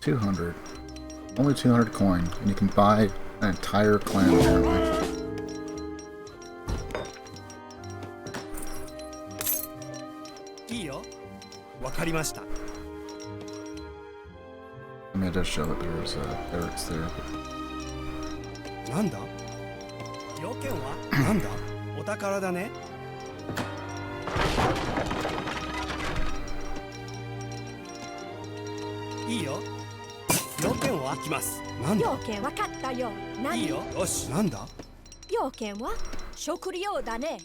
F: $200. Only 200 coin, and you can buy an entire clan apparently. I mean, it does show that there was barracks there.
O: なんだ？要件は？なんだ？お宝だね。いいよ。要件は？来ます。なんだ？
I: 要件わかったよ。何？
O: いいよ。よし。なんだ？
I: 要件は食料だね。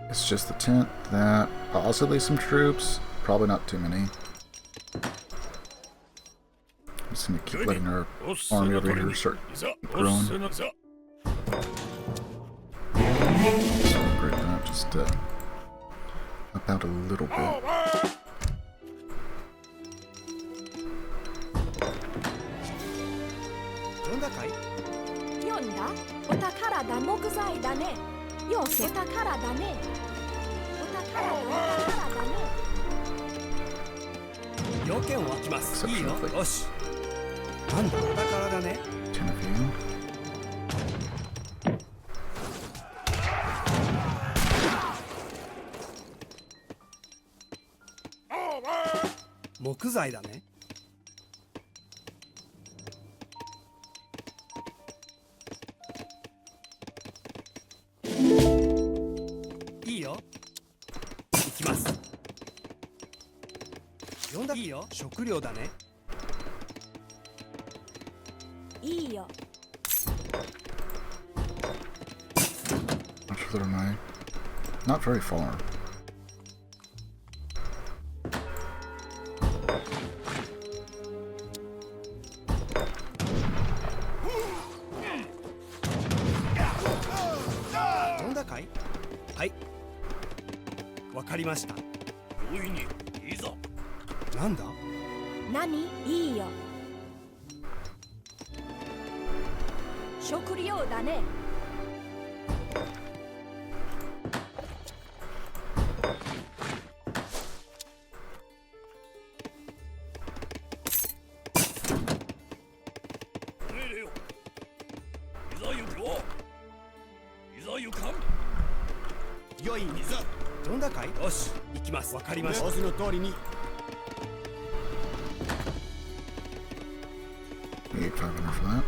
F: It's just the tent, that, possibly some troops, probably not too many. I'm just gonna keep letting our army over here start growing. So upgrade that, just up out a little bit.
O: 読んだかい？
I: 読んだ？お宝だ、木材だね。要件お宝だね。お宝だね。
O: 要件は来ます。いいよ。よし。なんだ？お宝だね。
F: 10 of you.
O: 木材だね。いいよ。行きます。呼んだ。いいよ。食料だね。
I: いいよ。
F: How further am I? Not very far.
O: Hi. わかりました。容易にいざ。なんだ？
I: 何？いいよ。食料だね。
O: 良い水。どんだかい？よし、行きます。わかりました。
K: 仰せの通りに。
F: We need 500 for that.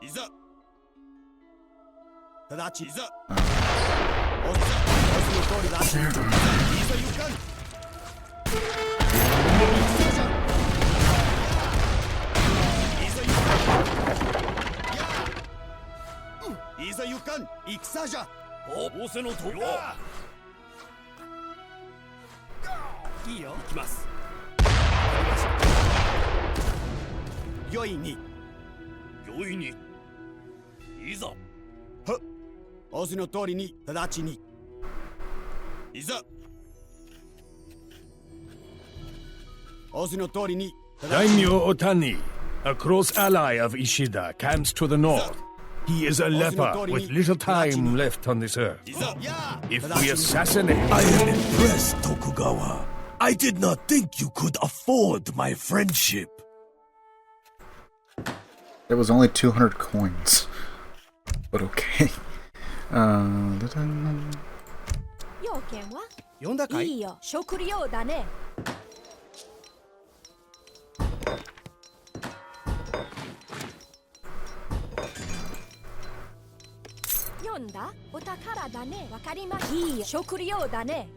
K: いざ直ちいざおずの通りだいざ行かん戦じゃいざ行かん戦じゃ仰せのとおりいいよ行きます良いにいざはっ仰せの通りに直ちにいざ仰せの通りに
A: Daimyo Otani, a close ally of Ishida, camps to the north. He is a leper with little time left on this earth. If we assassinate...
P: I am impressed, Tokugawa. I did not think you could afford my friendship.
F: There was only 200 coins. But okay.
I: 要件は呼んだかい？いいよ、食料だね。読んだ？お宝だね。わかりました。いいよ、食料だね。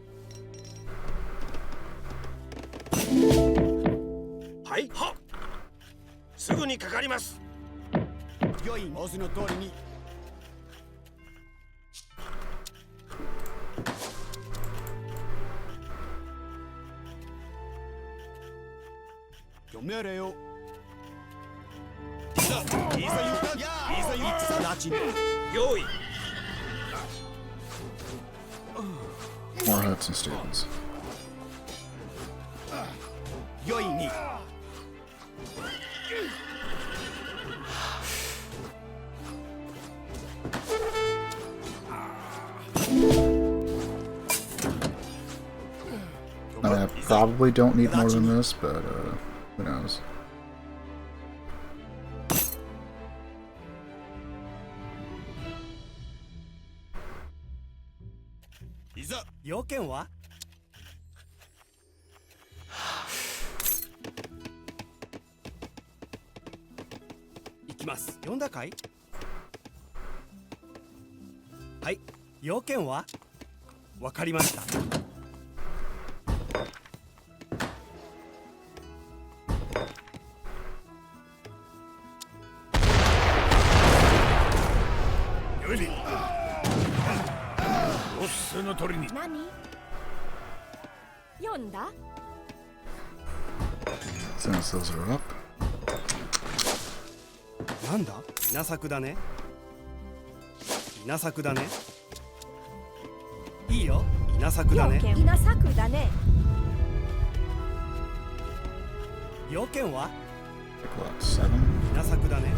O: はい、はっ。すぐにかかります。
K: 良い仰せの通りに。命令をいざ行かんいざ戦なちに用意
F: More huts and stables.
K: 良いに
F: I mean, I probably don't need more than this, but who knows?
K: いざ要件は行きます読んだかいはい要件はわかりました
I: 何？読んだ？
F: Since those are up.
K: なんだ？稲作だね。稲作だね。いいよ。稲作だね。
I: 稲作だね。
K: 要件は？
F: 7.
K: 稲作だね。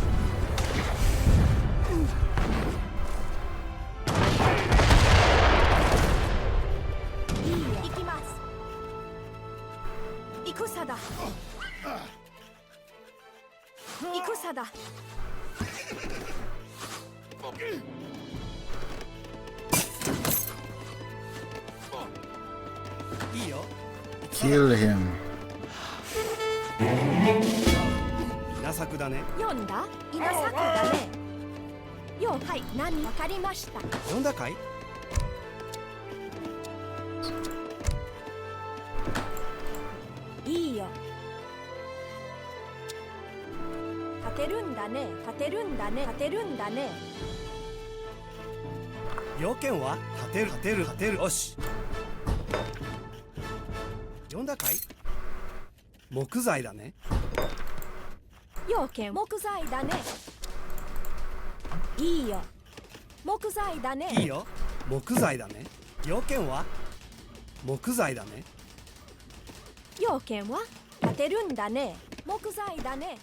K: 戦だ戦だいいよ
F: Kill him.
K: 稲作だね
I: 読んだ稲作だねよはい何わかりました
K: 読んだかい
I: いいよ立てるんだね立てるんだね立てるんだね
K: 要件は立てるよし読んだかい木材だね
I: 要件木材だねいいよ木材だね
K: いいよ木材だね要件は木材だね
I: 要件は立てるんだね木材だね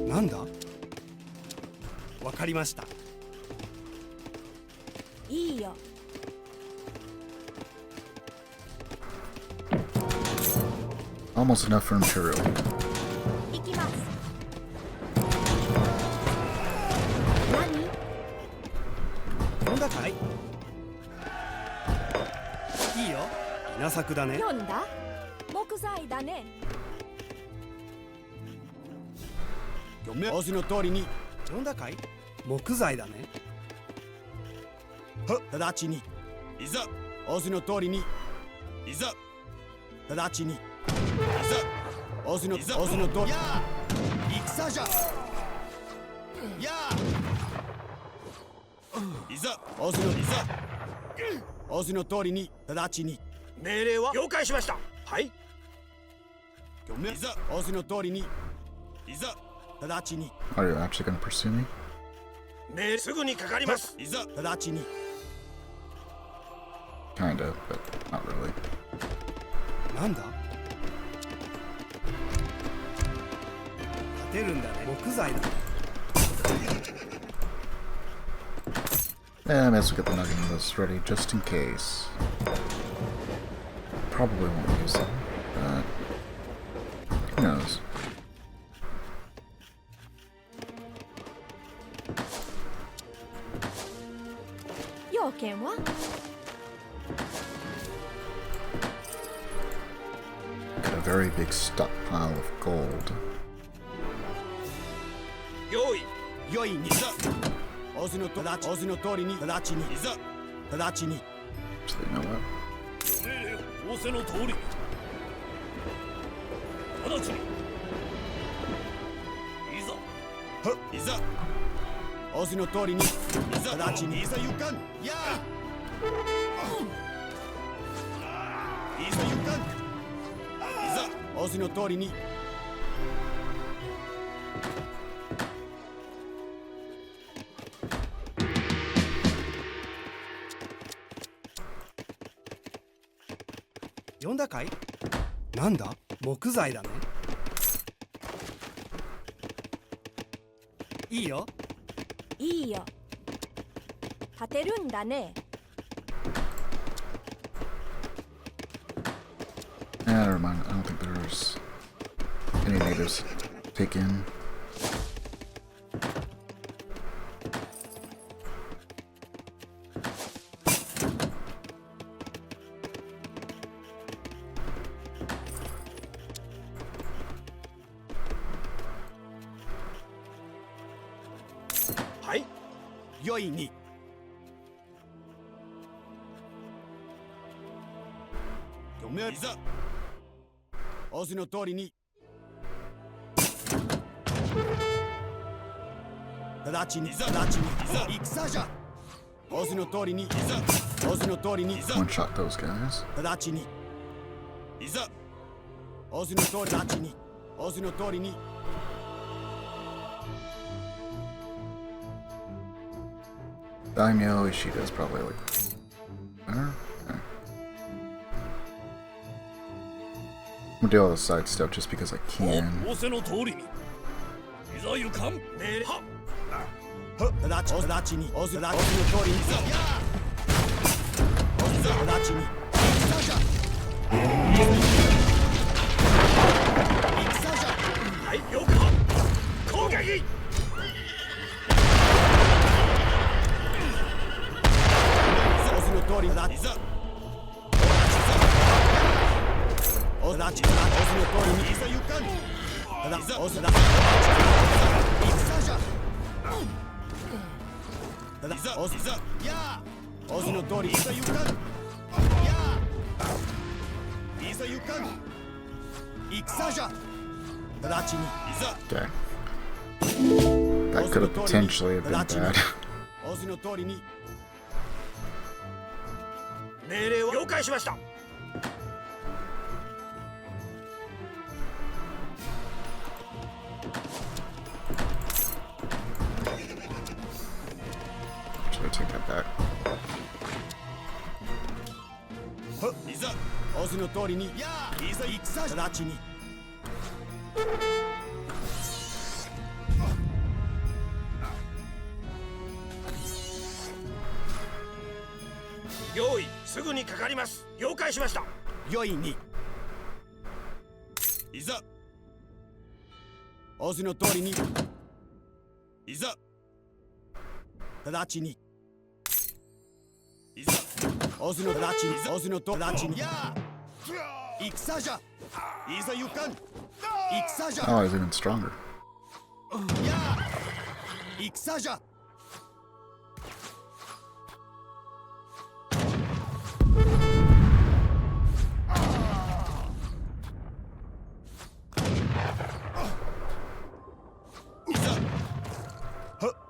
K: なんだわかりました
I: いいよ
F: Almost enough for Imperial.
I: 行きます何
K: 読んだかいいいよ稲作だね
I: 読んだ木材だね
K: お図の通りに
O: 呼んだかい？木材だね。
K: 直ちにいざお図の通りにいざ直ちにいざお図の通りやあ戦じゃやあいざお図のいざお図の通りに直ちに
O: 命令は了解しました。はい。
K: いざお図の通りにいざ直ちに
M: Are you actually going to pursue me?
O: 命令すぐにかかります。
K: いざ直ちに
M: Kinda, but not really.
O: なんだ？立てるんだね。木材だ。
M: I may as well get the nugget list ready just in case. Probably won't use them, but who knows?
I: 要件は
M: Got a very big stockpile of gold.
O: 用意。
K: よいにざお図の通りに直ちにいざ直ちに
M: So you know what?
P: 命令仰せの通り直ちにいざ
K: いざお図の通りにいざ直ちにいざゆかんやあいざゆかんいざお図の通りに
O: 呼んだかい？なんだ？木材だね。いいよ。
I: いいよ。立てるんだね。
M: Never mind. I don't think there's any natives to take in.
K: はいよいにいざお図の通りに直ちにいざ戦じゃお図の通りにいざお図の通りにいざ
M: One shot those guys.
K: 直ちにいざお図の通り直ちにお図の通りに
M: Daimyo Ishida is probably like better. Okay. I'm gonna do all the side stuff just because I can.
P: 仰せの通りにいざゆかん命令は
K: 直ちにお図の通りにいざお図直ちに戦じゃ戦じゃ
O: はいよか。攻撃。
K: 通りだいざおずの通りにいざゆかんいざおずだ戦じゃいざおずやおずの通りいざゆかんやいざゆかん戦じゃ直ちにいざ
M: Okay. That could have potentially been bad.
K: おずの通りに
O: 命令を了解しました。
M: Should I take that back?
K: いざお図の通りにいざ戦直ちに
O: 用意すぐにかかります。了解しました。
K: よいにいざお図の通りにいざ直ちにいざお図の直ちにお図のと直ちに戦じゃいざゆかん戦じゃ
M: Oh, he's even stronger.
K: やあ戦じゃ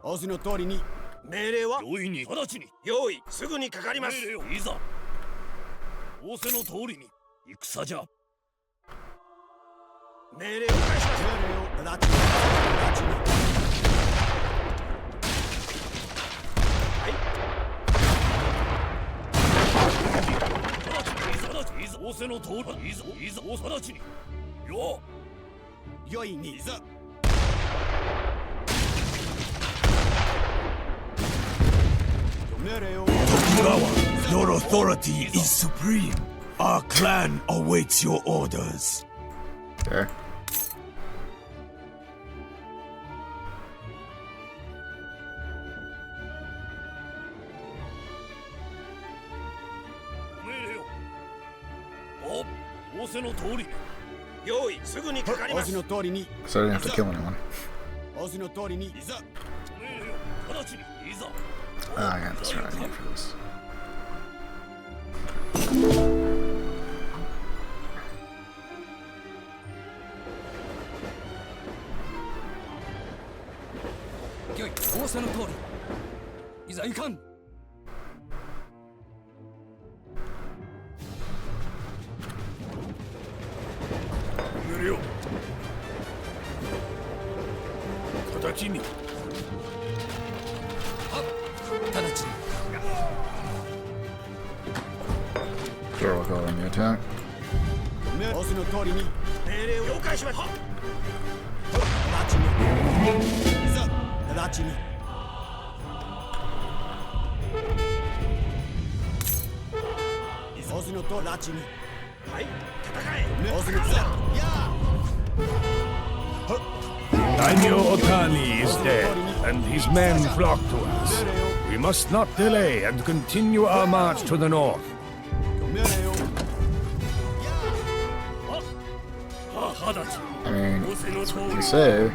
K: 仰せの通りに
P: 命令は容易に直ちに用意すぐにかかります命令をいざ仰せの通りに戦じゃ命令を返します
K: 命令を直ちに直ちに
P: いざ仰せの通りいざ直ちによ
K: よいにいざ
P: Tokugawa, your authority is supreme. Our clan awaits your orders.
F: Okay. So I didn't have to kill anyone. Ah, yeah, that's right. I need for this. Sure, we'll go on the attack.
A: Daimyo Otani is dead, and his men flock to us. We must not delay and continue our march to the north.
F: I mean, that's what you say.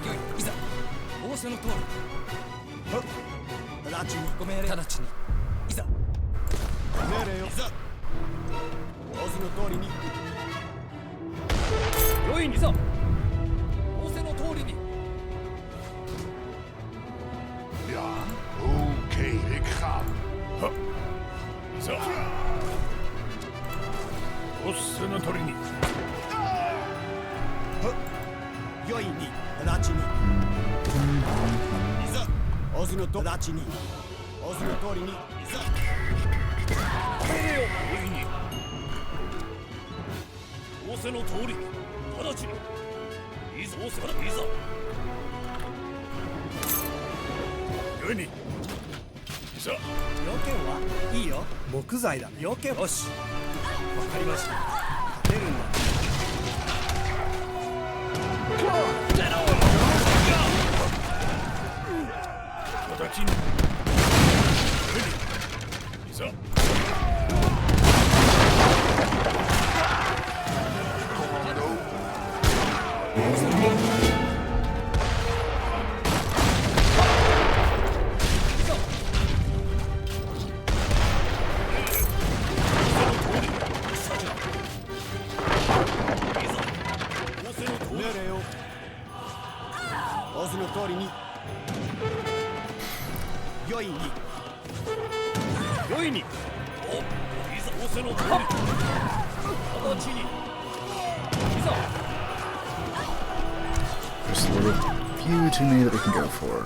F: There's a little few too many that we can go for.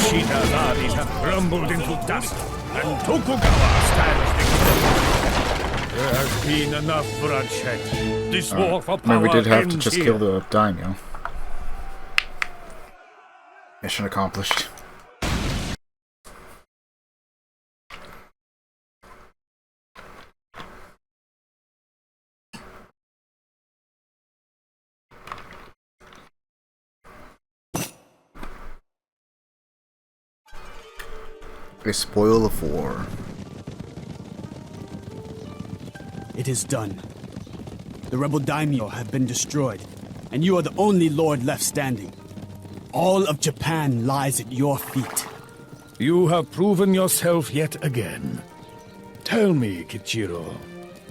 A: Ishita's armies have crumbled into dust. and Tokugawa stands victorious. There has been enough bloodshed. This war for power
F: we did have to
A: ends
F: just
A: here.
F: kill the daimyo. Mission accomplished. A spoil of war.
L: It is done. The rebel daimyo have been destroyed, and you are the only lord left standing. All of Japan lies at your feet.
A: You have proven yourself yet again. Tell me, Kichiro,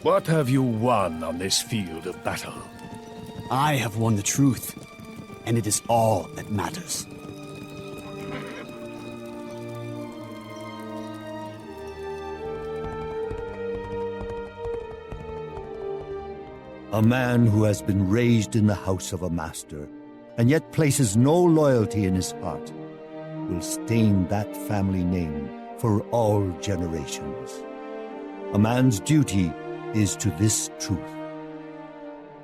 A: what have you won on this field of battle?
L: I have won the truth, and it is all that matters.
G: A man who has been raised in the house of a master, and yet places no loyalty in his heart, will stain that family name for all generations. A man's duty is to this truth.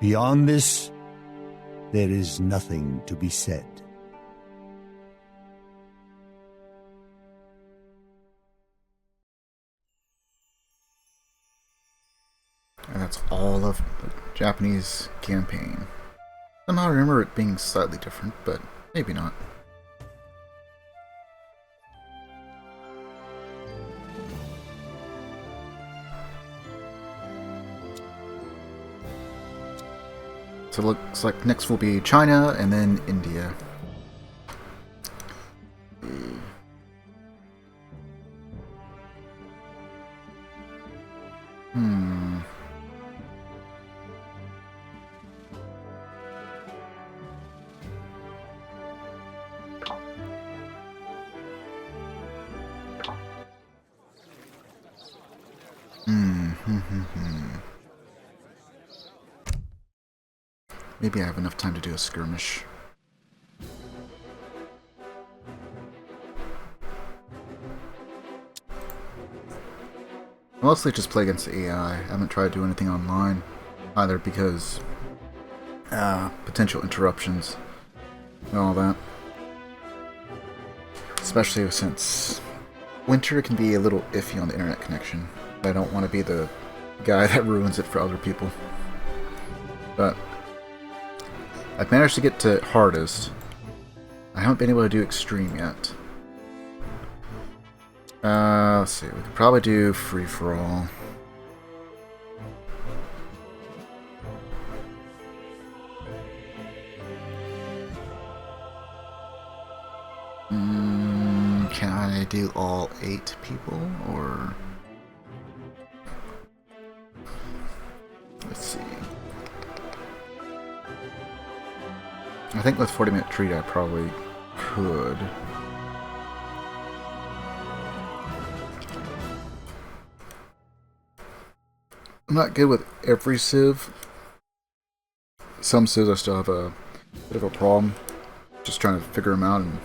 G: Beyond this, there is nothing to be said.
F: And that's all of the Japanese campaign. Somehow I remember it being slightly different, but maybe not. So it looks like next will be China and then India. Maybe I have enough time to do a skirmish. I mostly just play against the AI. I haven't tried to do anything online either because potential interruptions and all that. Especially since winter can be a little iffy on the internet connection. I don't want to be the guy that ruins it for other people. But I've managed to get to hardest. I haven't been able to do extreme yet. Let's see, we could probably do free-for-all. Can I do all 8 people, or... Let's see. I think with 40-minute treat I probably could. I'm not good with every civ. Some civs I still have a bit of a problem. Just trying to figure them out and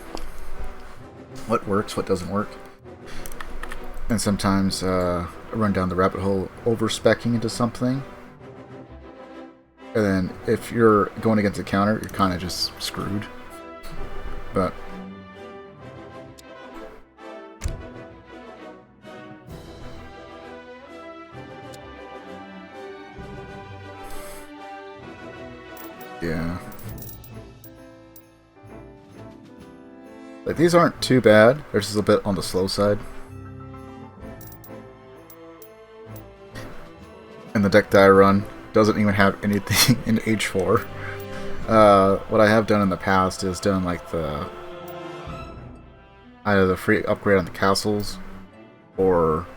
F: what works, what doesn't work. And sometimes I run down the rabbit hole over-speccing into something. And then if you're going against a counter, you're kind of just screwed. But yeah. Like, these aren't too bad. They're just a bit on the slow side. And the deck that I run doesn't even have anything in H4. What I have done in the past is done like the either the free upgrade on the castles or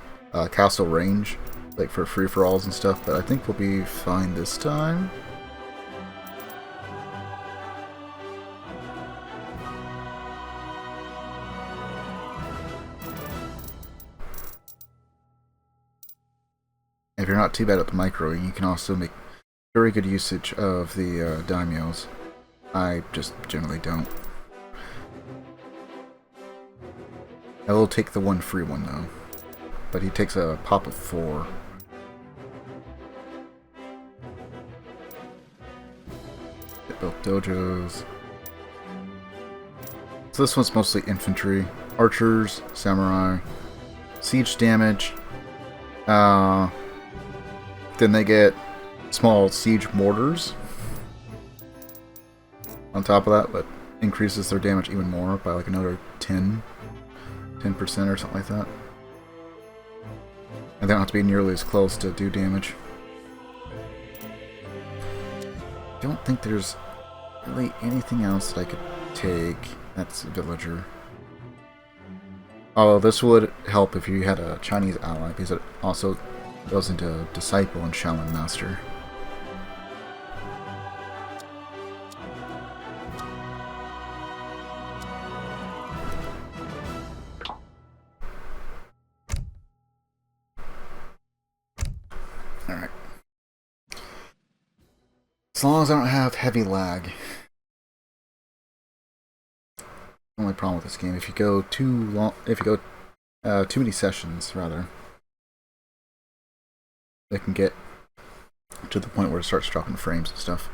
F: castle range, like for free-for-alls and stuff, but I think we'll be fine this time. If you're not too bad at the microing, you can also make very good usage of the daimyos. I just generally don't. I will take the one free one though. but he takes a pop of 4. Get both dojos. So this one's mostly infantry. Archers, samurai, siege damage. Then they get small siege mortars on top of that, but increases their damage even more by like another 10% or something like that. And they don't have to be nearly as close to do damage. Don't think there's really anything else that I could take. That's a villager. Oh, this would help if you had a Chinese ally, because it also goes into Disciple and Shaolin Master. Alright. As long as I don't have heavy lag. Only problem with this game, if you go too long, if you go too many sessions, rather, it can get to the point where it starts dropping frames and stuff.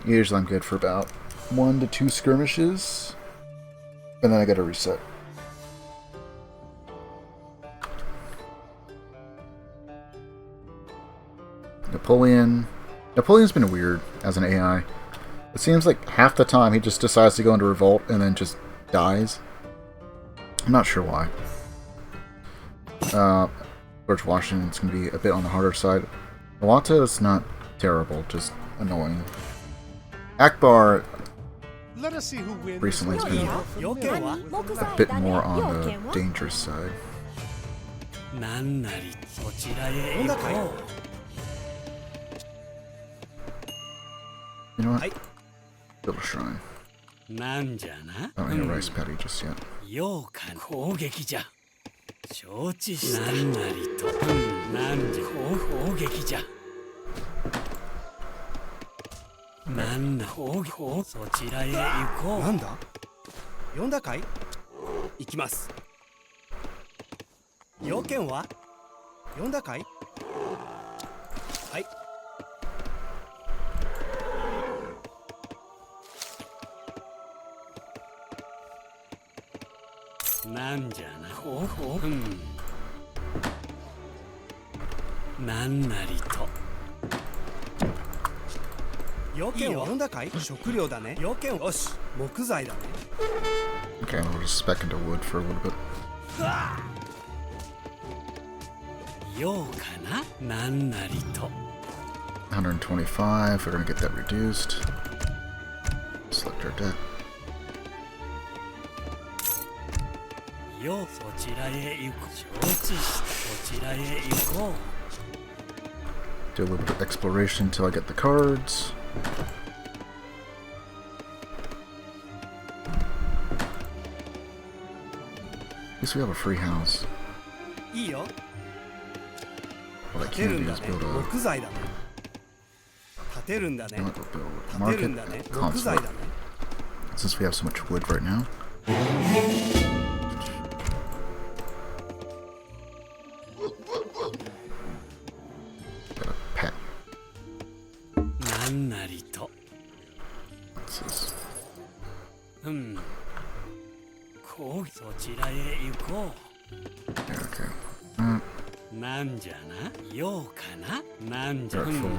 F: Usually I'm good for about 1 to 2 skirmishes, and then I gotta reset. Napoleon's been weird as an AI. It seems like half the time he just decides to go into revolt and then just dies. I'm not sure why. George Washington's going to be a bit on the harder side. Iwata is not terrible, just annoying. Akbar recently has been a bit more on the dangerous side. You know what? Build a shrine. I don't need a rice paddy just yet. You Okay, we'll just spec into wood for a little bit. 125, we're gonna get that reduced. Select our deck. Do a little bit of exploration until I get the cards. At least we have a free house. What I can do is build a... market consulate. Since we have so much wood right now. Got a pet. What's this? Okay. Careful.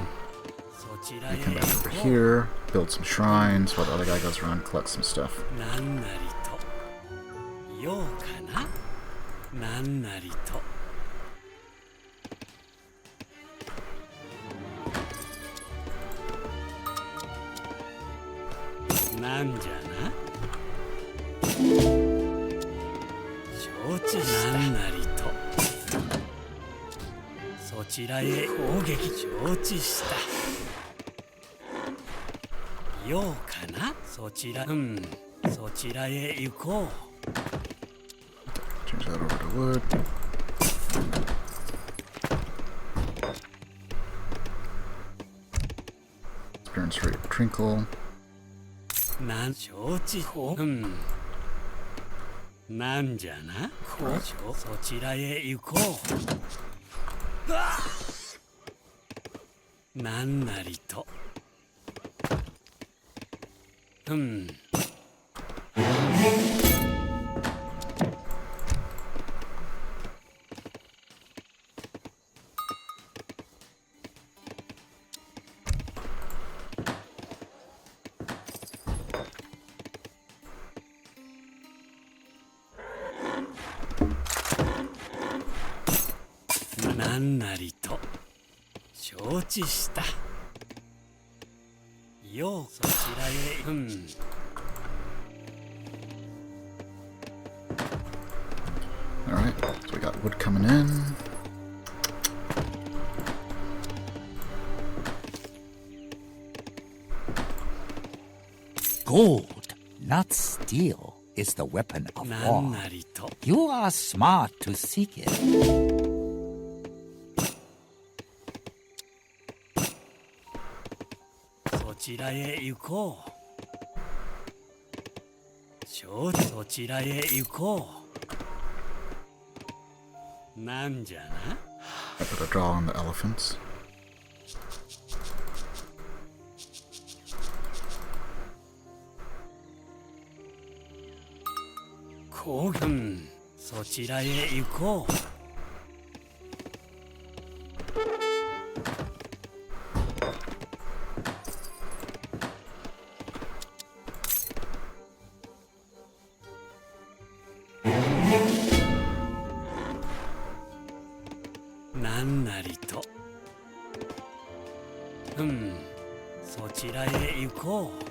F: You come back over here, build some shrines while the other guy goes around and collects some stuff. Change that over to wood. Experience rate Trinkle.
P: なんじゃな、こうそちらへ行こう。なんなりと。なんなりと承知した。ようそちらへ。
F: Alright, so we got wood coming in.
Q: Gold, not steel, is the weapon of war. You are smart to seek it.
P: そちらへ行こう。そちらへ行こう。なんじゃな。
F: I put a draw on the elephants.
P: こう、そちらへ行こう。なんなりと。そちらへ行こう。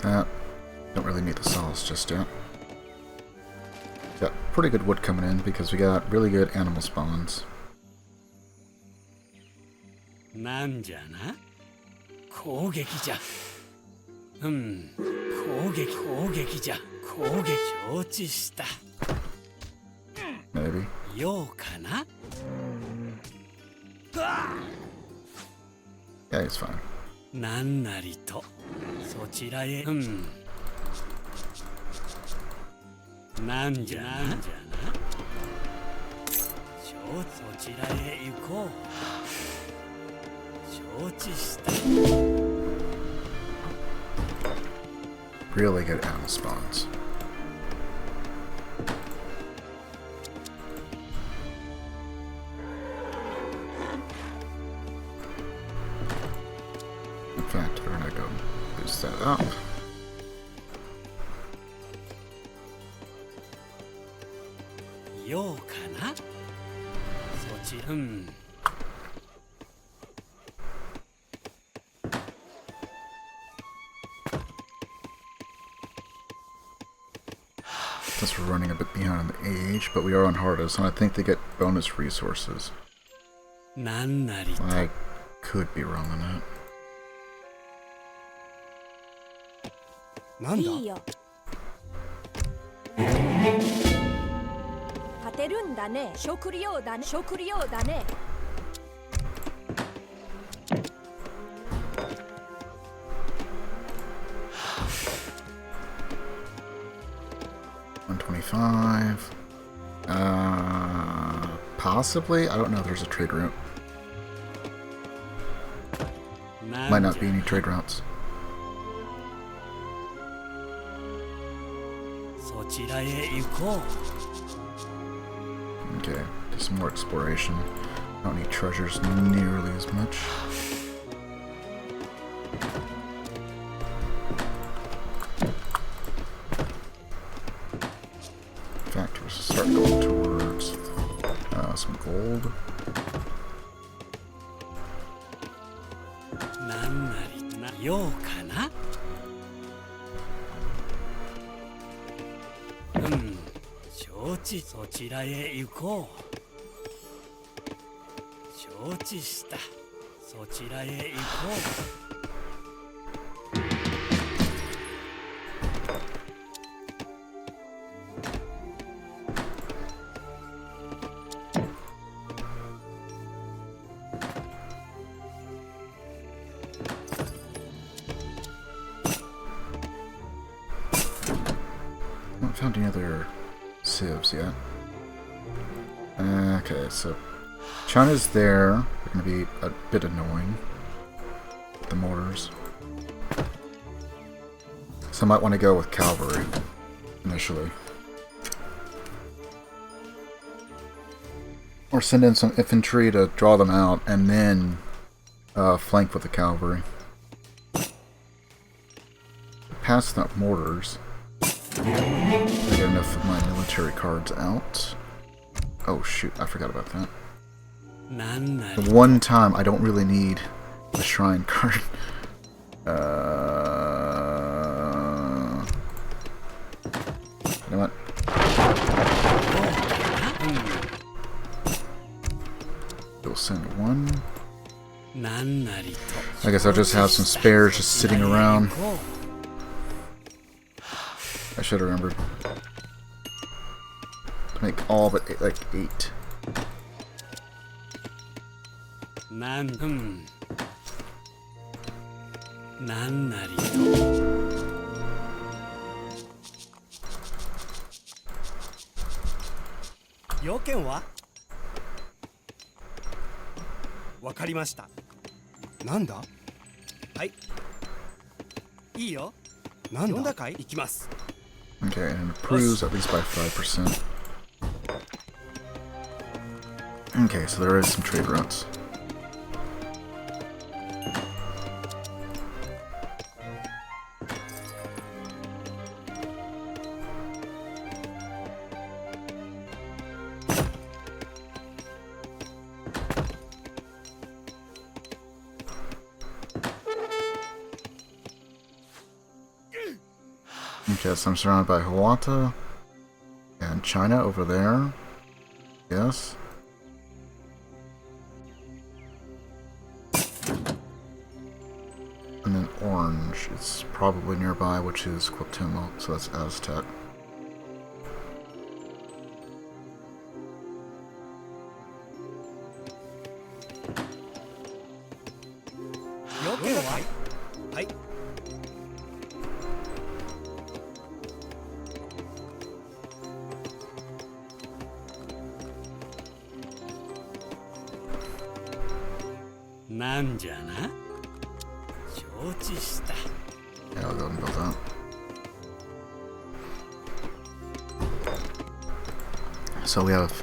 F: That. Don't really need the saws just yet. Got pretty good wood coming in because we got really good animal spawns.
P: なんじゃな。攻撃じゃ。攻撃じゃ。攻撃承知した。
F: Maybe.
P: ようかな。
F: Yeah, he's fine.
P: なんなりと。そちらへ。なんじゃな。そちらへ行こう。承知した。
F: Really good animal spawns. In fact, we're gonna go boost that up.
P: ようかな。そちら。
F: Since we're running a bit behind the age, but we are on hardest, and I think they get bonus resources. I could be wrong on that.
O: なんだ。
I: いいよ。立てるんだね。食料だね。食料だね。
F: $125. Possibly? I don't know if there's a trade route. Might not be any trade routes.
P: そちらへ行こう。
F: Okay, do some more exploration. I don't need treasures nearly as much. In fact, we'll start going towards some gold.
P: なんなりな。ようかな。承知。そちらへ行こう。承知した。そちらへ行こう。
F: found any other civs yet. Okay, so China's there. They're going to be a bit annoying. The mortars. So I might want to go with cavalry initially. Or send in some infantry to draw them out and then flank with the cavalry. Past that mortars. I get enough of my military cards out. Oh shoot, I forgot about that. The one time I don't really need a shrine card. You know what? We'll send one. I guess I'll just have some spares just sitting around. I should have remembered to make all but like 8.
O: Yoken wa? Wakarimashita. Nanda? Hai. Ii yo. Nanda? Yonda kai? Ikimasu.
F: Okay, and it improves at least by 5%. Okay, so there is some trade routes. Okay, so I'm surrounded by Hawata and China over there. Yes. And then orange is probably nearby, which is Cuauhtémoc, so that's Aztec. Yeah, I'll go and build that. So we have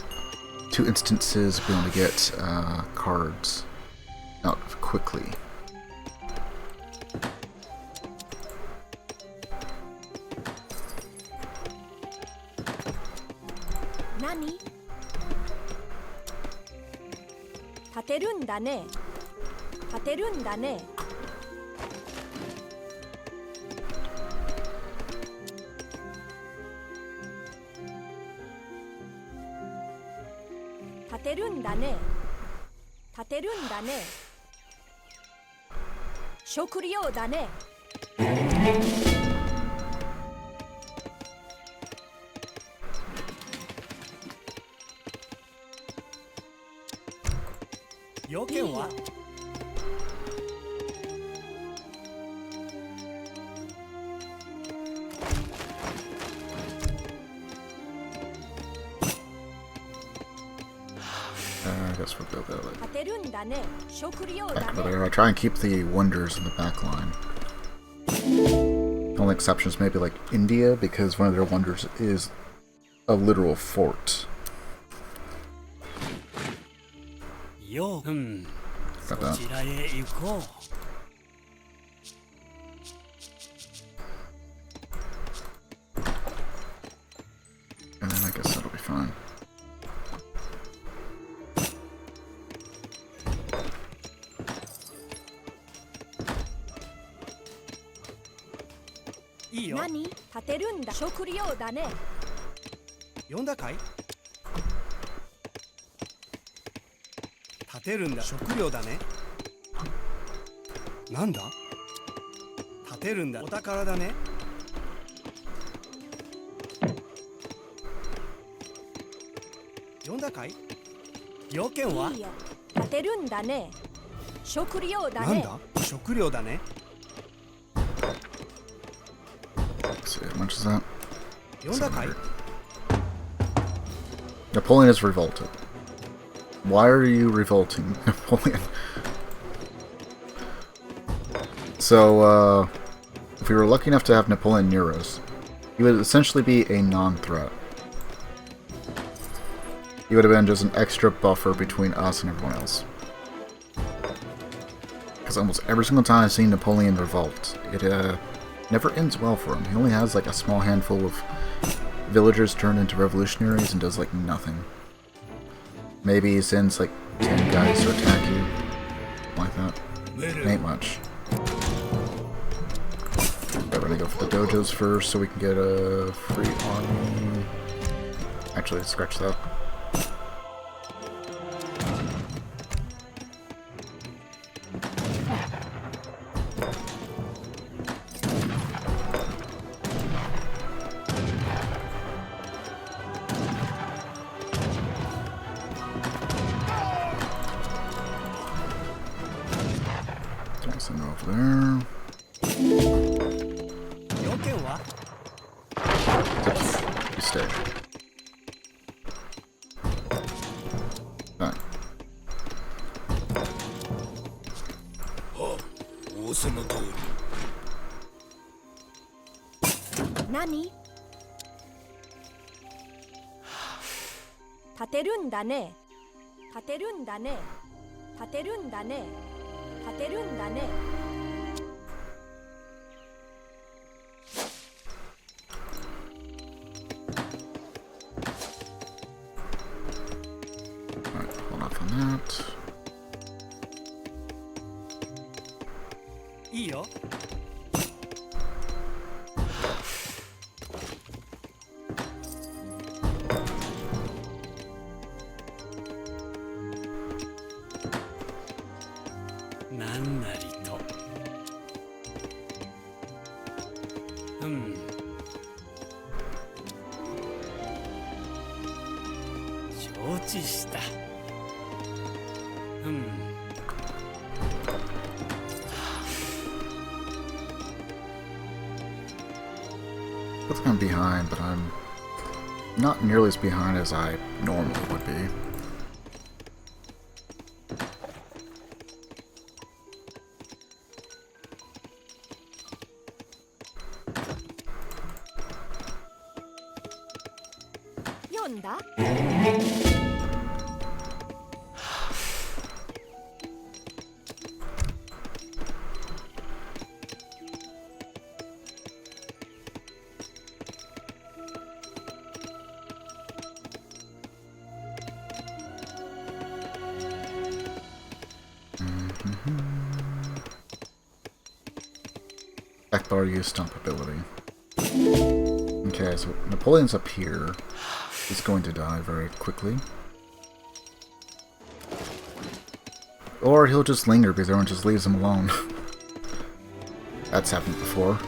F: 2 instances of being able to get cards out quickly.
I: Nani? Taterunda-ne. Taterunda-ne. Taterunda-ne. Taterunda-ne. Shokuryo-da-ne.
O: Yoken wa?
F: I guess we'll go there.
I: Taterunda-ne. Shokuryo-da-ne.
F: Back over there. I try and keep the wonders in the back line. The only exceptions maybe like India, because one of their wonders is a literal fort.
O: Got
F: that. And then I guess that'll be fine.
I: Nani? Taterunda. Shokuryo-da-ne.
O: Yonda kai? Taterunda. Shokuryo-da-ne. Nanda? Taterunda. Otakara-da-ne. Yonda kai? Yoken wa?
I: Taterunda-ne. Shokuryo-da-ne.
O: Nanda? Shokuryo-da-ne.
F: Let's see, how much is that?
O: 700.
F: Napoleon is revolted. Why are you revolting, Napoleon? So, if we were lucky enough to have Napoleon near us, he would essentially be a non-threat. He would have been just an extra buffer between us and everyone else. Because almost every single time I've seen Napoleon revolt, it never ends well for him. He only has like a small handful of villagers turned into revolutionaries and does like nothing. Maybe he sends like 10 guys to attack you. Like that. Ain't much. We're gonna go for the dojos first so we can get a free army. Actually, scratch that. Send over there. You stay. Done.
I: Nani? 立てるんだね。立てるんだね。立てるんだね。立てるんだね。
F: Alright, hold off on that.
O: いいよ。なんなりと。承知した。
F: That's kind of behind, but I'm not nearly as behind as I normally would be. Akbar use stomp ability. Okay, so Napoleon's up here. He's going to die very quickly. Or he'll just linger because everyone just leaves him alone. That's happened before.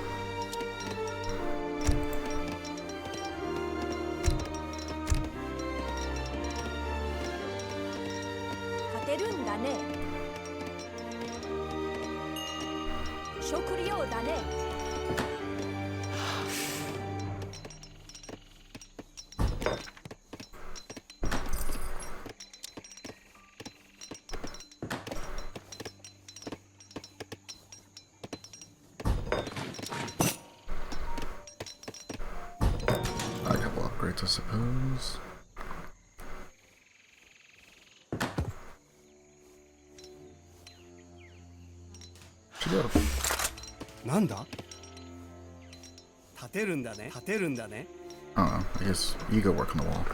F: I suppose. Should go.
O: なんだ? 立てるんだね。立てるんだね。
F: I don't know. I guess you go work on the wall.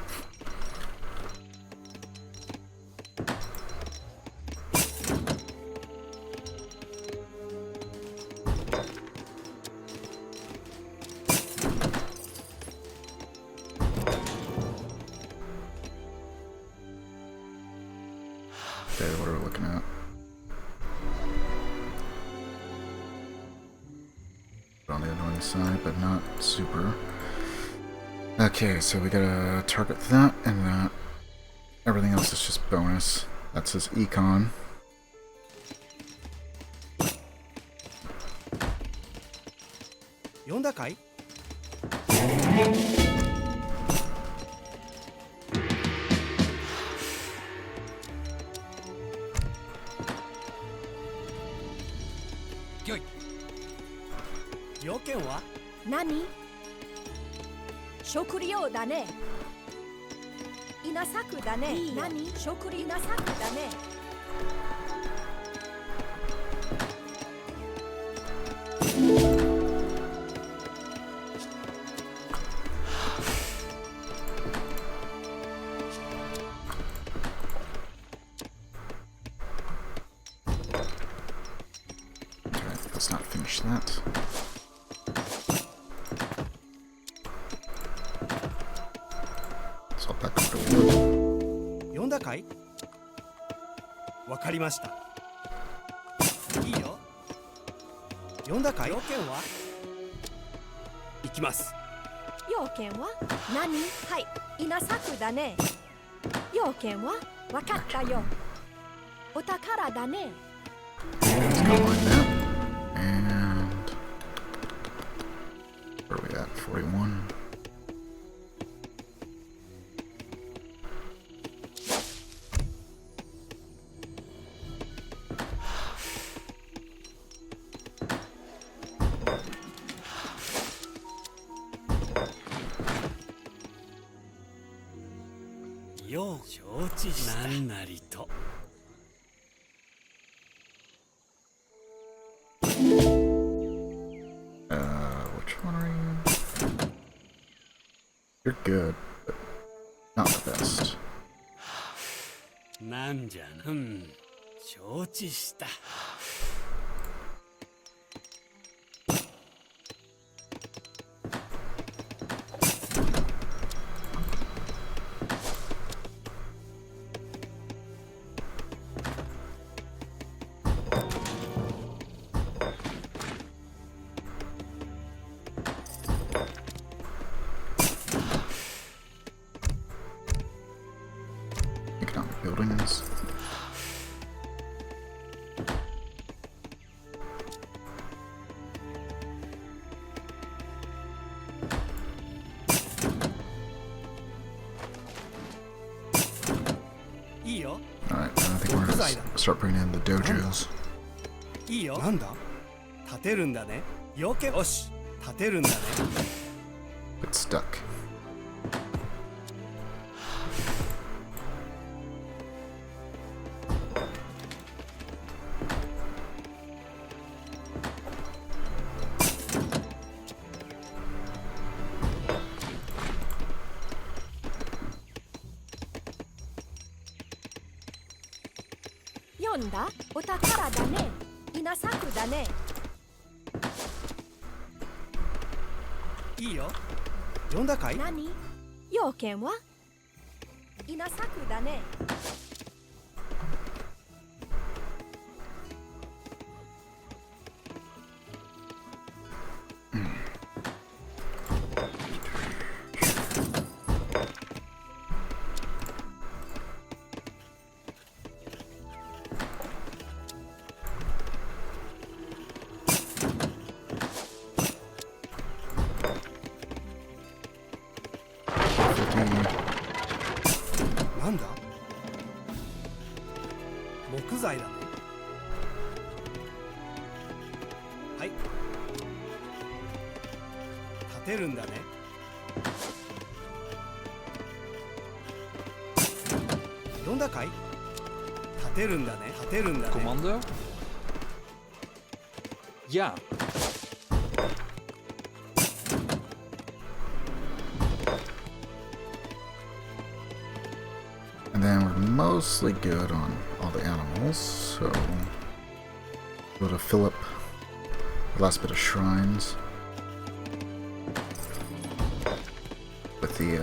F: Okay, what are we looking at? On the annoying side, but not super. Okay, so we gotta target that and that. Everything else is just bonus. That's his econ.
O: 要件は
I: 何？食料だね。稲作だね。何？食料稲作だね。
F: Let's not finish that. So back to wood.
O: 読んだかい？わかりました。いいよ。読んだかい？要件は？行きます。
I: 要件は何？はい、稲作だね。要件はわかったよ。お宝だね。
F: Let's go like that. And where are we at? 41.
O: Yo, 承知した。なんなりと。
F: Which one are you? You're good, but not the best.
O: なんじゃな。承知した。
F: Economic buildings. Alright, I think we're gonna start bringing in the dojos.
O: いいよ。なんだ？建てるんだね。要件。よし、建てるんだね。
F: It's stuck.
I: Yonda, お宝だね。稲作だね。
O: いいよ。読んだかい？
I: 何？要件は？稲作だね。
O: なんだ？木材だね。はい。建てるんだね。読んだかい？建てるんだね。建てるんだね。
N: Commando? Ja.
F: And then we're mostly good on all the animals, so go to fill up the last bit of shrines with the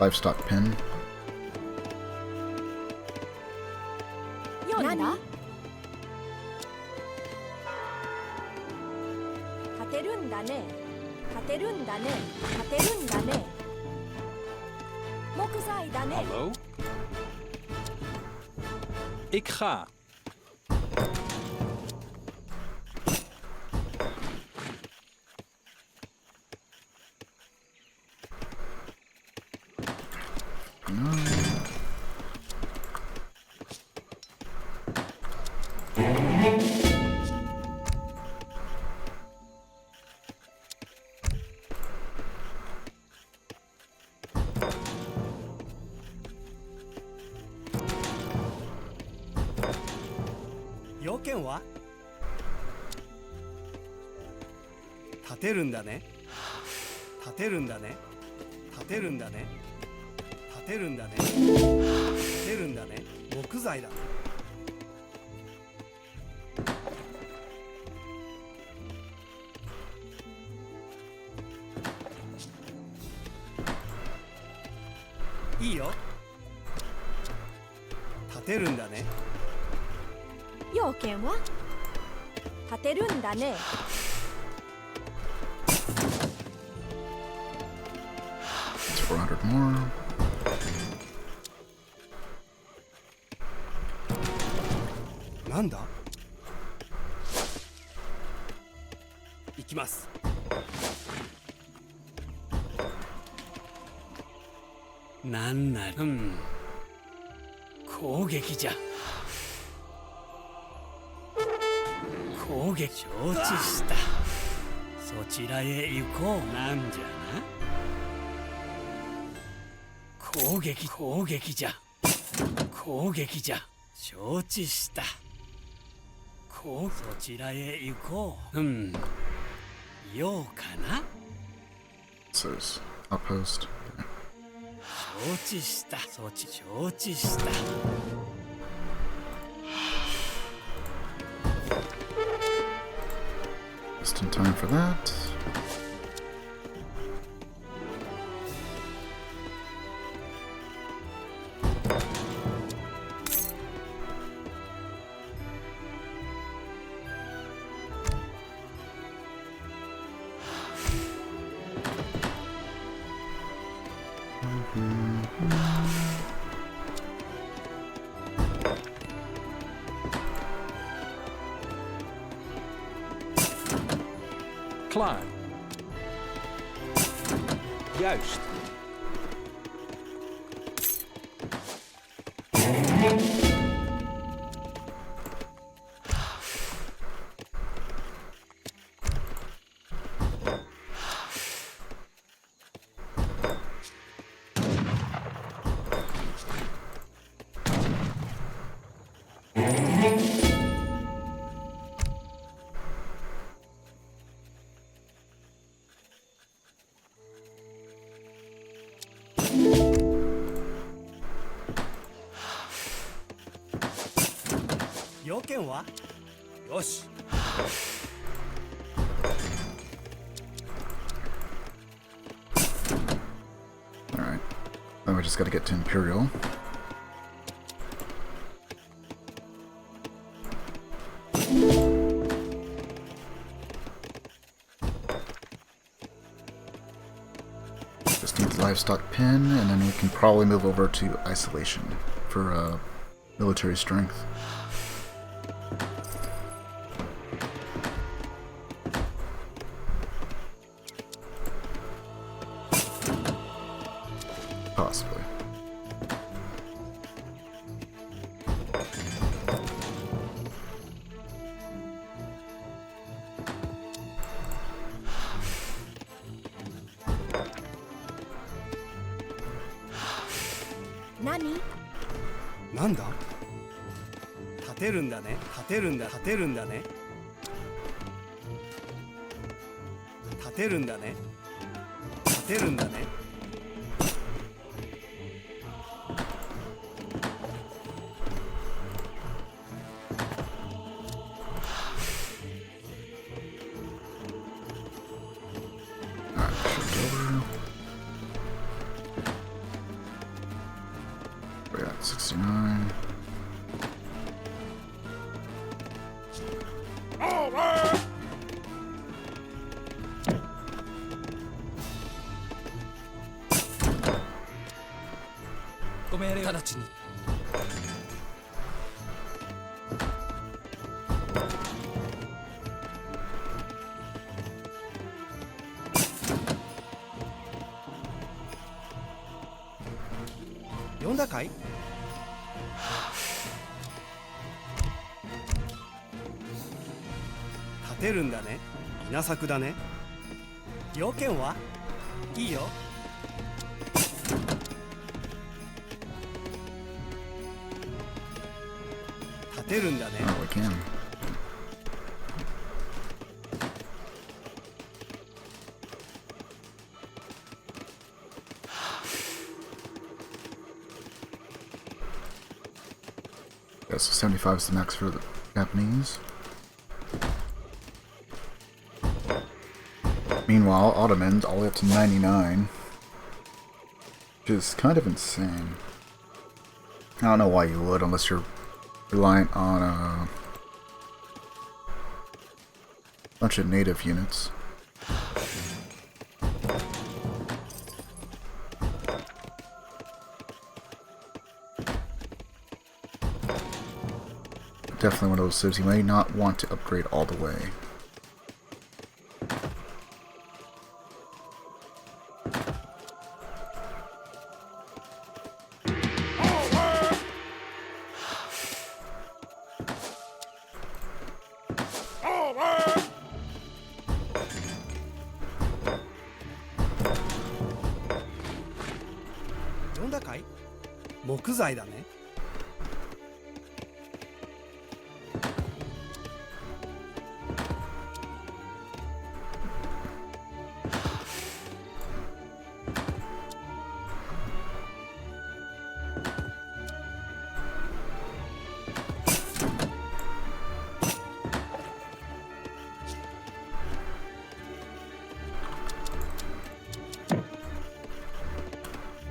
F: livestock pen.
I: 何？建てるんだね。建てるんだね。建てるんだね。木材だね。
N: Hallo? Ik ga.
O: 要件は立てるんだね。立てるんだね。立てるんだね。立てるんだね。立てるんだね。木材だ。いいよ。立てるんだね。
I: 要件は立てるんだね。
F: 400 more.
O: なんだ？行きます。なんなり、攻撃じゃ。攻撃承知した。そちらへ行こう。なんじゃな。攻撃じゃ。攻撃じゃ。承知した。そちらへ行こう。ようかな。
F: Says outpost.
O: 承知した。承知した。
F: Just in time for that.
N: Climb. Juist.
O: 要件は？よし。
F: Alright. Then we just gotta get to Imperial. Just need the livestock pin, and then we can probably move over to isolation for military strength. Possibly.
I: Nani?
O: なんだ？立てるんだね。立てるんだね。立てるんだね。立てるんだね。立てるんだね。
F: We're at 69.
O: Yonda だかい？立てるんだね。稲作だね。要件は？いいよ。立
F: we can. Yeah, so 75 is the max for the Japanese. Meanwhile, Ottomans all the way up to 99. Which is kind of insane. I don't know why you would, unless you're reliant on a bunch of native units. Definitely one of those cities you may not want to upgrade all the way.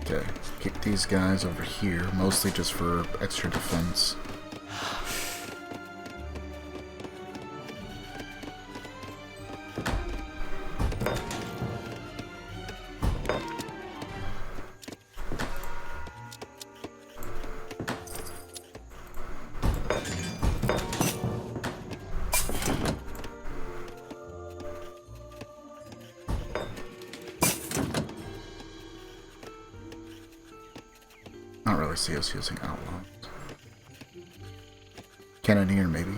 F: Okay, kick these guys over here, mostly just for extra defense. Not really see us using outlaws. Cannoneer, maybe.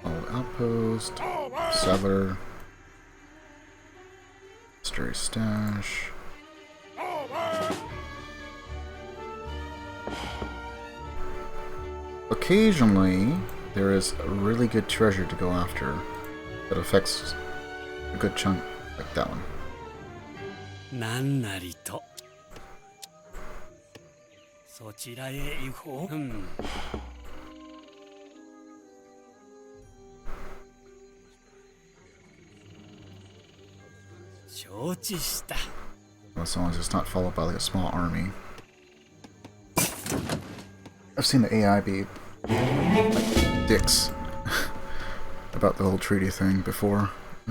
F: Old outpost, cellar, mystery stash. Occasionally, there is a really good treasure to go after that affects a good chunk, like that one. As long as it's not followed by like a small army. I've seen the AI be like dicks about the whole treaty thing before. I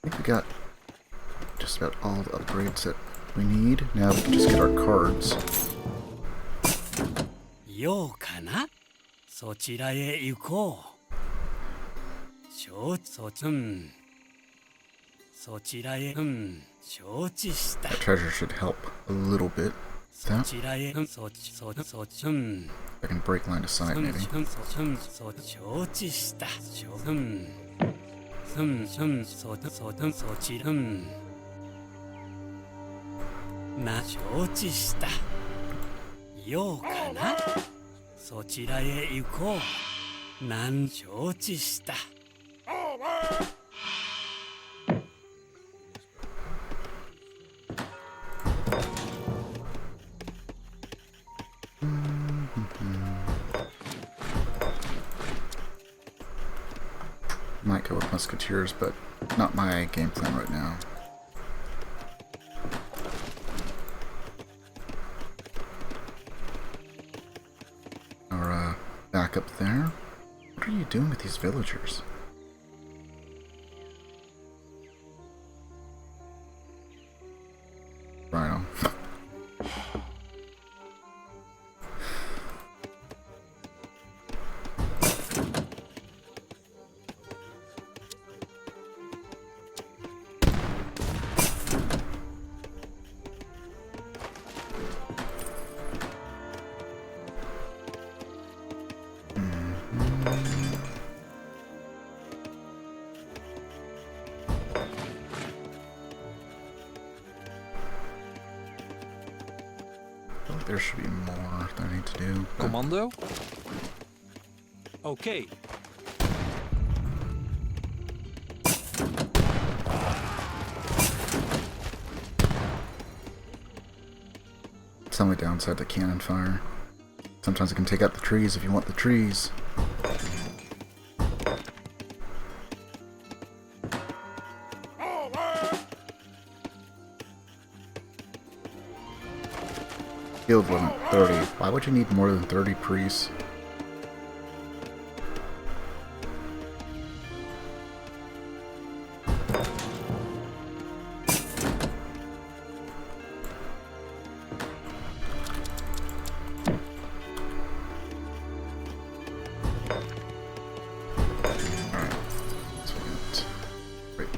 F: think we got just about all the upgrades that we need. Now we can just get our cards.
O: ようかなそちらへ行こう承知承知した
F: That treasure should help a little bit. That. I can break line of sight, maybe.
O: 承知した承知したようかなそちらへ行こう承知した
F: Might go with musketeers, but not my game plan right now. Back up there. What are you doing with these villagers? Rhino. there should be more that I need to do.
N: Commando? Okay.
F: It's only downside to cannon fire. Sometimes it can take out the trees if you want the trees. Field limit 30. Why would you need more than 30 priests?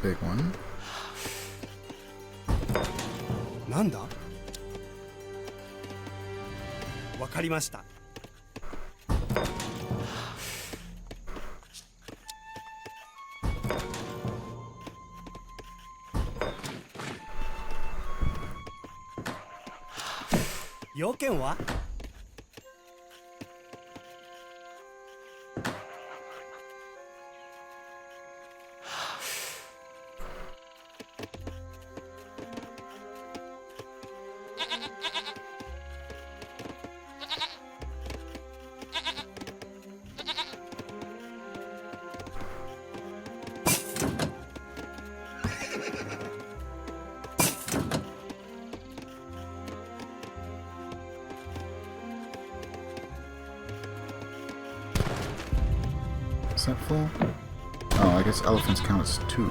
F: Big one.
O: Nanda? わかりました。要件は？Is
F: that full? Oh, I guess elephants count as 2.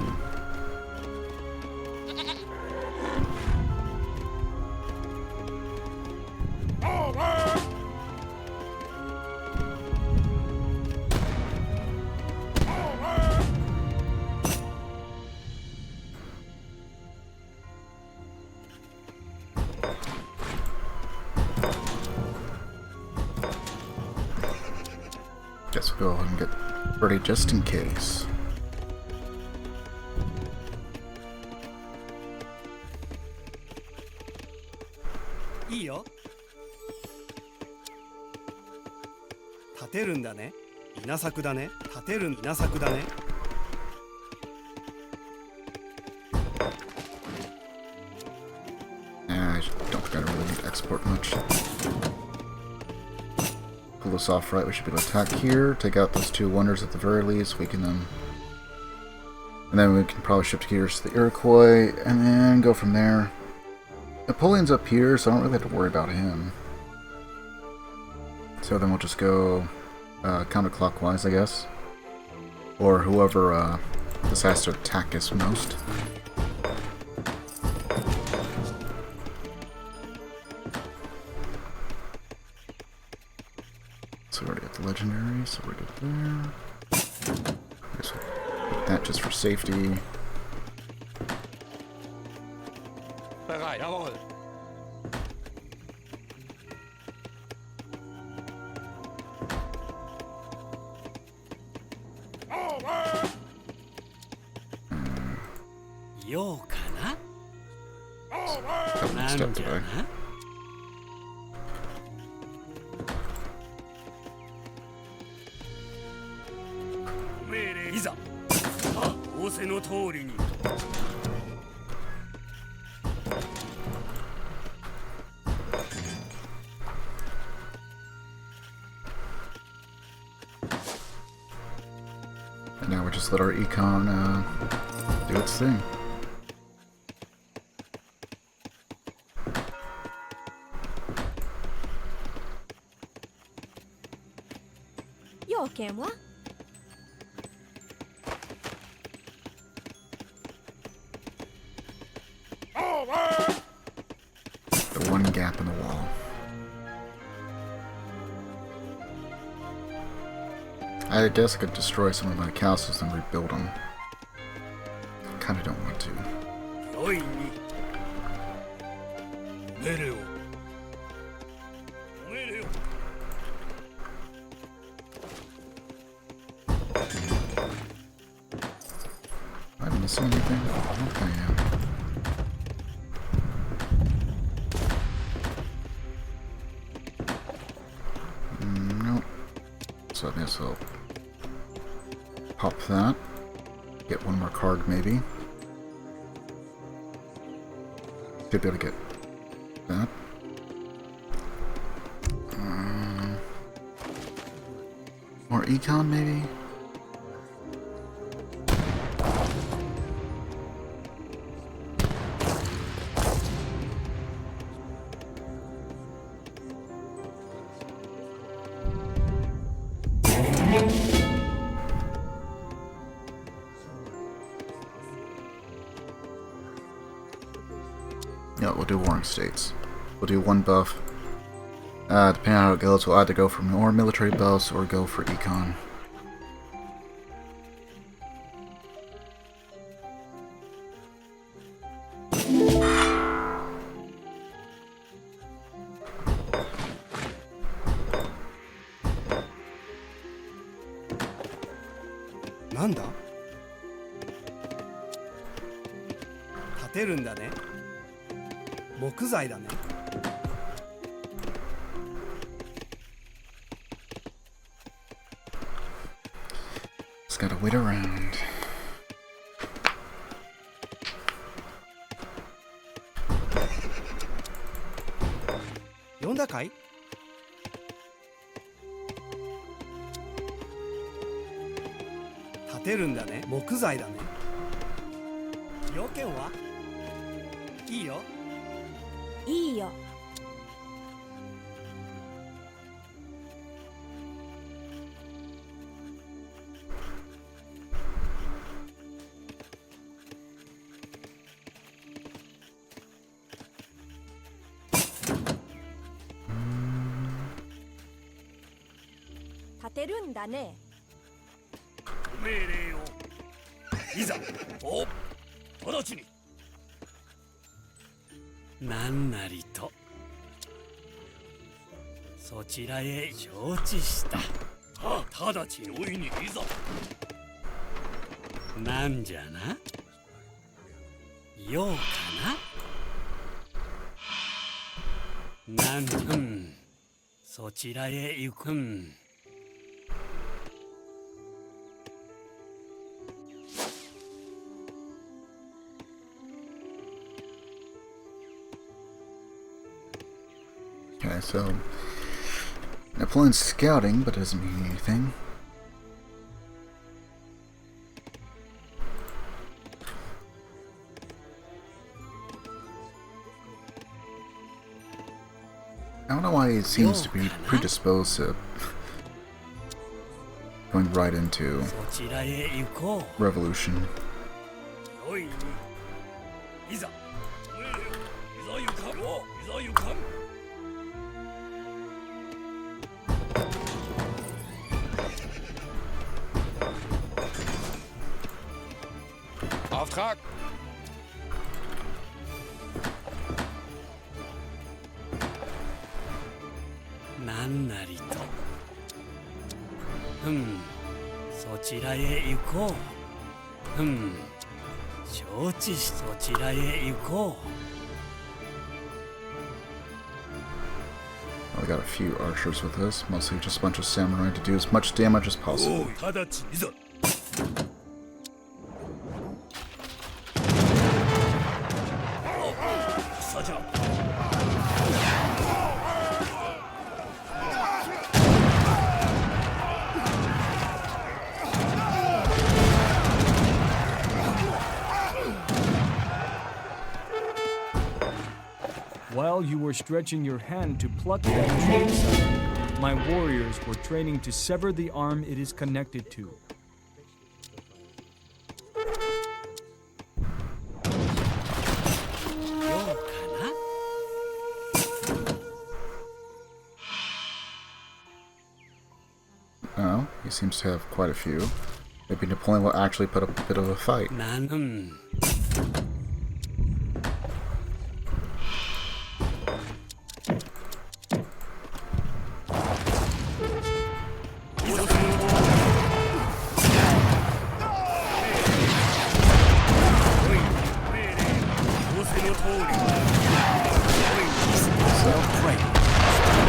F: Guess we'll go ahead and get ready just in case.
O: いいよ。立てるんだね。稲作だね。立てる稲作だね。
F: I don't think I really need to export much. Pull this off right, we should be able to attack here, take out those 2 wonders at the very least, weaken them. And then we can probably shift gears to the Iroquois, and then go from there. Napoleon's up here, so I don't really have to worry about him. So then we'll just go counterclockwise, I guess. Or whoever decides to attack us most. So we already got the legendary, so we're good there. I guess we'll put that just for safety. Step today. And now we just let our econ do its thing. The one gap in the wall. I guess I could destroy some of my castles and rebuild them. Kinda don't want to. Am I missing anything? I don't think I am. of me, so pop that. Get one more card, maybe. Should be able to get that. More econ, maybe? Yeah, we'll do Warring States. We'll do one buff. Depending on how it goes, we'll either go for more military buffs or go for econ.
O: Nanda? 建てるんだね。木材だね。
F: Just gotta wait around.
O: Yonda kai? 建てるんだね。木材だね。要件はいいよ。
I: いいよ。立てるんだね。
P: 命令をいざお直ちに
O: なんなりとそちらへ承知した。
P: 直ちに追いにいざ。
O: なんじゃな。ようかな。そちらへ行く。
F: Okay, so Napoleon's scouting, but it doesn't mean anything. I don't know why he seems to be predisposed to going right into revolution.
P: Auftrag!
O: Nannari to. そちらへ行こう。承知し、そちらへ行こう。
F: We got a few archers with us, mostly just a bunch of samurai to do as much damage as possible.
R: While you were stretching your hand to pluck that trade sign, my warriors were training to sever the arm it is connected to.
F: Oh, he seems to have quite a few. Maybe Napoleon will actually put up a bit of a fight.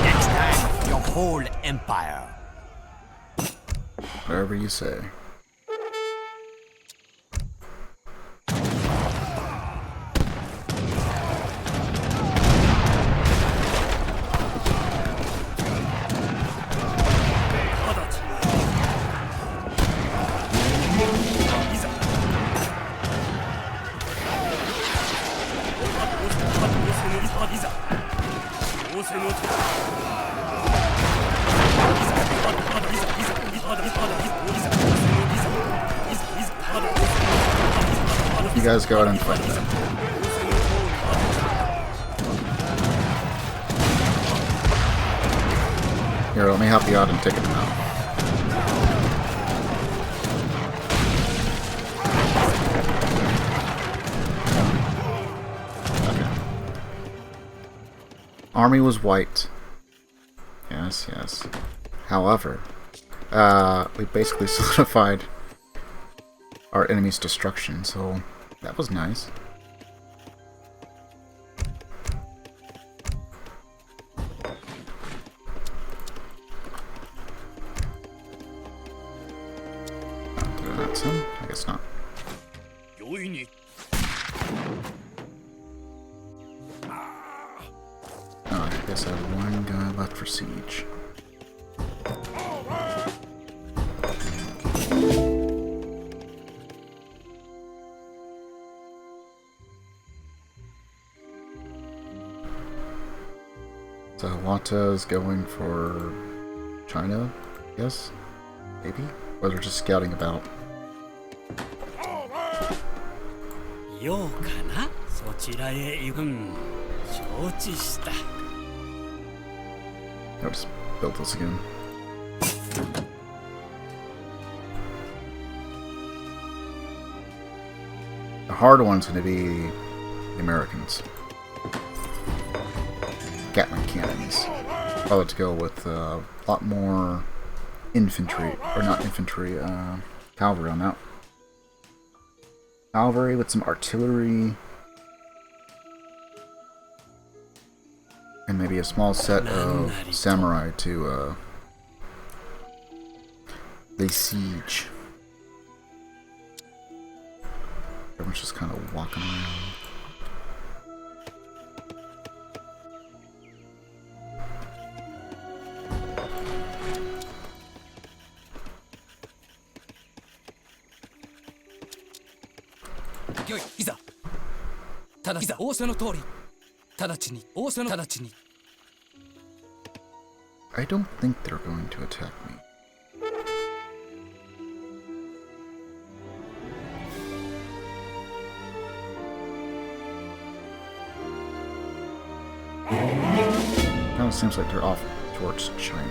J: Next time, your whole empire.
F: Whatever you say. You guys go out and fight them. Here, let me help you out and take them out. Okay. Army was white. Yes, yes. However, we basically solidified our enemy's destruction, so that was nice. Did I not send? I guess not. Oh, I guess I have one guy left for siege. So Wata's going for China, yes? Maybe? Or they're just scouting about. I'll just build this again. The hard one's going to be the Americans. Gatling cannons. I'll have to go with a lot more infantry, or not infantry, cavalry on that. Cavalry with some artillery. And maybe a small set of samurai to lay siege. Everyone's just kind of walking around. I don't think they're going to attack me. Kind of seems like they're off towards China.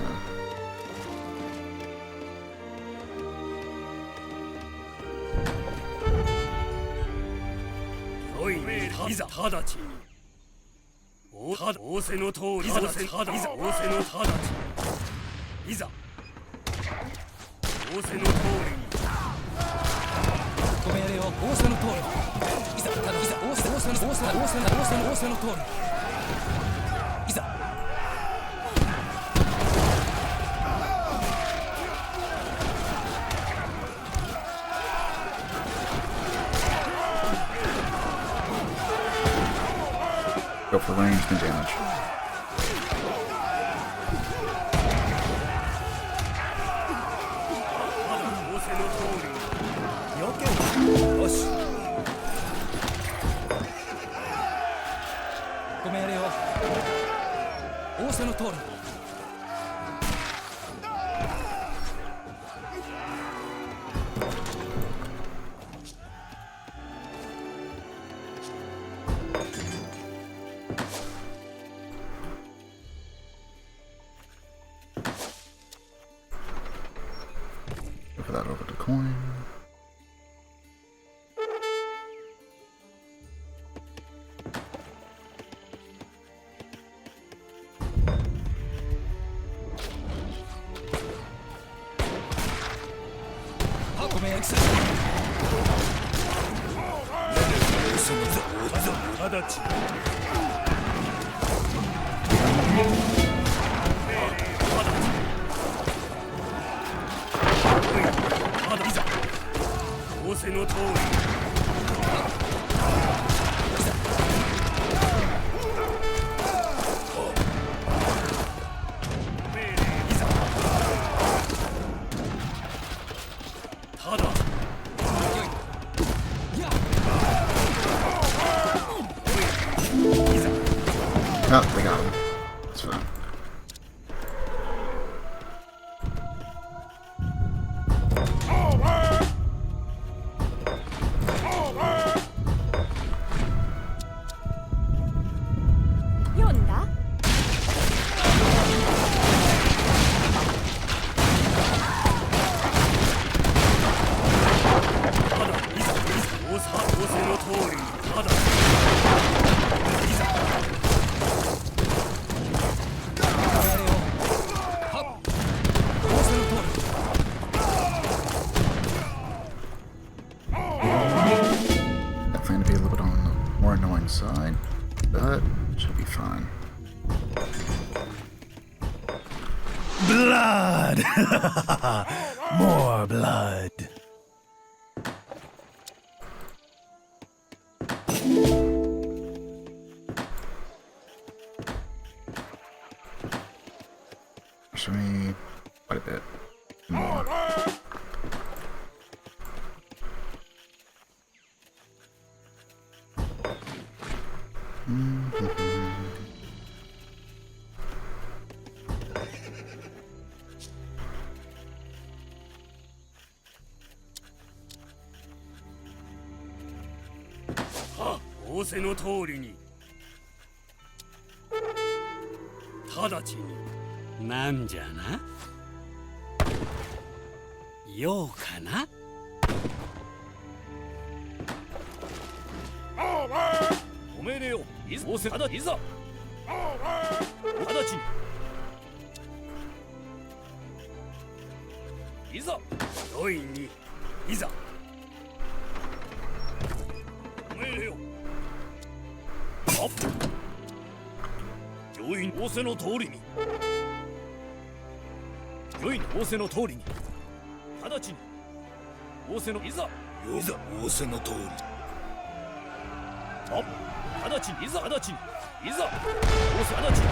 F: Go for ranged and damage. Put that over to coin. Oh, we got him. It's fine. Definitely going to be a little bit on the more annoying side, but should be fine.
P: Blood! More blood.
F: Show me quite a bit more.
O: Ha! 仰せの通りに。直ちに。なんじゃな。ようかな。おめでよ。いざ。仰せ。いざ。直ちに。いざ。ロインに。いざ。おめでよ。あっ。御意仰せの通りに。御意仰せの通りに。直ちに。仰せのいざ。いざ仰せの通り。あっ。直ちにいざ直ちに。いざ。仰せ直ちに。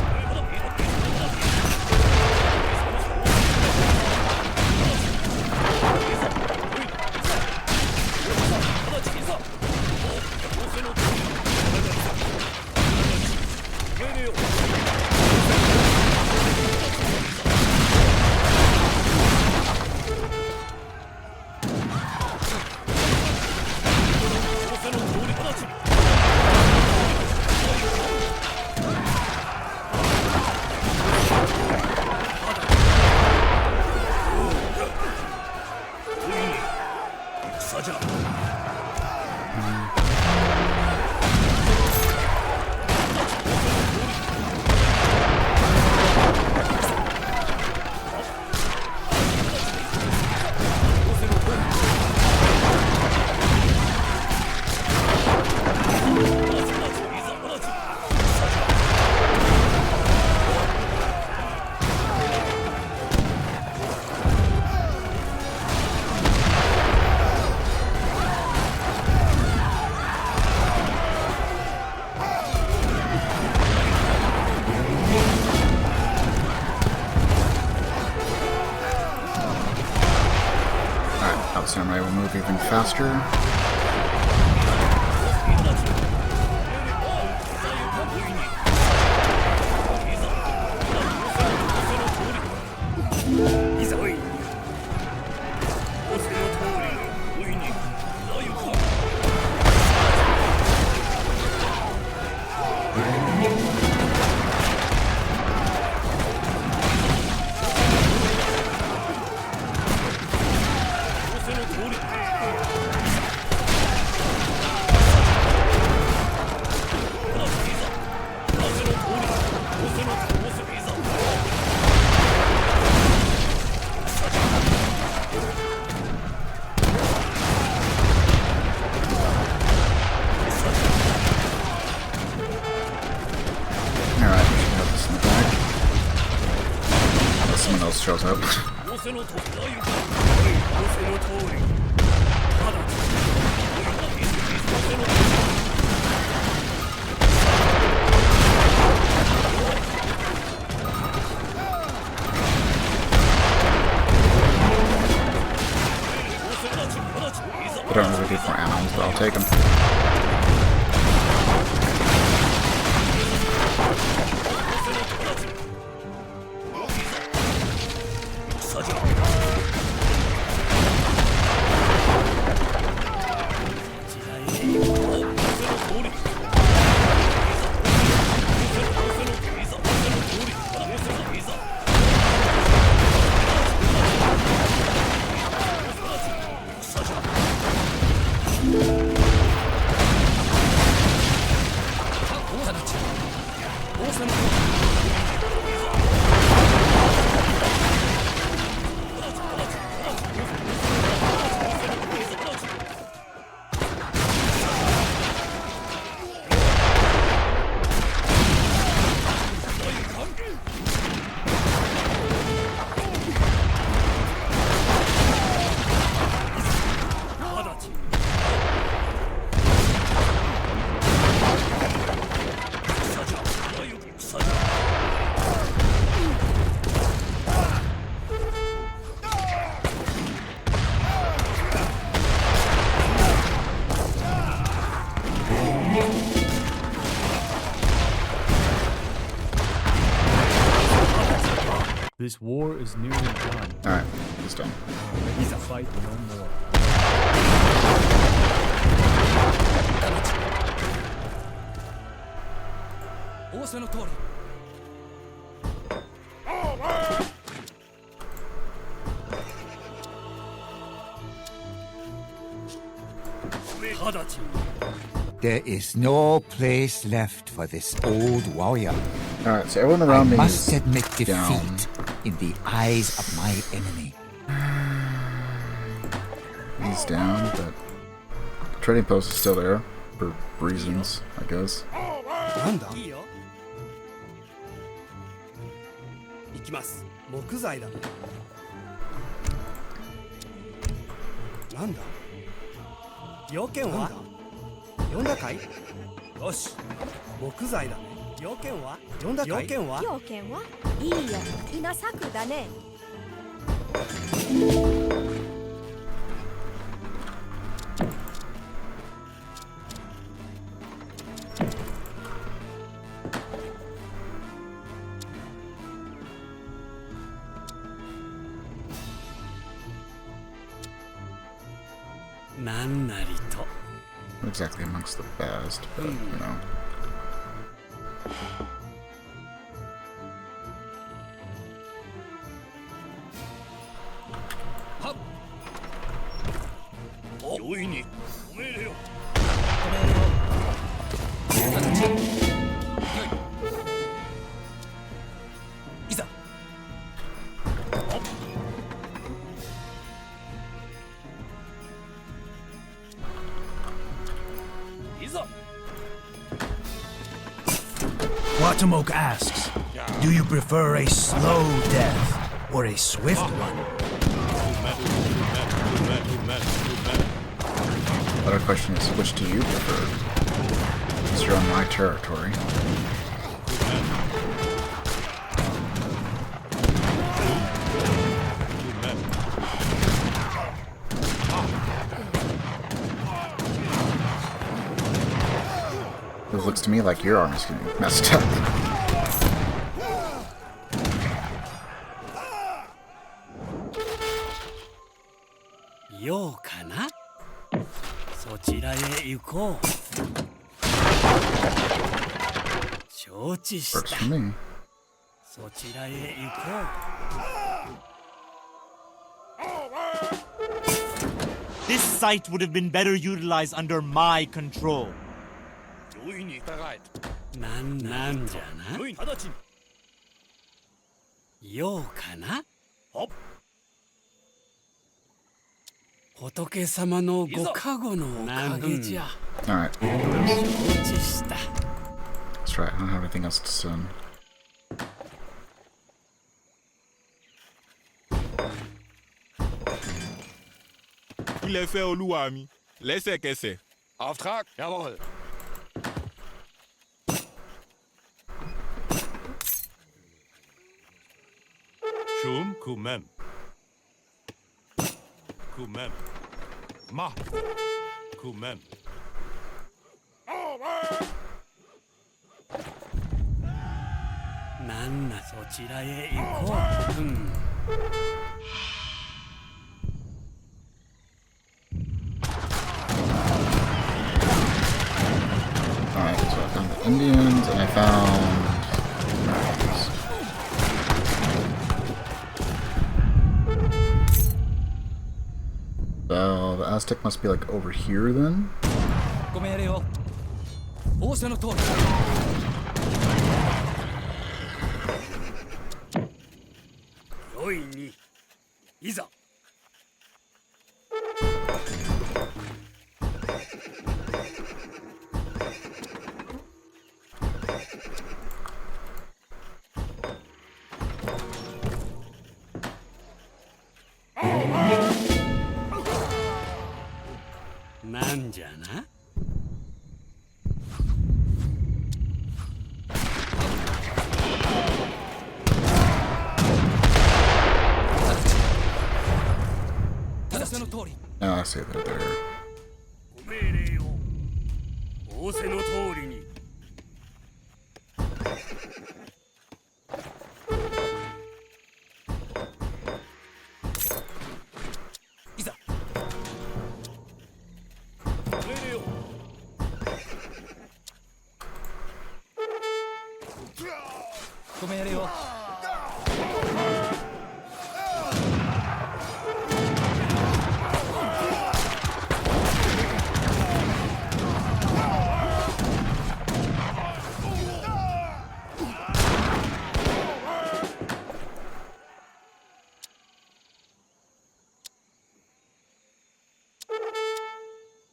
F: Samurai will move even faster. Shows up. take him.
R: This war is nearly done.
F: Alright, it's done.
R: Ready to fight no more.
Q: There is no place left for this old warrior.
F: Alright, so everyone around
Q: I
F: me
Q: must
F: is
Q: admit defeat
F: down.
Q: in the eyes of my enemy.
F: He's down, but the trading post is still there for reasons, I guess.
K: いいよ。行きます。木材だ。なんだ？要件は？呼んだかい？よし。木材だね。要件は？呼んだかい？要件は？
I: 要件はいいよ。稲作だね。
K: なんなりと。
F: Not exactly amongst the best, but you know.
S: Watamoke asks, do you prefer a slow death or a swift one?
F: The other question is, which do you prefer? Because you're on my territory. It looks to me like your arm is getting messed up.
K: ようかな。そちらへ行こう。承知した。そちらへ行こう。
T: This site would have been better utilized under my control.
K: なんじゃな。ようかな。仏様のご加護のおかげじゃ。
F: Alright.
K: 承知した。
F: That's right, I don't have anything else to send.
D: Il est fait olúwa mi. Lẹ́sẹ̀kẹsẹ̀.
P: Auftrag, jawohl.
D: Shum kumem. Kumem. Ma. Kumem.
O: なんなそちらへ行こう。
F: Alright, so I found the Indians and I found Americans. So the Aztec must be like over here then?
O: なんじゃな。
F: Ah, I see that there.
O: ご命令を仰せの通りに。いざ。命令を。ご命令を。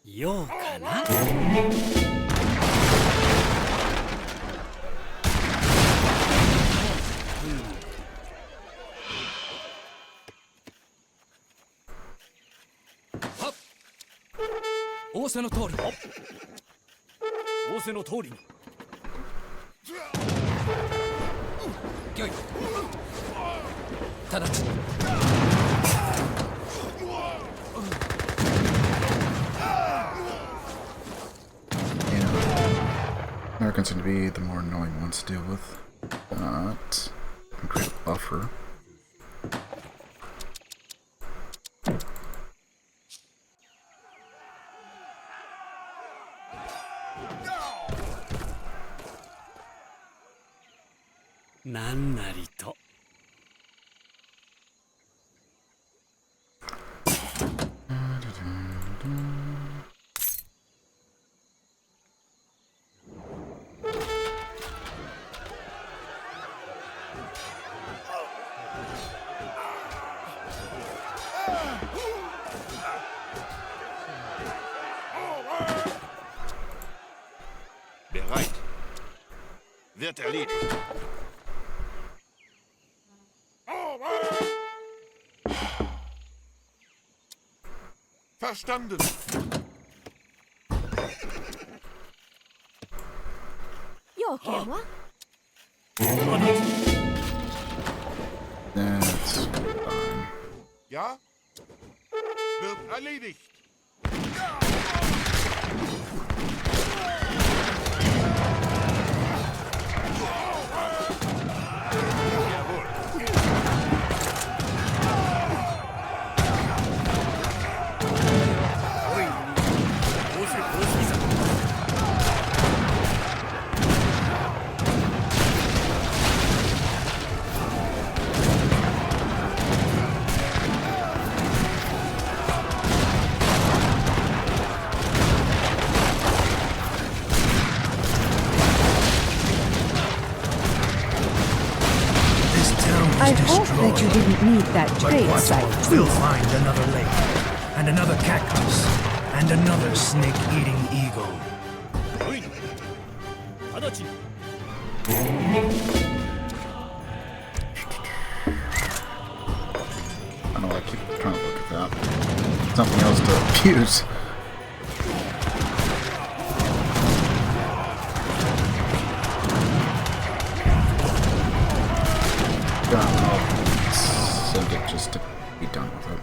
O: ようかな。仰せの通り。仰せの通りに。よい。直ちに。
F: Americans seem to be the more annoying ones to deal with. But create a buffer.
O: Nan nari to.
P: Bereit. Wird erledigt. Verstanden.
F: That's fine.
P: Ja? Wird erledigt.
U: I hope that you didn't need that trade site.
S: We'll find another lake, and another cactus, and another snake-eating eagle.
F: I know I keep trying to look at that. Something else to use. Send it just to be done with it.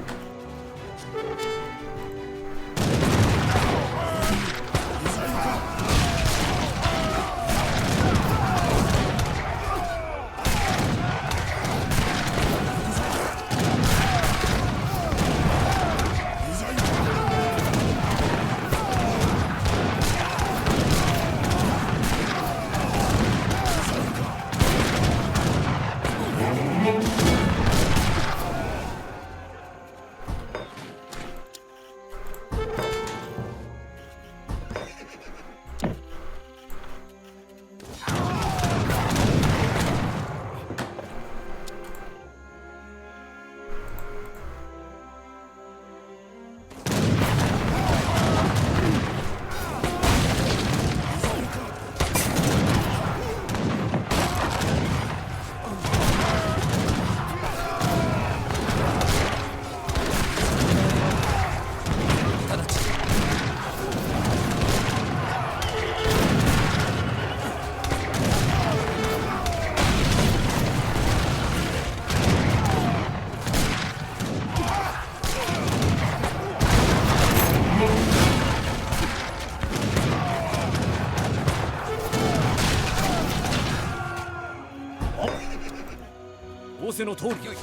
P: 仰せの通りよい。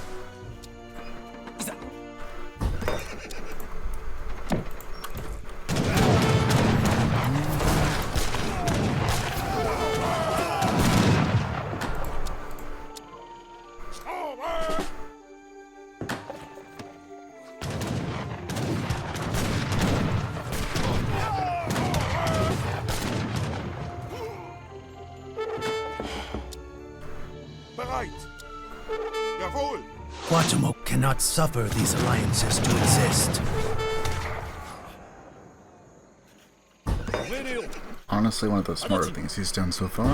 P: いざ。
C: Bereit. Jawohl.
S: Guatemala cannot suffer these alliances to exist.
F: Honestly, one of the smarter things he's done so far.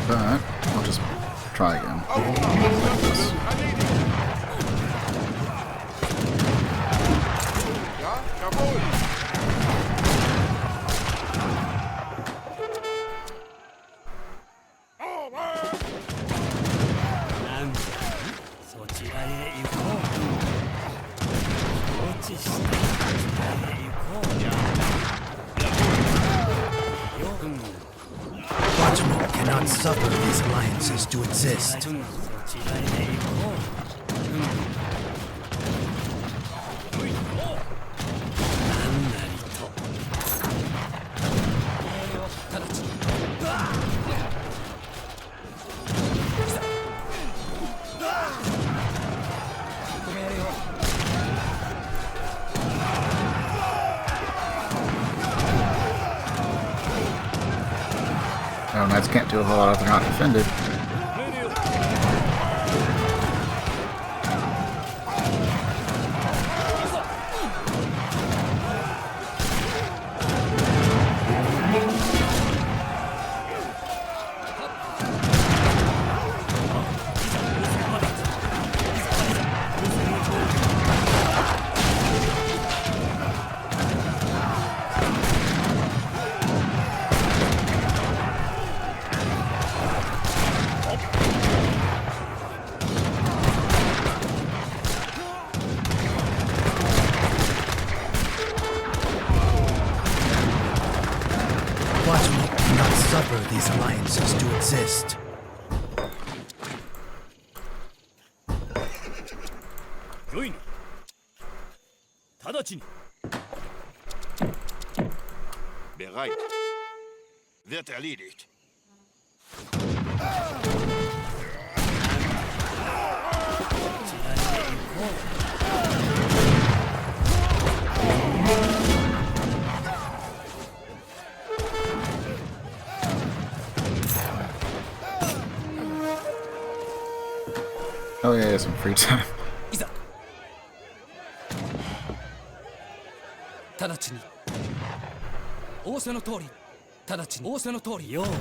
F: But I'll just try again. Like this.
S: Guatemala cannot suffer these alliances to exist.
F: Knights can't do a whole lot if they're not defended. These alliances to exist.
C: Bereit. Wird erledigt.
F: Oh yeah, some free time.
P: 直ちに仰せの通り直ちに仰せの通りようかな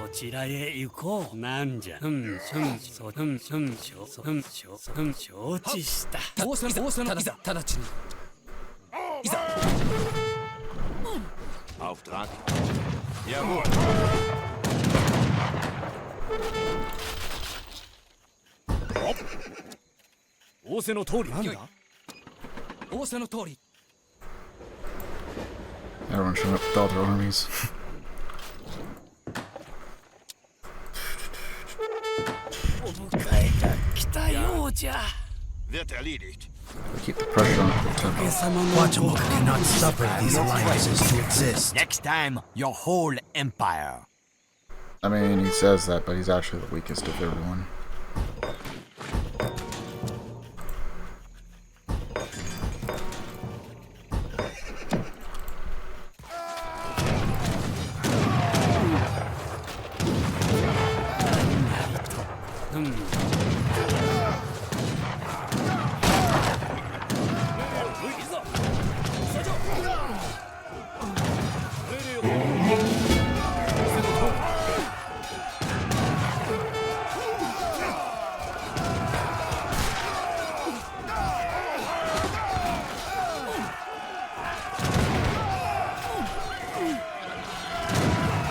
P: そちらへ行こうなんじゃ承知した仰せのいざ直ちにいざ
C: Auftrag. Jawohl.
P: Hopp. 仰せの通りなんだ仰せの通り
F: Everyone showing up with all their armies.
C: Wird erledigt.
F: Keep the pressure on the tempo.
S: Guatemala cannot suffer these alliances to exist.
Q: Next time, your whole empire.
F: I mean, he says that, but he's actually the weakest of everyone.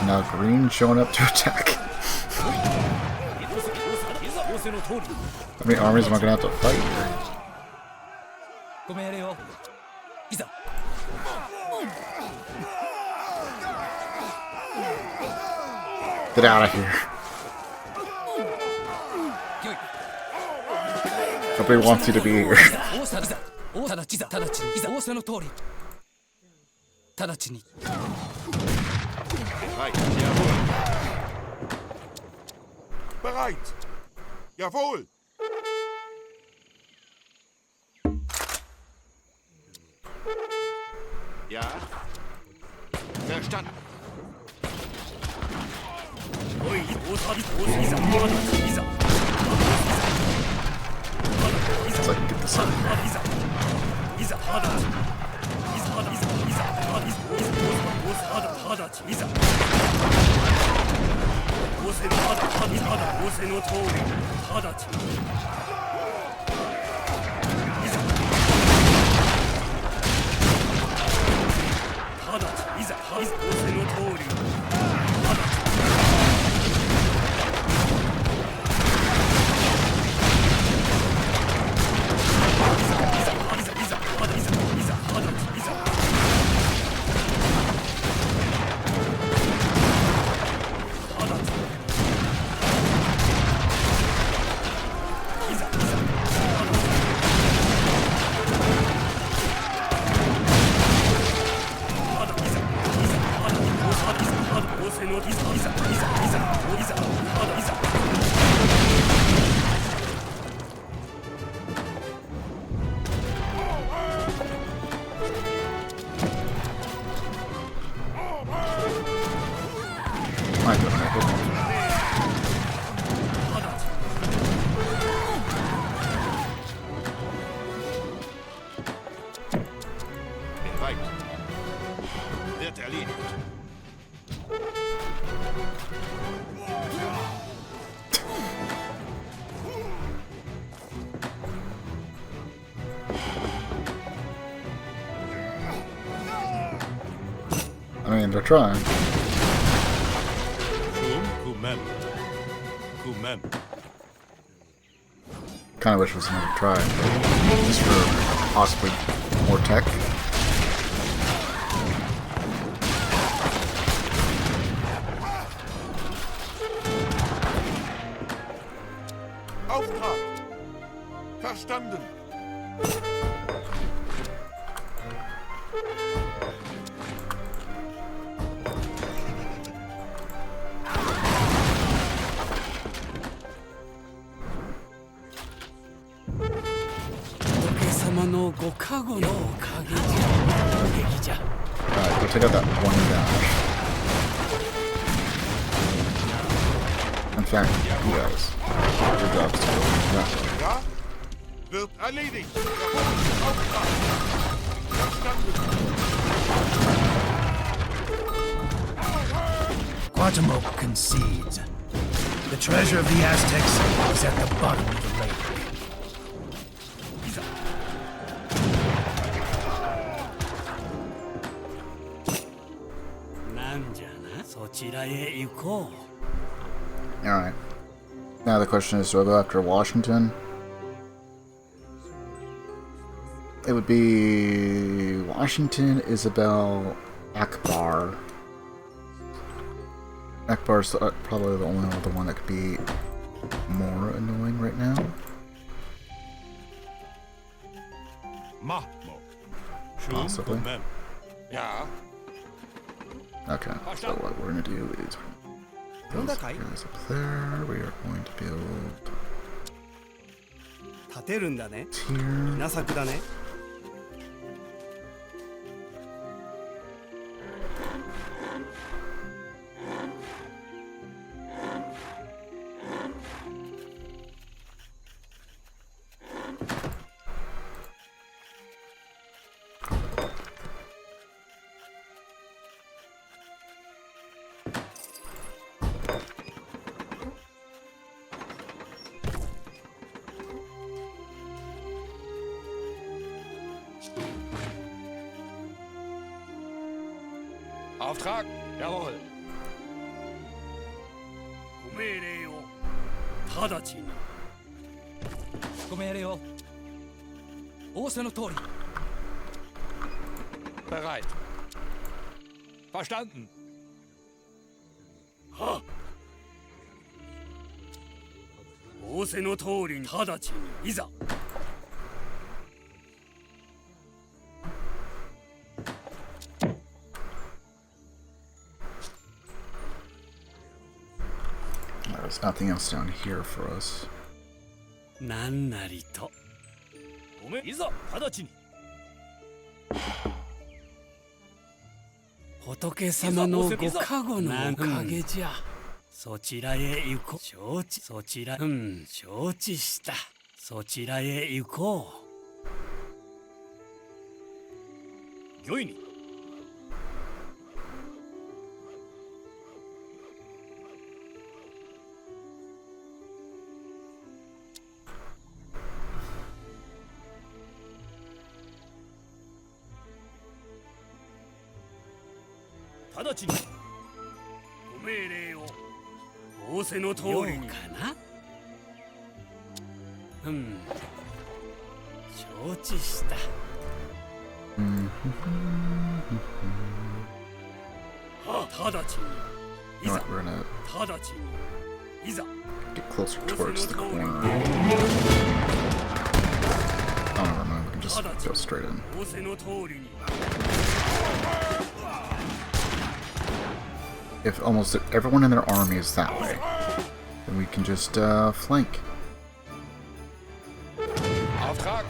F: Now green showing up to attack. How many armies am I gonna have to fight here? Get out of here. Nobody wants you to be here.
C: Bereit. Jawohl. Ja. Verstanden.
F: So I can get this out of here.
C: Wird erledigt.
F: I mean, they're trying. Kind of wish it was another try, just for possibly more tech.
C: Auftrag. Verstanden.
F: Alright, go take out that one guy. In fact, you guys. Your job's to go that way.
C: Ja? Wird erledigt. Auftrag. Verstanden.
S: Quatemoc concedes. The treasure of the Aztecs is at the bottom of the lake.
F: Alright. Now the question is, do I go after Washington? It would be Washington, Isabel, Akbar. Akbar's probably the only other one that could be more annoying right now. Possibly.
C: Ja.
F: Okay, so what we're gonna do is those guys up there, we are going to build tier.
C: Auftrag. Jawohl.
O: ご命令を直ちに。
P: ご命令を。仰せの通り。
C: Bereit. Verstanden.
O: はっ。仰せの通りに直ちに。いざ。
F: There's nothing else down here for us.
O: なんなりと。
P: ごめん、いざ、直ちに。
O: 仏様のご加護のおかげじゃ。そちらへ行こう。承知、そちら、承知した。そちらへ行こう。
P: 御意に。直ちに。
O: ご命令を。仰せの通りに。かな。承知した。直ちに。いざ。直ちに。いざ。
F: Get closer towards the corner. Oh, never mind. We can just go straight in.
O: 仰せの通りに。
F: If almost everyone in their army is that way, then we can just flank.
C: Auftrag.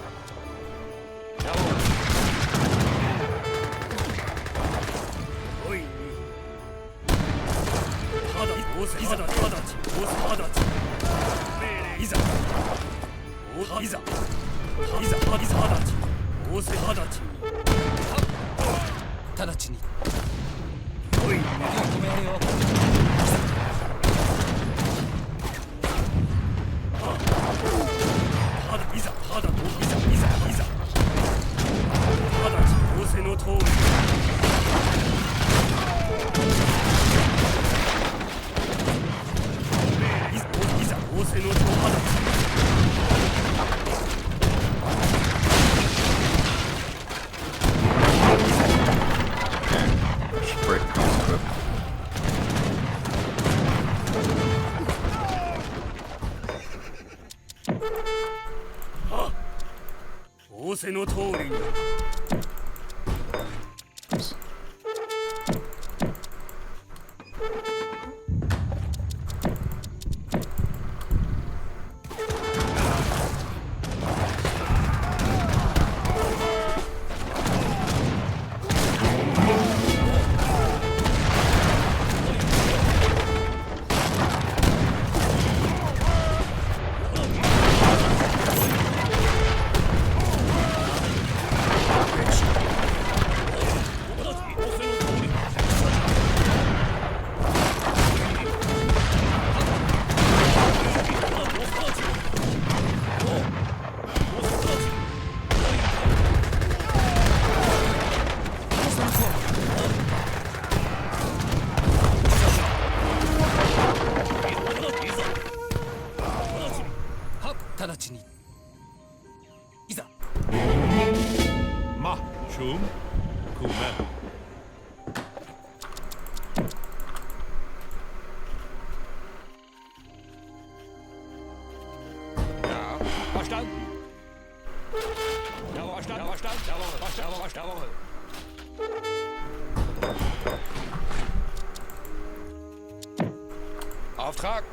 C: Auftrag.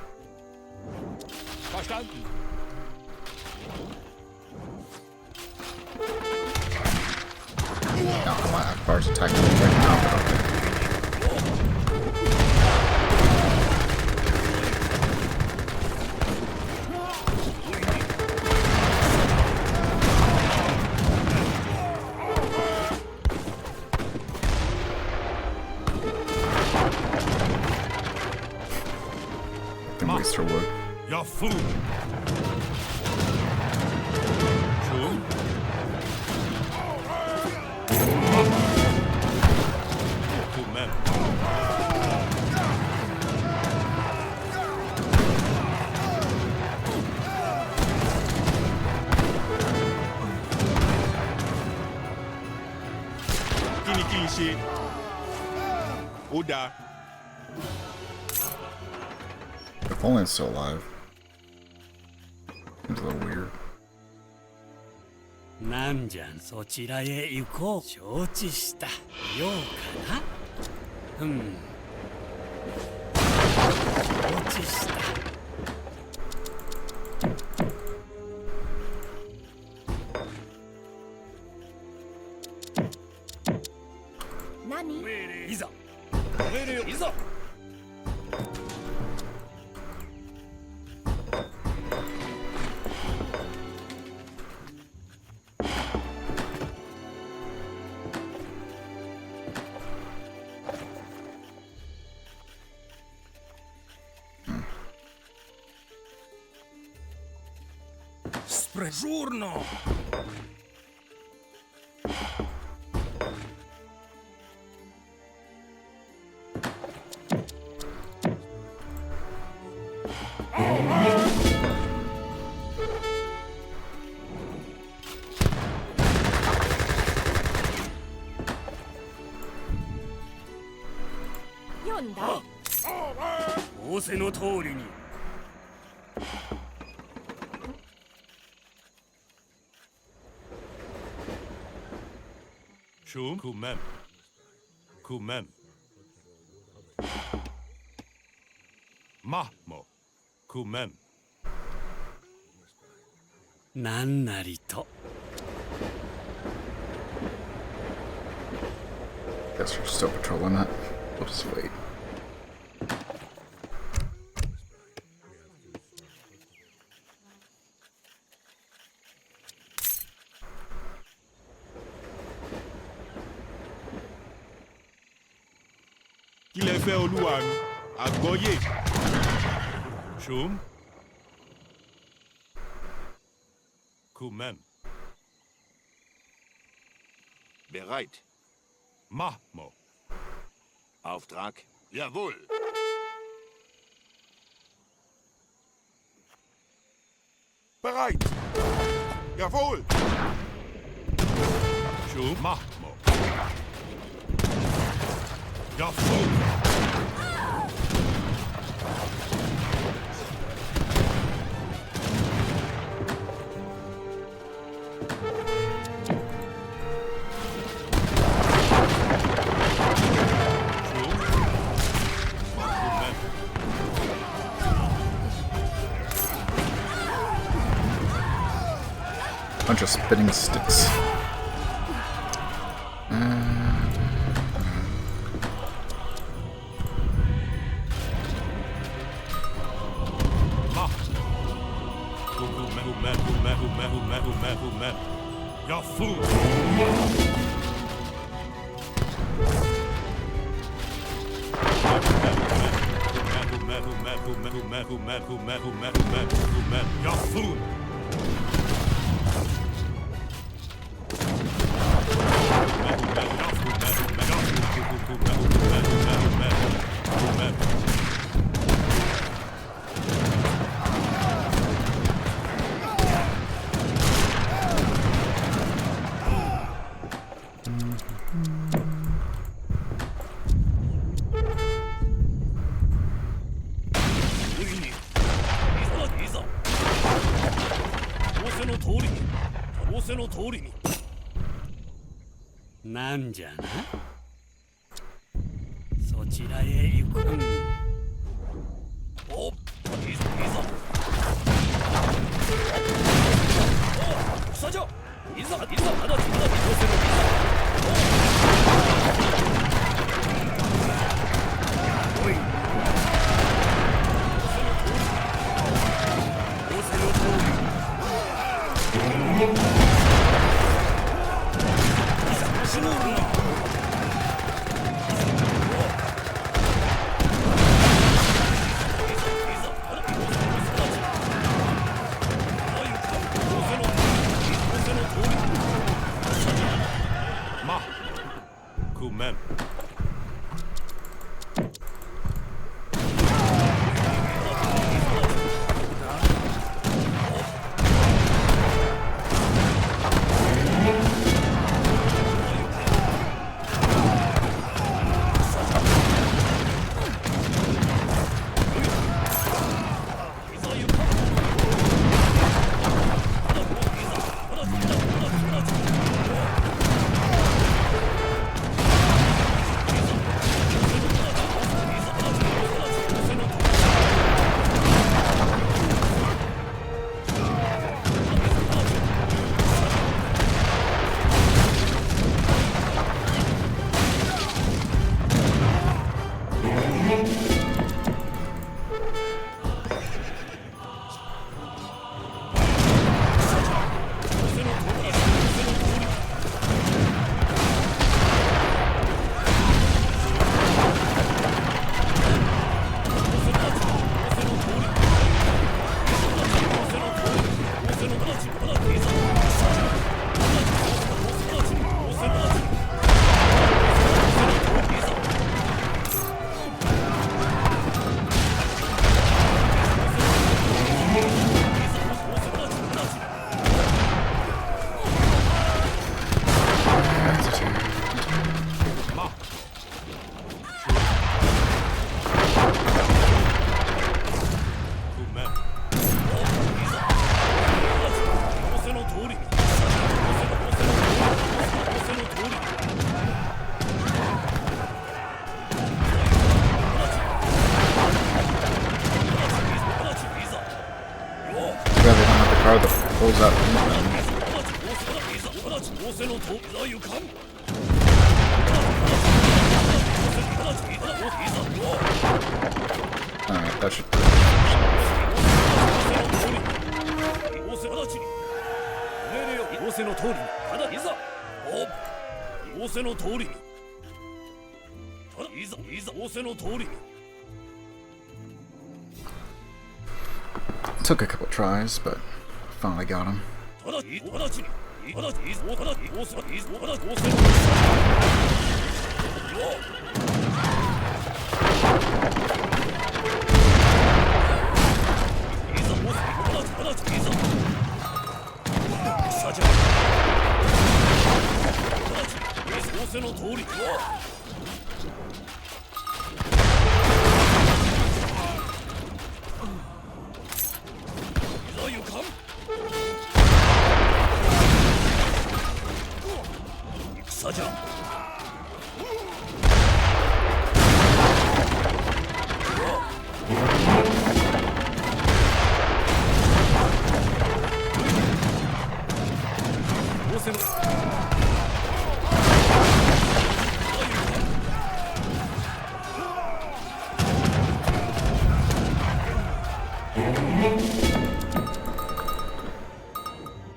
C: Verstanden.
F: No, come on, Akbar's attacking me right now. Waste her wood.
C: You're fool. Schon?
D: Lakini Kilishi. Uda.
F: If only it's still alive. Seems a little weird.
O: なんじゃんそちらへ行こう承知したようかな承知した
I: 何
O: いざ命令よいざ
P: Giorno!
I: Yonda?
O: 仰せの通りに
D: Shum Kumen. Kumen. Mahmo. Kumen.
O: なんなりと
F: Guess we're still patrolling that. We'll just wait.
D: Qu'il est fait au Luan. À Goye. Shum. Kumen.
C: Bereit.
D: Mahmo.
C: Auftrag? Jawohl.
D: Bereit. Jawohl. Shum. Mahmo. Jawohl.
F: Bunch of spinning sticks.
O: なんじゃなそちらへ行くおっいざ草じゃいざ直ちに仰せのおい仰せの通り
D: Kumen.
F: pulls out one of them. Alright, that should... Took a couple tries, but finally got him.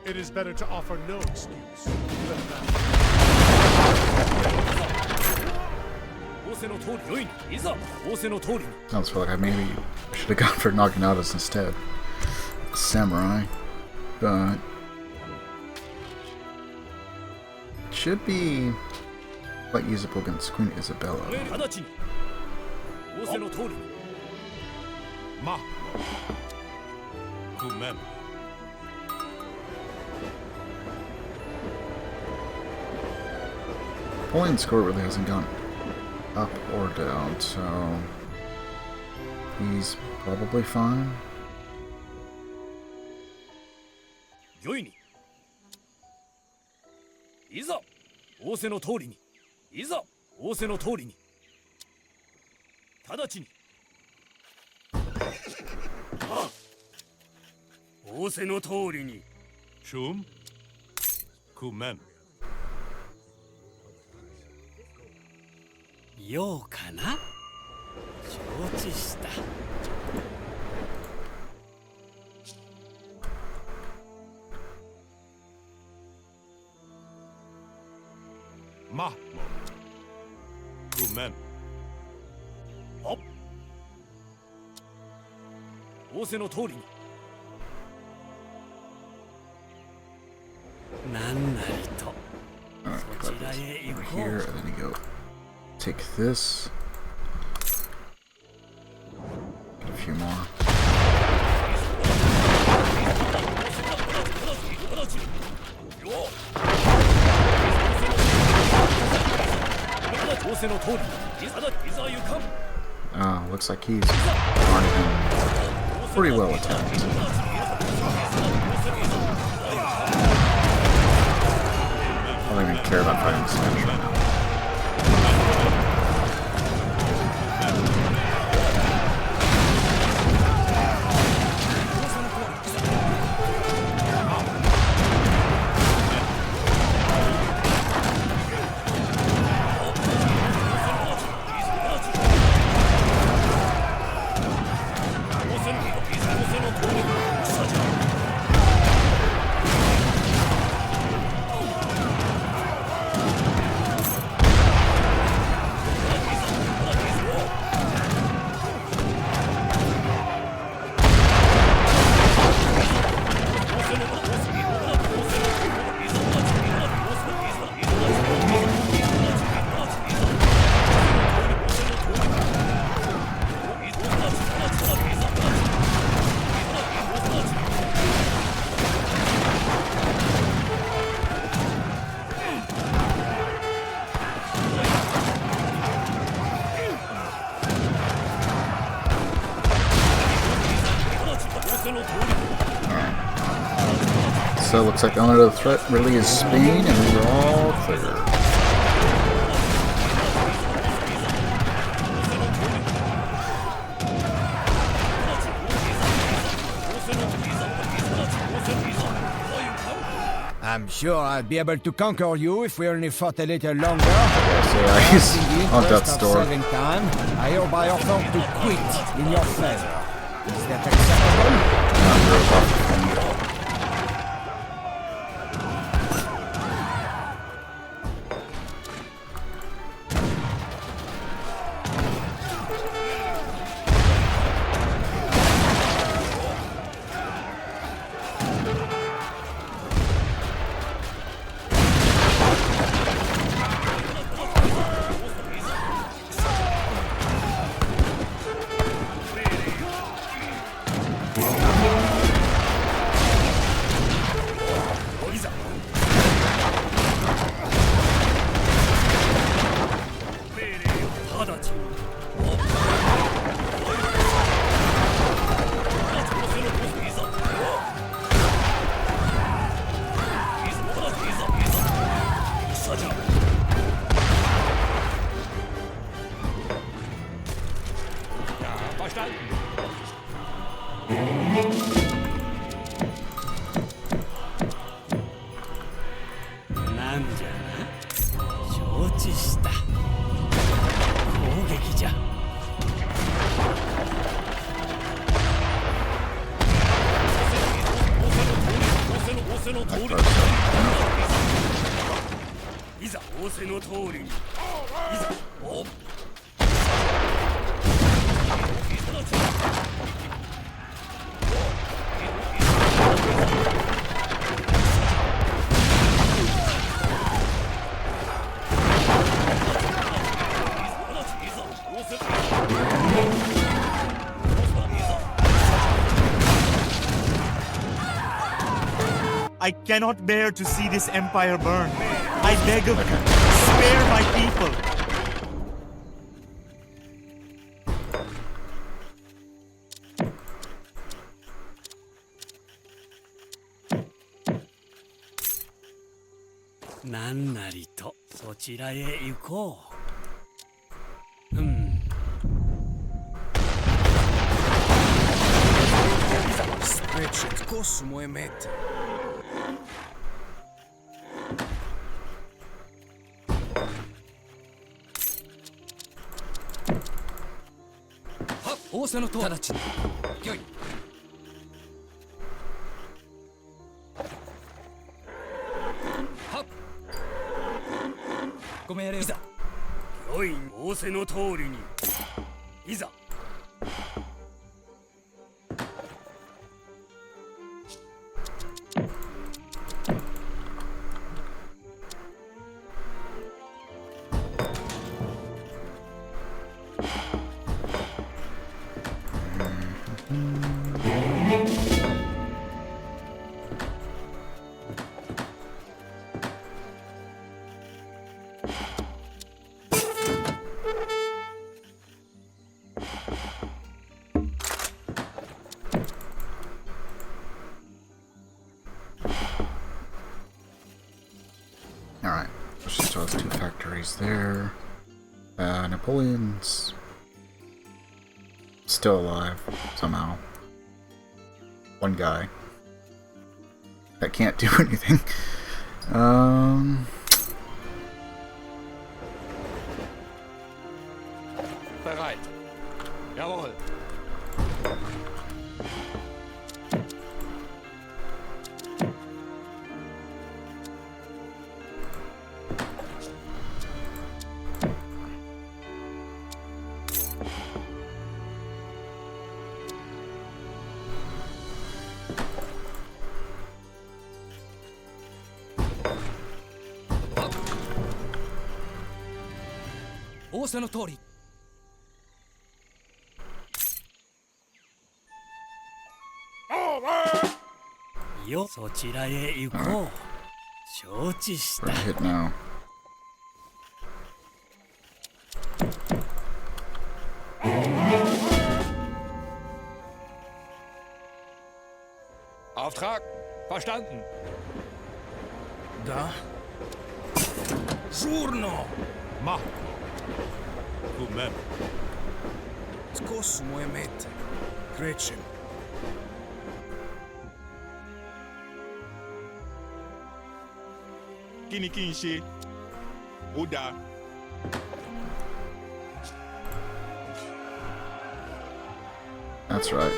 E: It is better to offer no excuse than that.
F: Sounds feel like I maybe should have gone for Naginata's instead. Samurai. But should be quite usable against Queen Isabella.
D: Ma. Kumem.
F: Napoleon's score really hasn't gone up or down, so he's probably fine.
D: Shum. Kumem.
O: ようかな承知した
D: Ma. Kumem.
O: お仰せの通りになんなりと
F: Alright, got this over here, and then you go take this. Get a few more. Looks like he's already been pretty well attacked. I don't even care about fighting Spanish right now. So it looks like the only other threat really is Spain, and we're all clear.
B: I'm sure I'll be able to conquer you if we only fought a little longer.
F: Yeah, he's on death's door.
B: Saving time, I hereby offer to quit in your favor. Is that acceptable?
T: I cannot bear to see this empire burn. I beg of you, spare my people.
F: Alright, let's just those two factories there. Napoleon's still alive, somehow. One guy that can't do anything.
C: Bereit. Jawohl.
F: We're hit now.
N: Auftrag verstanden.
S: Da. Giorno.
N: Ma. Tout de même.
S: Scosso muemete. Gretchen.
D: kí ni kí n ṣe? Ó dáa.
F: That's right.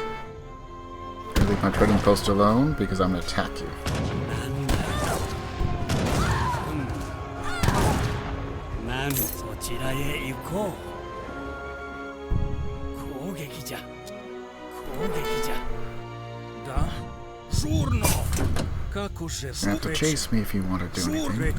F: I leave my trading post alone because I'm going to attack you. You have to chase me if you want to do anything.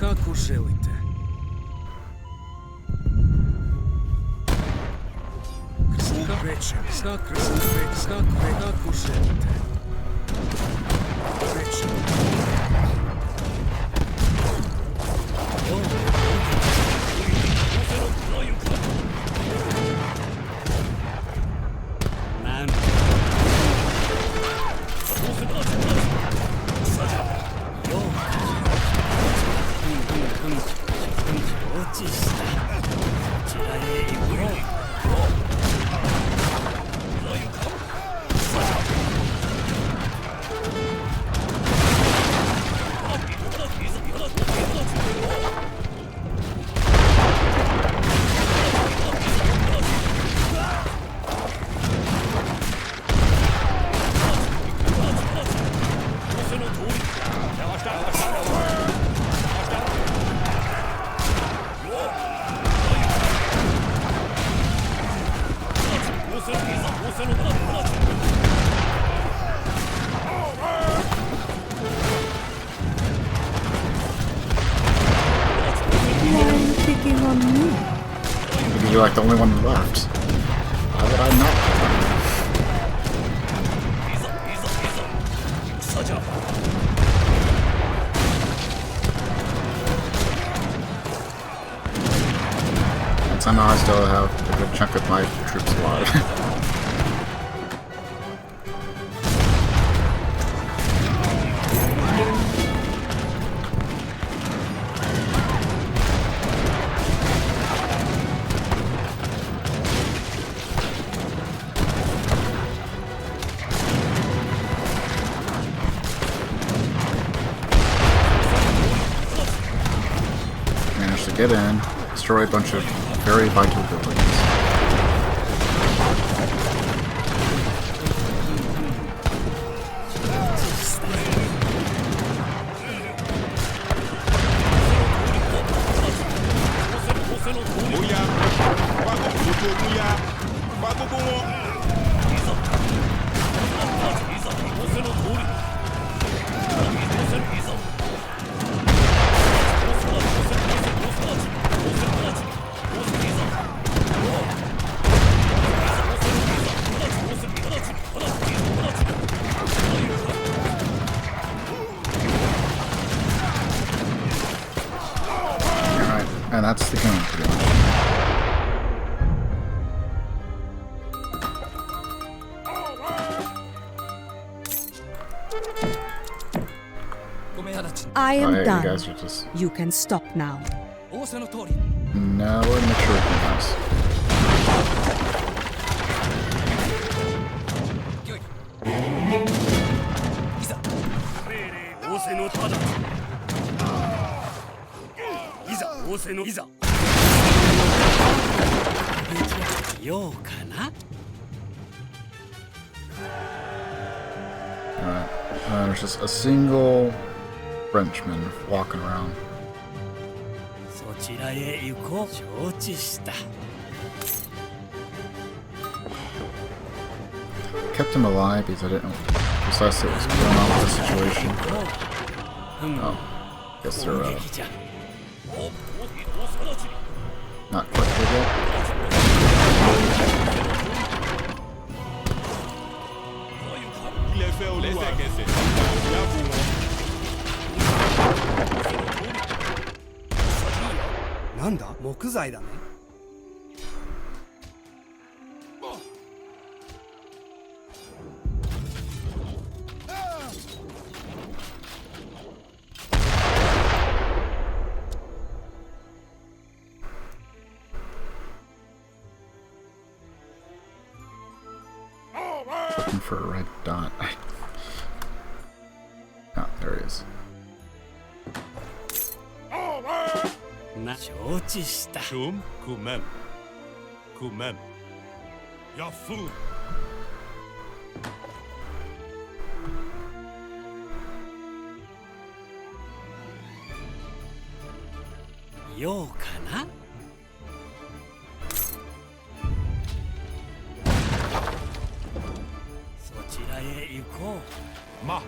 F: You're like the only one left. Why would I not? And somehow I still have a good chunk of my troops alive. Get in, destroy a bunch of very vital buildings. And that's the game, pretty much.
U: I am done.
F: You guys are just...
U: You can stop now.
F: Now we're in the trophy house. Alright, there's just a single Frenchman walking around. Kept him alive because I didn't know precisely what was going on with the situation. Oh, guess they're not quite there yet. Looking for a red dot. Ah, there he is.
N: Shum, kumem. Kumem. Your food.
O: Yo kana? Sochirae ikou.
N: Ma.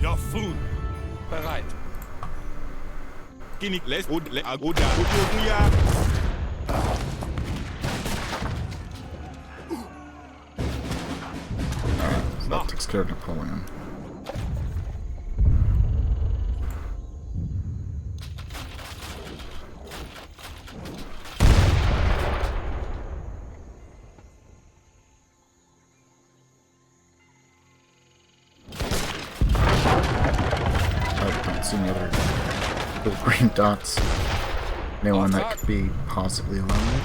N: Your food.
C: Bereit.
D: Kinik les ud le agoda utuya.
F: That takes care of Napoleon. Any other little green dots? Anyone that could be possibly alive?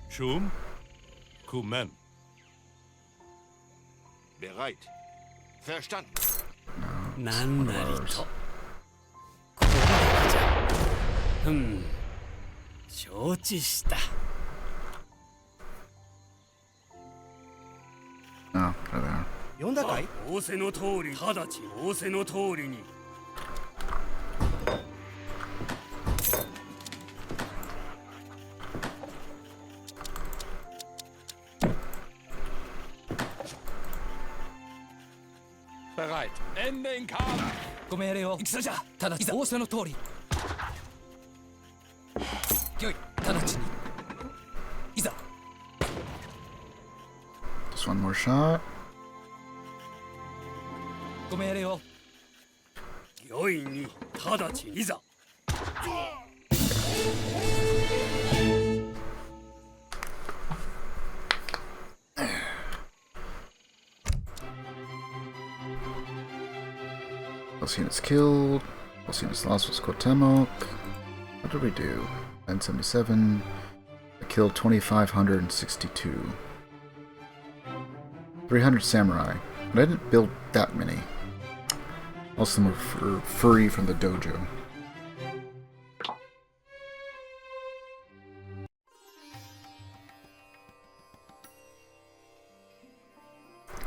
N: Shum, kumem. Bereit. Verstanden.
O: Nandarito. Shouchishita.
F: Oh, there they are.
O: 呼んだかい？仰せの通り、直ち仰せの通りに。
C: Bereit. Ende in Kampf.
P: ご命令を戦じゃ。直ち仰せの通り。よい、直ちに。いざ。
F: Just one more shot.
P: ご命令を。
O: よいに、直ちいざ。
F: Alcina's killed. Alcina's lost was Cuauhtemoc. What did we do? 977. I killed 2,562. 300 samurai. But I didn't build that many. Most of them were free from the dojo.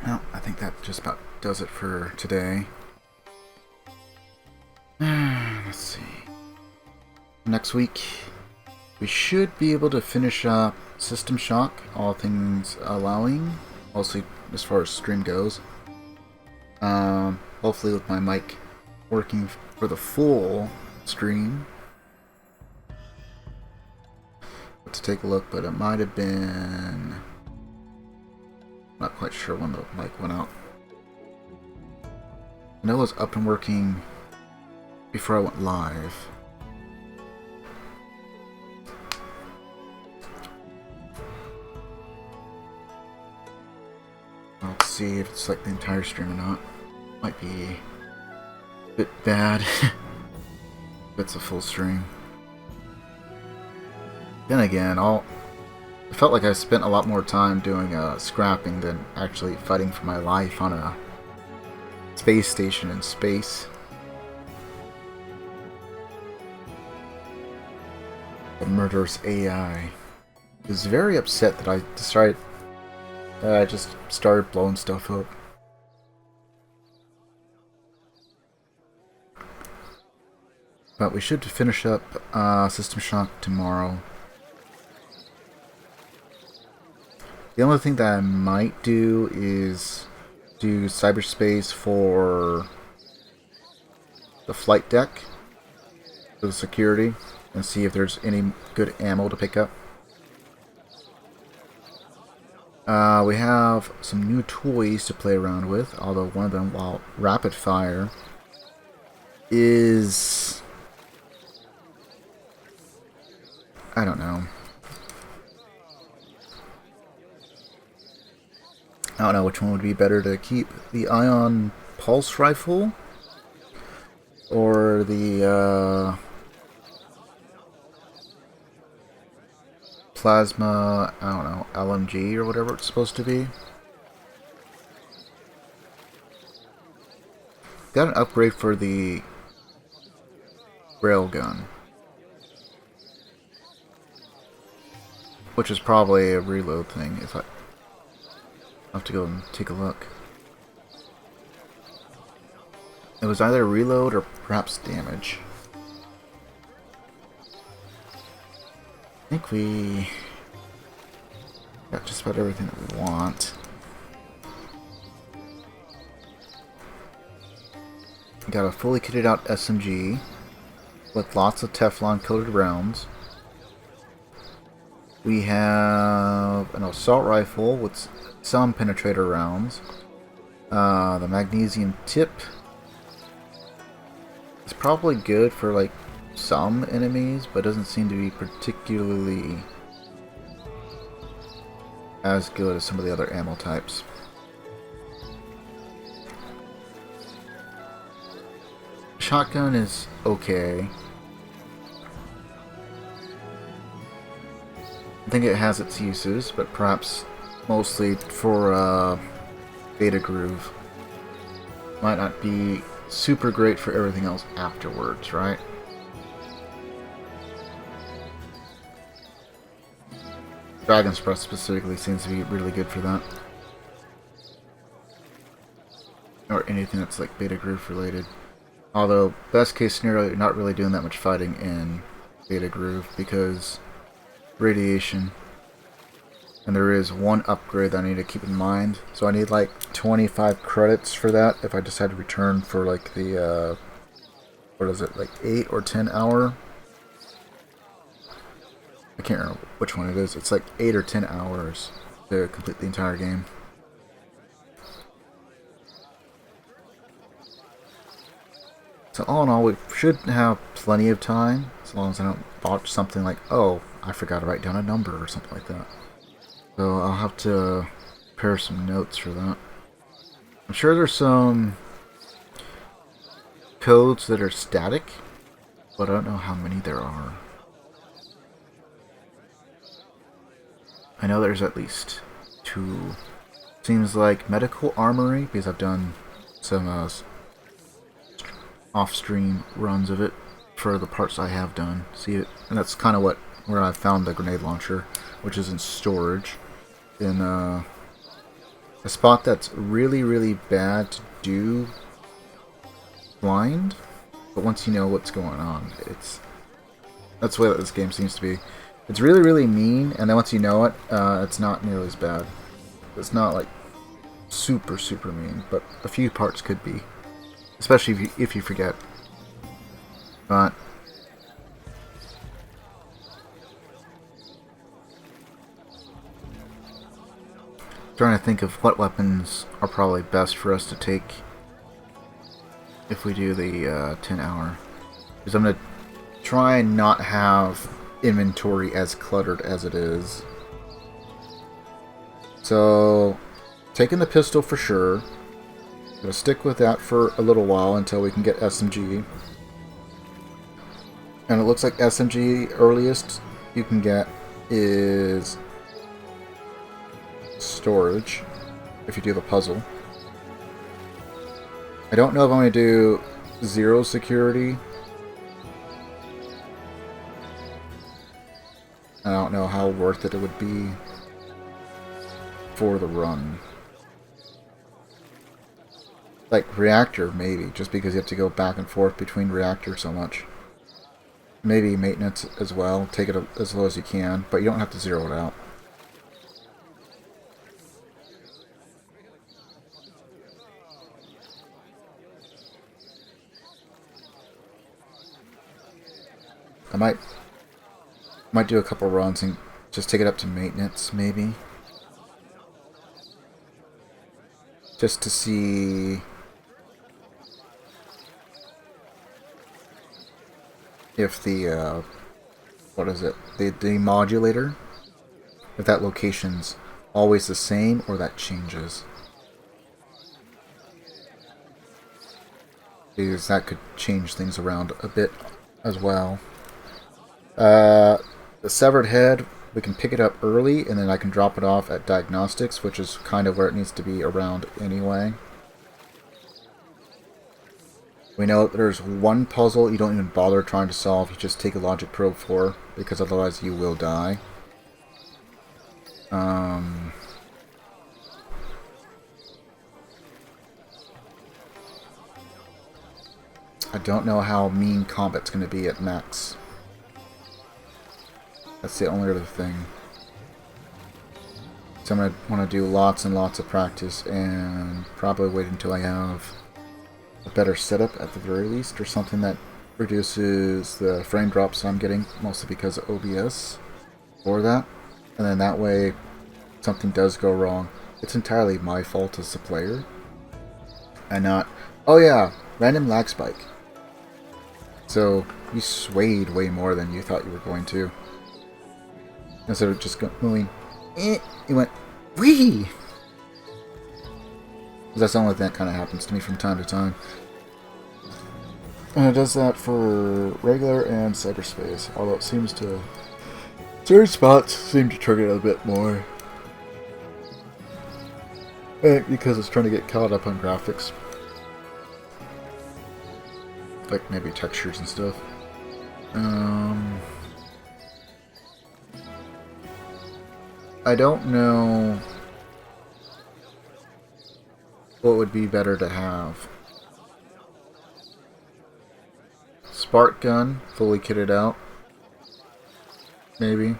F: Well, I think that just about does it for today. Let's see. Next week, we should be able to finish up System Shock, all things allowing, mostly as far as stream goes. Hopefully with my mic working for the full stream. To take a look, but it might have been... not quite sure when the mic went out. I know it was up and working before I went live. Let's see if it's like the entire stream or not. Might be a bit bad if it's a full stream. Then again, I felt like I spent a lot more time doing scrapping than actually fighting for my life on a space station in space. The murderous AI is very upset that I decided that I just started blowing stuff up. But we should finish up System Shock tomorrow. The only thing that I might do is do cyberspace for the flight deck for the security and see if there's any good ammo to pick up. We have some new toys to play around with, although one of them, while rapid fire, is... I don't know. I don't know which one would be better to keep. The ion pulse rifle or the plasma, I don't know, LMG or whatever it's supposed to be. Got an upgrade for the railgun, which is probably a reload thing. If I'll have to go and take a look. It was either reload or perhaps damage. I think we got just about everything that we want. We got a fully kitted out SMG with lots of Teflon coated rounds. We have an assault rifle with some penetrator rounds. The magnesium tip is probably good for like some enemies, but doesn't seem to be particularly as good as some of the other ammo types. Shotgun is okay. I think it has its uses, but perhaps mostly for Beta Groove. Might not be super great for everything else afterwards, right? Dragon's Breath specifically seems to be really good for that. Or anything that's like Beta Groove related. Although, best case scenario, you're not really doing that much fighting in Beta Groove because radiation. And there is one upgrade that I need to keep in mind. So I need like 25 credits for that if I decide to return for like the, what is it, like 8 or 10 hour? I can't remember which one it is. It's like 8 or 10 hours to complete the entire game. So all in all, we should have plenty of time, as long as I don't botch something like, oh, I forgot to write down a number or something like that. So I'll have to prepare some notes for that. I'm sure there's some codes that are static, but I don't know how many there are. I know there's at least 2. Seems like Medical Armory, because I've done some off-stream runs of it for the parts I have done. See it, and that's kind of where I found the grenade launcher, which is in storage in a spot that's really, really bad to do blind. But once you know what's going on, that's the way that this game seems to be. It's really, really mean, and then once you know it, it's not nearly as bad. It's not like super, super mean, but a few parts could be. Especially if you forget. But trying to think of what weapons are probably best for us to take if we do the 10 hour. Because I'm going to try and not have inventory as cluttered as it is. So, taking the pistol for sure. Gonna stick with that for a little while until we can get SMG. And it looks like SMG earliest you can get is storage, if you do the puzzle. I don't know if I'm going to do 0 security. I don't know how worth it would be for the run. Like reactor, maybe, just because you have to go back and forth between reactor so much. Maybe maintenance as well, take it as low as you can, but you don't have to zero it out. I might do a couple runs and just take it up to maintenance, maybe. Just to see if the, what is it, the demodulator, if that location's always the same or that changes. because that could change things around a bit as well. The severed head, we can pick it up early, and then I can drop it off at diagnostics, which is kind of where it needs to be around anyway. We know that there's one puzzle you don't even bother trying to solve, you just take a logic probe for, because otherwise you will die. I don't know how mean combat's going to be at max. That's the only other thing. So I'm going to want to do lots and lots of practice and probably wait until I have a better setup at the very least, or something that reduces the frame drops I'm getting, mostly because of OBS for that. And then that way, if something does go wrong, it's entirely my fault as a player. And not, oh yeah, random lag spike. So you swayed way more than you thought you were going to. Instead of just going, you went, wee! That's the only thing that kind of happens to me from time to time. And it does that for regular and cyberspace, although it seems to... certain spots seem to trigger it a bit more. I think because it's trying to get caught up on graphics. Like maybe textures and stuff. I don't know what would be better to have. Spark gun, fully kitted out. Maybe.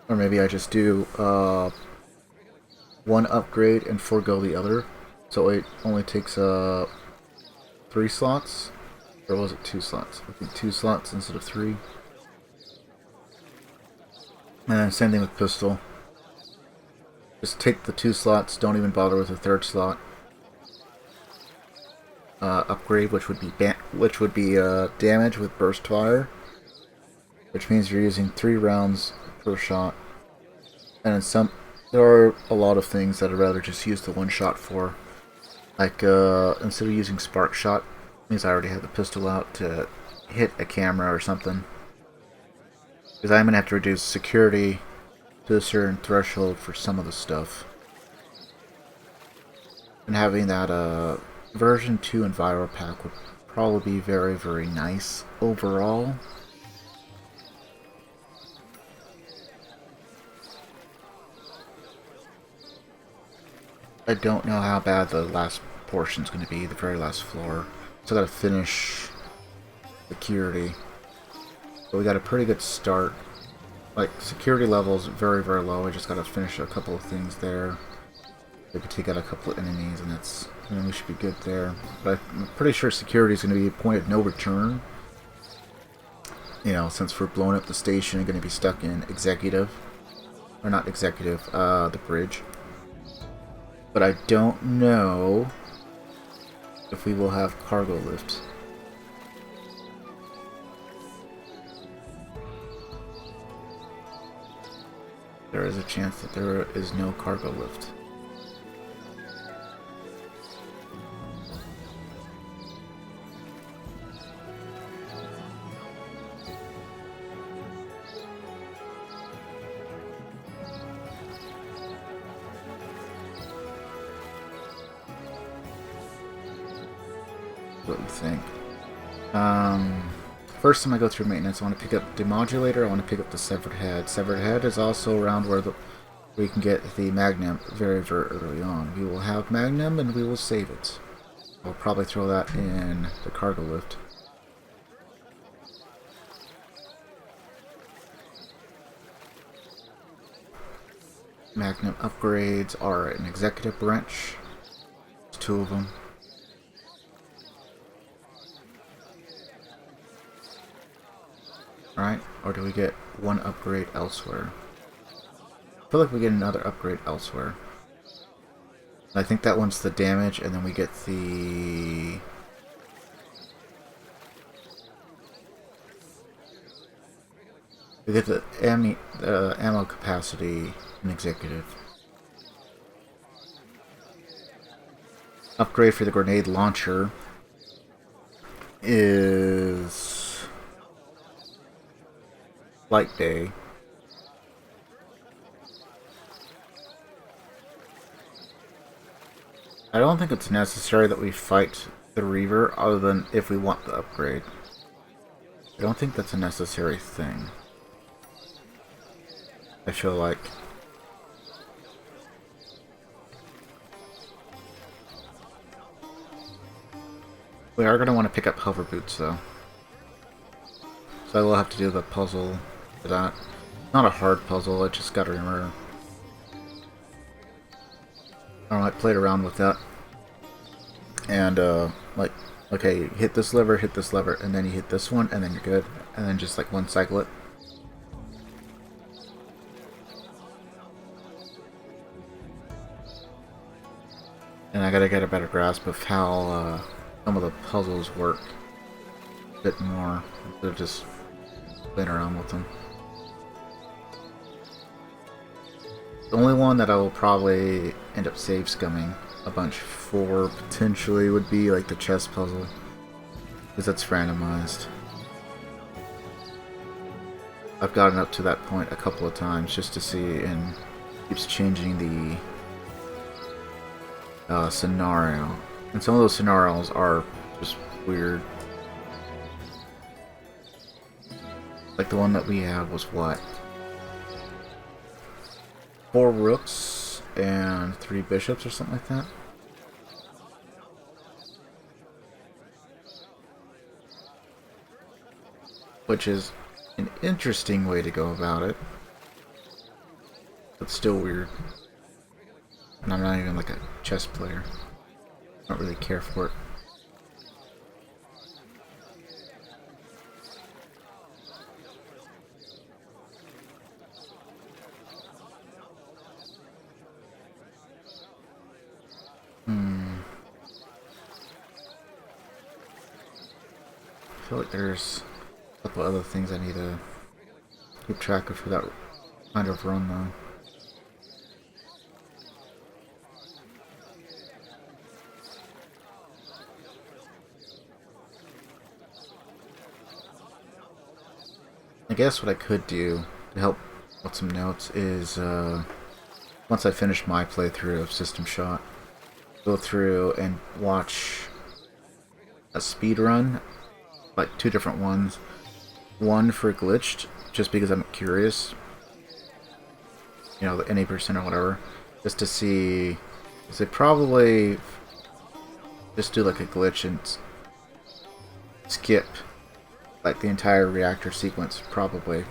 F: Or maybe I just do one upgrade and forego the other. So it only takes 3 slots? Or was it 2 slots? I think 2 slots instead of 3. And then same thing with pistol. Just take the 2 slots, don't even bother with the 3rd slot. Upgrade, which would be damage with burst fire, which means you're using 3 rounds per shot. And there are a lot of things that I'd rather just use the 1 shot for. Like instead of using spark shot, means I already have the pistol out to hit a camera or something. Because I'm gonna have to reduce security to a certain threshold for some of the stuff. And having that version 2 Enviro pack would probably be very, very nice overall. I don't know how bad the last portion's going to be, the very last floor. So I gotta finish security. But we got a pretty good start. Like, security level's very, very low. I just gotta finish a couple of things there. Maybe take out a couple of enemies, and we should be good there. But I'm pretty sure security is going to be a point of no return. You know, since we're blowing up the station and going to be stuck in executive. Or not executive, the bridge. But I don't know if we will have cargo lift. There is a chance that there is no cargo lift. What do you think? First time I go through maintenance, I want to pick up demodulator, I want to pick up the severed head. Severed head is also around where we can get the magnum very, very early on. We will have magnum and we will save it. I'll probably throw that in the cargo lift. Magnum upgrades are an executive branch. There's 2 of them. Right? Or do we get 1 upgrade elsewhere? I feel like we get another upgrade elsewhere. I think that one's the damage, and then we get the... we get the ammo capacity in executive. upgrade for the grenade launcher is Light Day. I don't think it's necessary that we fight the Reaver other than if we want the upgrade. I don't think that's a necessary thing. I feel like we are going to want to pick up hover boots though. So I will have to do the puzzle for that. Not a hard puzzle, I just got to remember. I don't know, I played around with that. And like, okay, hit this lever, and then you hit this one, and then you're good. And then just like one cycle it. And I gotta get a better grasp of how some of the puzzles work a bit more, instead of just playing around with them. The only one that I will probably end up save scumming a bunch for, potentially, would be like the chess puzzle, because that's randomized. I've gotten up to that point a couple of times just to see, and keeps changing the scenario. And some of those scenarios are just weird. Like the one that we had was what? 4 rooks and 3 bishops or something like that. Which is an interesting way to go about it. But still weird. And I'm not even like a chess player. I don't really care for it. I feel like there's a couple other things I need to keep track of for that kind of run though. I guess what I could do to help with some notes is, once I finish my playthrough of System Shock, go through and watch a speed run, like 2 different ones. One for Glitched, just because I'm curious, you know, the NA% or whatever, just to see, because they probably just do like a glitch and skip like the entire reactor sequence, probably.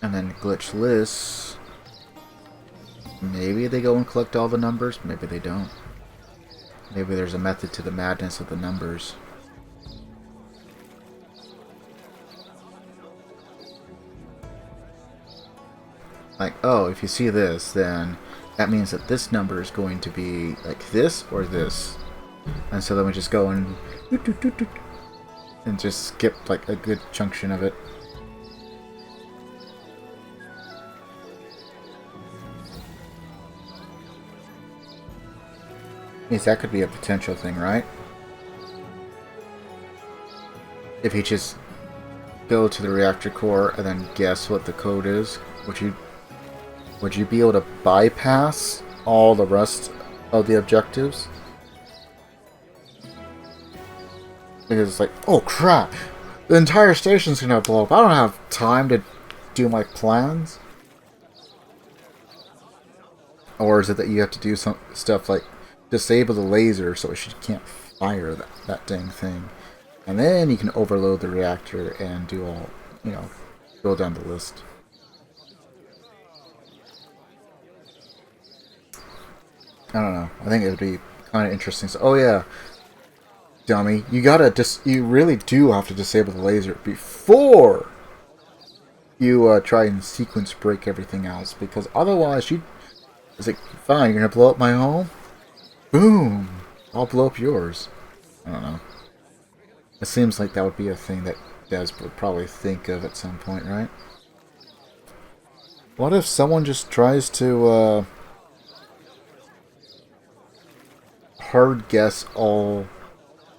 F: And then glitchless, maybe they go and collect all the numbers, maybe they don't. Maybe there's a method to the madness of the numbers. Like, oh, if you see this, then that means that this number is going to be like this or this. And so then we just go and just skip like a good chunction of it. Means that could be a potential thing, right? If you just go to the reactor core and then guess what the code is, would you be able to bypass all the rest of the objectives? Because it's like, oh crap, the entire station's gonna blow up. I don't have time to do my plans. Or is it that you have to do some stuff like disable the laser so she can't fire that dang thing, and then you can overload the reactor and do all, you know, go down the list. I don't know. I think it would be kind of interesting. So, oh yeah, dummy, you really do have to disable the laser before you try and sequence break everything else, because otherwise it's like, fine, you're gonna blow up my home? Boom! I'll blow up yours. I don't know. It seems like that would be a thing that Des would probably think of at some point, right? What if someone just tries to hard guess all,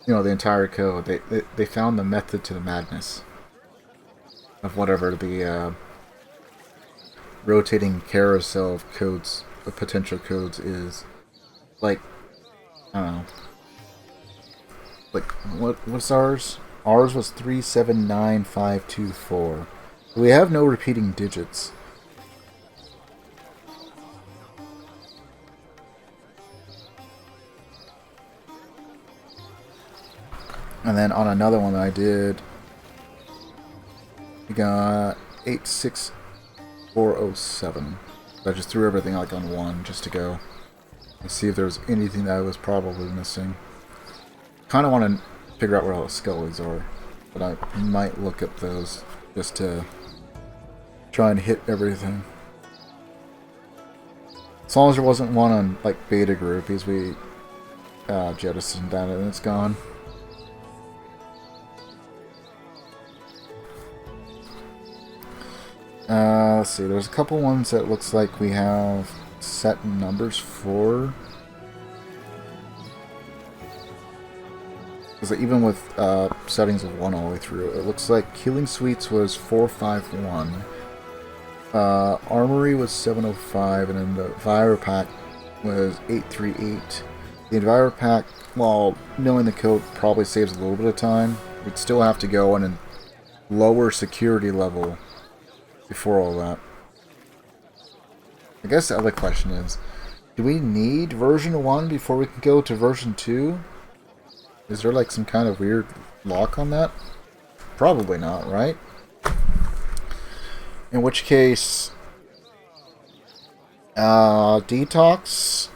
F: the entire code? They found the method to the madness of whatever the rotating carousel of codes, of potential codes is. Like, I don't know. Like, what's ours? Ours was 379524. We have no repeating digits. And then on another one that I did, we got 86407. I just threw everything like on one just to go and see if there was anything that I was probably missing. Kind of want to figure out where all the skulls are, but I might look up those just to try and hit everything. As long as there wasn't one on like beta group, because we jettisoned that and it's gone. Let's see, there's a couple ones that looks like we have set numbers for. Because even with settings of 1 all the way through, it looks like Healing Suites was 451, Armory was 705, and then the Enviro Pack was 838. The Enviro Pack, while knowing the code probably saves a little bit of time, we'd still have to go in and lower security level before all that. I guess the other question is, do we need version 1 before we can go to version 2? Is there like some kind of weird lock on that? Probably not, right? In which case, detox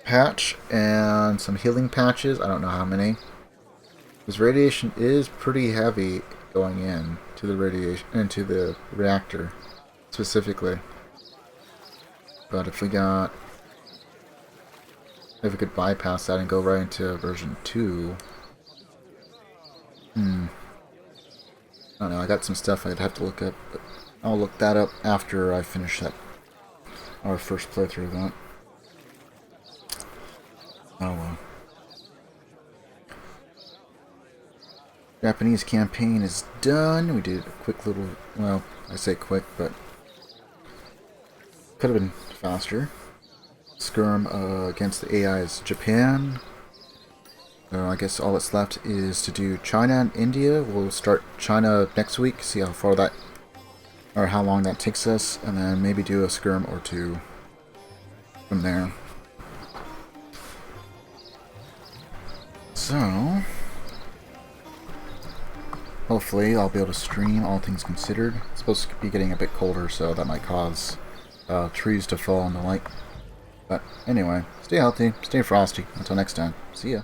F: patch and some healing patches. I don't know how many. Because radiation is pretty heavy going in to the radiation into the reactor specifically. But if we could bypass that and go right into version 2. I don't know, I got some stuff I'd have to look up, but I'll look that up after I finish our first playthrough of that. Oh well. Japanese campaign is done. We did a quick little, well, I say quick, but could have been faster. Skirm against the AI's Japan. I guess all that's left is to do China and India. We'll start China next week, see how far that, or how long that takes us, and then maybe do a skirm or two from there. So, hopefully I'll be able to stream, all things considered. It's supposed to be getting a bit colder, so that might cause trees to fall and the like. But anyway, stay healthy, stay frosty. Until next time, see ya.